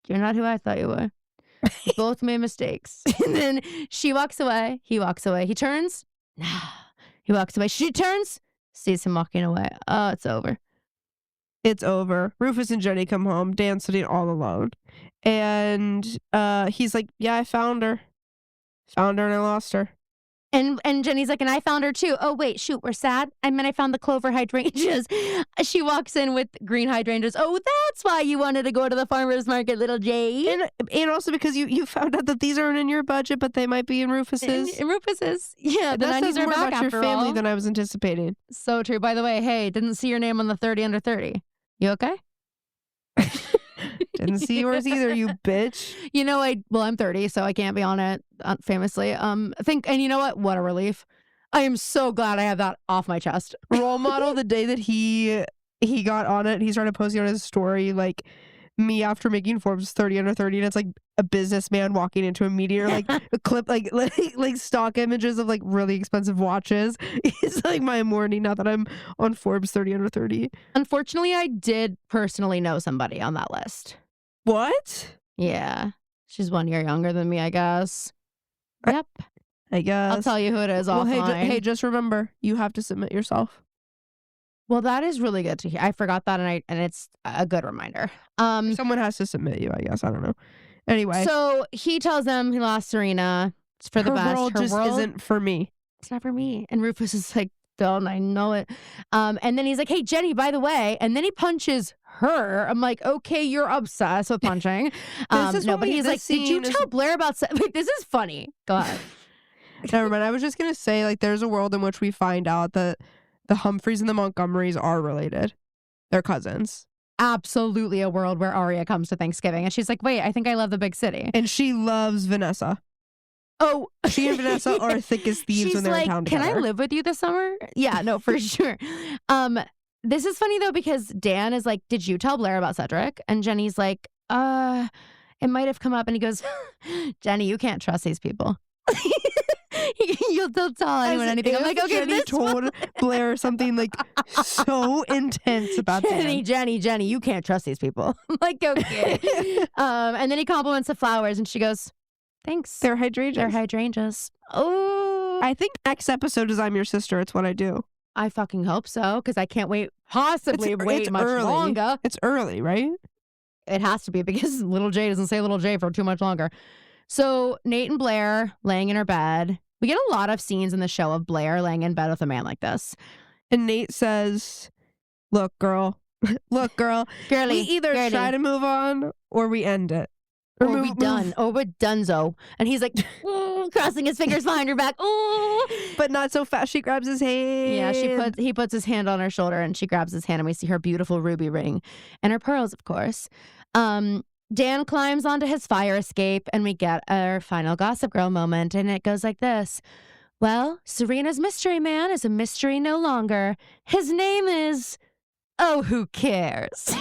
Speaker 1: you're not who I thought you were. We both made mistakes. And then she walks away. He walks away. He turns. Nah. He walks away. She turns, sees him walking away. Oh, it's over.
Speaker 2: It's over. Rufus and Jenny come home. Dan's sitting all alone. And he's like, yeah, I found her. Found her and I lost her.
Speaker 1: And Jenny's like, and I found her too. Oh, wait, shoot, we're sad. I mean, I found the clover hydrangeas. She walks in with green hydrangeas. Oh, that's why you wanted to go to the farmer's market, little Jade.
Speaker 2: And also because you found out that these aren't in your budget, but they might be in Rufus's.
Speaker 1: In Rufus's. Yeah, the 90s are
Speaker 2: more
Speaker 1: back
Speaker 2: about your
Speaker 1: after
Speaker 2: family
Speaker 1: all.
Speaker 2: than I was anticipating.
Speaker 1: So true. By the way, hey, didn't see your name on the 30 under 30. You okay?
Speaker 2: Didn't see yours either, you bitch.
Speaker 1: You know, I'm 30, so I can't be on it, famously. And you know what a relief. I am so glad I have that off my chest.
Speaker 2: Role model, the day that he got on it, he started posting on his story, like, me after making Forbes 30 under 30, and it's like a businessman walking into a meteor, like a clip, like stock images of like really expensive watches. It's like my morning now that I'm on Forbes 30 under 30.
Speaker 1: Unfortunately, I did personally know somebody on that list.
Speaker 2: What?
Speaker 1: Yeah. She's 1 year younger than me, I guess. Yep.
Speaker 2: I guess.
Speaker 1: I'll tell you who it is offline.
Speaker 2: Hey, just remember, you have to submit yourself.
Speaker 1: Well, that is really good to hear. I forgot that, and it's a good reminder.
Speaker 2: Someone has to submit you, I guess. I don't know. Anyway.
Speaker 1: So he tells them he lost Serena. It's for the best.
Speaker 2: Her world just isn't for me.
Speaker 1: It's not for me. And Rufus is like, still, and I know it. And then he's like, hey, Jenny, by the way. And then he punches her. I'm like, okay, you're obsessed with punching. But he's like, did you tell Blair about... Like, this is funny. Go ahead.
Speaker 2: Never mind. I was just going to say, like, there's a world in which we find out that the Humphreys and the Montgomerys are related. They're cousins.
Speaker 1: Absolutely a world where Aria comes to Thanksgiving and she's like, wait, I think I love the big city.
Speaker 2: And she loves Vanessa.
Speaker 1: Oh,
Speaker 2: she and Vanessa are thick as thieves when they're in town together.
Speaker 1: Can I live with you this summer? Yeah, no, for sure. This is funny though, because Dan is like, did you tell Blair about Cedric? And Jenny's like, it might have come up. And he goes, Jenny, you can't trust these people. You'll tell anyone anything. I'm like, okay,
Speaker 2: Jenny told Blair something like so intense about
Speaker 1: Jenny, you can't trust these people. I'm like, okay. And then he compliments the flowers and she goes, thanks.
Speaker 2: They're hydrangeas.
Speaker 1: Oh.
Speaker 2: I think next episode is I'm Your Sister. It's what I do.
Speaker 1: I fucking hope so, because I can't wait much longer.
Speaker 2: It's early, right?
Speaker 1: It has to be, because little J doesn't say little J for too much longer. So Nate and Blair laying in her bed. We get a lot of scenes in the show of Blair laying in bed with a man like this.
Speaker 2: And Nate says, look, girl.
Speaker 1: Girly,
Speaker 2: we either try to move on or we end it.
Speaker 1: Or we done. Or we're donezo. And he's like, crossing his fingers behind her back. Ooh.
Speaker 2: But not so fast. She grabs his hand.
Speaker 1: Yeah, he puts his hand on her shoulder and she grabs his hand and we see her beautiful ruby ring. And her pearls, of course. Dan climbs onto his fire escape and we get our final Gossip Girl moment. And it goes like this. Well, Serena's mystery man is a mystery no longer. His name is... Oh, who cares?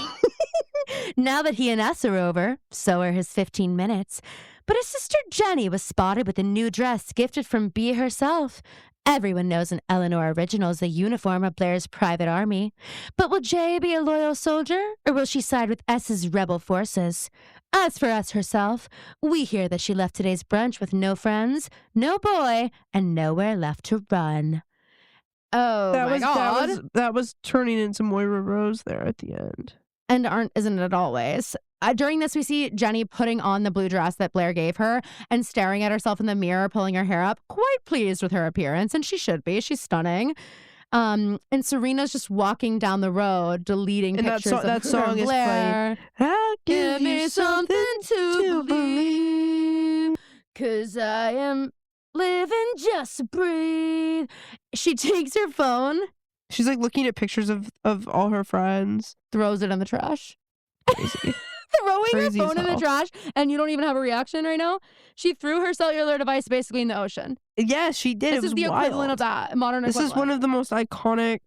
Speaker 1: Now that he and us are over, so are his 15 minutes. But his sister Jenny was spotted with a new dress gifted from Bea herself. Everyone knows an Eleanor original is the uniform of Blair's private army. But will Jay be a loyal soldier, or will she side with S's rebel forces? As for S herself, we hear that she left today's brunch with no friends, no boy, and nowhere left to run. Oh, my God.
Speaker 2: That was turning into Moira Rose there at the end.
Speaker 1: And isn't it always? During this, we see Jenny putting on the blue dress that Blair gave her and staring at herself in the mirror, pulling her hair up, quite pleased with her appearance. And she should be. She's stunning. And Serena's just walking down the road, deleting pictures of
Speaker 2: that song
Speaker 1: her Blair.
Speaker 2: Is playing. I'll give me something to believe,
Speaker 1: 'cause I am living just to breathe. She takes her phone.
Speaker 2: She's like looking at pictures of all her friends.
Speaker 1: Throws it in the trash.
Speaker 2: Crazy.
Speaker 1: Throwing her phone in the trash, and you don't even have a reaction right now? She threw her cellular device basically in the ocean.
Speaker 2: Yeah, she did.
Speaker 1: This is the equivalent of that. Modern equivalent.
Speaker 2: This is one of the most iconic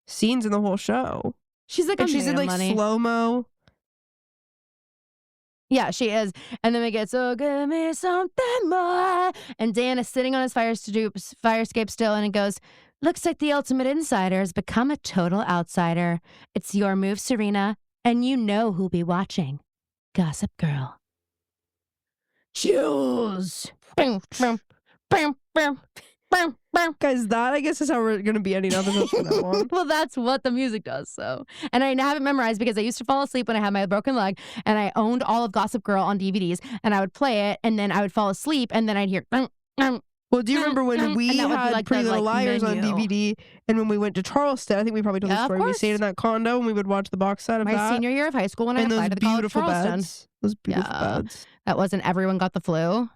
Speaker 2: scenes in the whole show.
Speaker 1: She's like,
Speaker 2: she's in like slow-mo.
Speaker 1: Yeah, she is. And then we get, so give me something more. And Dan is sitting on his fire escape still, and it goes, looks like the ultimate insider has become a total outsider. It's your move, Serena, and you know who'll be watching. Gossip Girl. Choose.
Speaker 2: Guys, that I guess is how we're going to be ending episodes from now on.
Speaker 1: Well, that's what the music does, so. And I have it memorized because I used to fall asleep when I had my broken leg, and I owned all of Gossip Girl on DVDs, and I would play it, and then I would fall asleep, and then I'd hear...
Speaker 2: Well, do you remember when we had like Pretty Little Liars on DVD, and when we went to Charleston, I think we probably told the story, we stayed in that condo, and we would watch the box set of that.
Speaker 1: My senior year of high school when I applied to the College of Charleston.
Speaker 2: Those beautiful beds.
Speaker 1: That wasn't Everyone Got the Flu.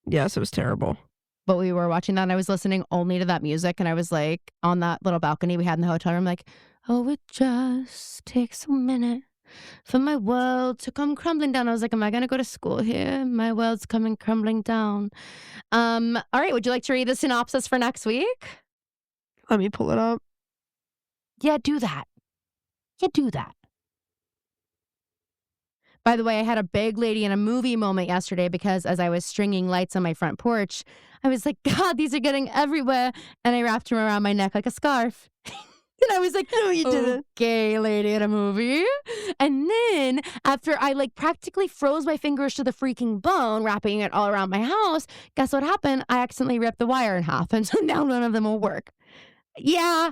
Speaker 2: Yes, it was terrible.
Speaker 1: But we were watching that, and I was listening only to that music, and I was like on that little balcony we had in the hotel room, like, oh, it just takes a minute for my world to come crumbling down. I was like, am I going to go to school here? My world's coming crumbling down. All right, would you like to read the synopsis for next week?
Speaker 2: Let me pull it up.
Speaker 1: Yeah, do that. By the way, I had a big lady in a movie moment yesterday because as I was stringing lights on my front porch, I was like, God, these are getting everywhere. And I wrapped them around my neck like a scarf. And I was like, no, you didn't. Okay, lady in a movie. And then after I like practically froze my fingers to the freaking bone, wrapping it all around my house, guess what happened? I accidentally ripped the wire in half. And so now none of them will work. Yeah,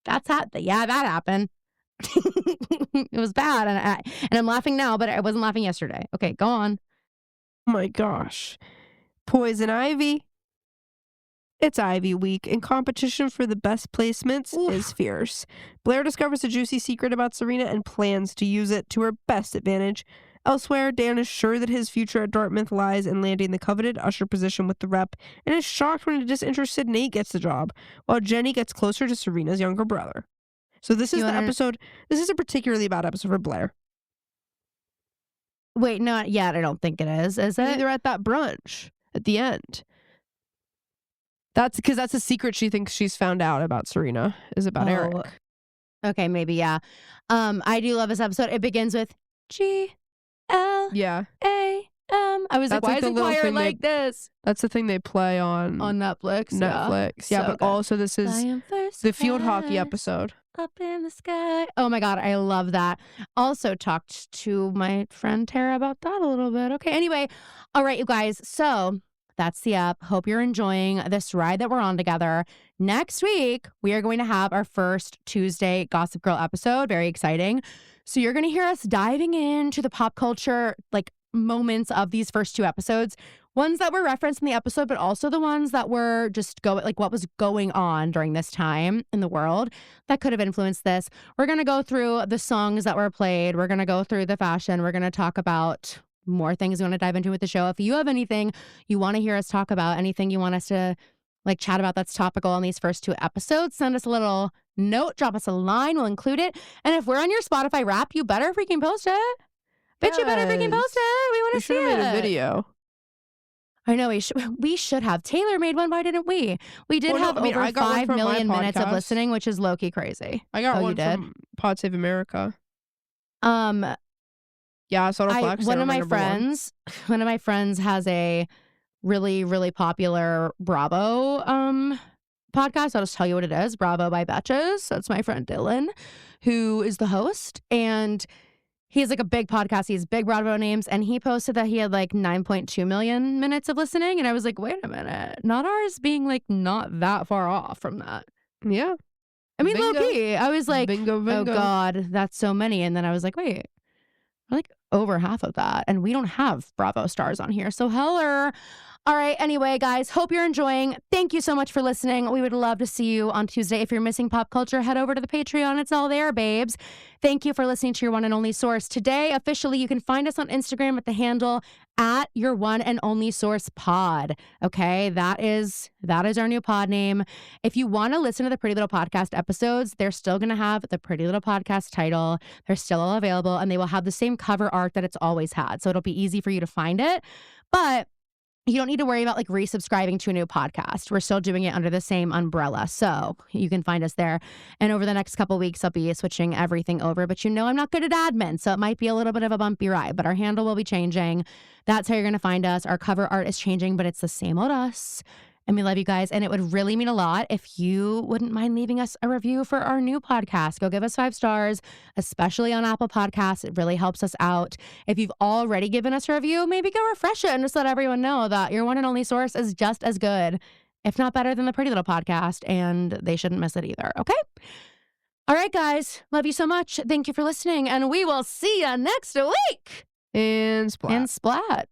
Speaker 1: that happened. It was bad. And I'm laughing now, but I wasn't laughing yesterday. Okay, go on.
Speaker 2: Oh my gosh. Poison Ivy. It's Ivy week, and competition for the best placements is fierce. Blair discovers a juicy secret about Serena and plans to use it to her best advantage. Elsewhere, Dan is sure that his future at Dartmouth lies in landing the coveted usher position with the rep, and is shocked when a disinterested Nate gets the job, while Jenny gets closer to Serena's younger brother. So this is the episode. This is a particularly bad episode for Blair.
Speaker 1: Wait, not yet. I don't think it is it?
Speaker 2: They're at that brunch at the end. That's because that's a secret she thinks she's found out about Serena, is about Eric.
Speaker 1: Okay, maybe, yeah. I do love this episode. It begins with G-L-A-M.
Speaker 2: Yeah.
Speaker 1: I was like, why is the choir like this?
Speaker 2: That's the thing they play on
Speaker 1: Netflix.
Speaker 2: Netflix. Yeah, so but good. Also this is the field hockey episode.
Speaker 1: Up in the sky. Oh my God, I love that. Also talked to my friend Tara about that a little bit. Okay, anyway. All right, you guys. So that's the up. Hope you're enjoying this ride that we're on together. Next week, we are going to have our first Tuesday Gossip Girl episode. Very exciting. So you're going to hear us diving into the pop culture moments of these first two episodes. Ones that were referenced in the episode, but also the ones that were just what was going on during this time in the world that could have influenced this. We're going to go through the songs that were played. We're going to go through the fashion. We're going to talk about more things we want to dive into with the show. If you have anything you want to hear us talk about, anything you want us to chat about that's topical on these first two episodes, send us a little note, drop us a line, we'll include it. And if we're on your Spotify Wrap, you better freaking post it. Bitch, you better freaking post it. We want to see it. We should have made a video. I know we should have. Taylor made one. Why didn't we? We did have over 5 million minutes of listening, which is low-key crazy.
Speaker 2: I got one from Pod Save America. Yeah, so
Speaker 1: one of my friends has a really, really popular Bravo podcast. I'll just tell you what it is. Bravo by Betches. That's my friend Dylan, who is the host. And he has a big podcast. He has big Bravo names. And he posted that he had 9.2 million minutes of listening. And I was like, wait a minute. Not ours being not that far off from that.
Speaker 2: Yeah.
Speaker 1: I mean, low key. I was like, bingo. Oh God, that's so many. And then I was like, wait, we're over half of that. And we don't have Bravo stars on here. So heller. All right. Anyway, guys, hope you're enjoying. Thank you so much for listening. We would love to see you on Tuesday. If you're missing pop culture, head over to the Patreon. It's all there, babes. Thank you for listening to your one and only source. Today, officially, you can find us on Instagram at the handle at your one and only source pod. Okay, that is our new pod name. If you want to listen to the Pretty Little Podcast episodes, they're still going to have the Pretty Little Podcast title. They're still all available, and they will have the same cover art that it's always had. So it'll be easy for you to find it. But you don't need to worry about resubscribing to a new podcast. We're still doing it under the same umbrella. So you can find us there. And over the next couple of weeks, I'll be switching everything over. But I'm not good at admin, so it might be a little bit of a bumpy ride. But our handle will be changing. That's how you're going to find us. Our cover art is changing, but it's the same old us. And we love you guys. And it would really mean a lot if you wouldn't mind leaving us a review for our new podcast. Go give us 5 stars, especially on Apple Podcasts. It really helps us out. If you've already given us a review, maybe go refresh it and just let everyone know that your one and only source is just as good, if not better than the Pretty Little Podcast. And they shouldn't miss it either. Okay? All right, guys. Love you so much. Thank you for listening. And we will see you next week.
Speaker 2: And splat.
Speaker 1: And splat.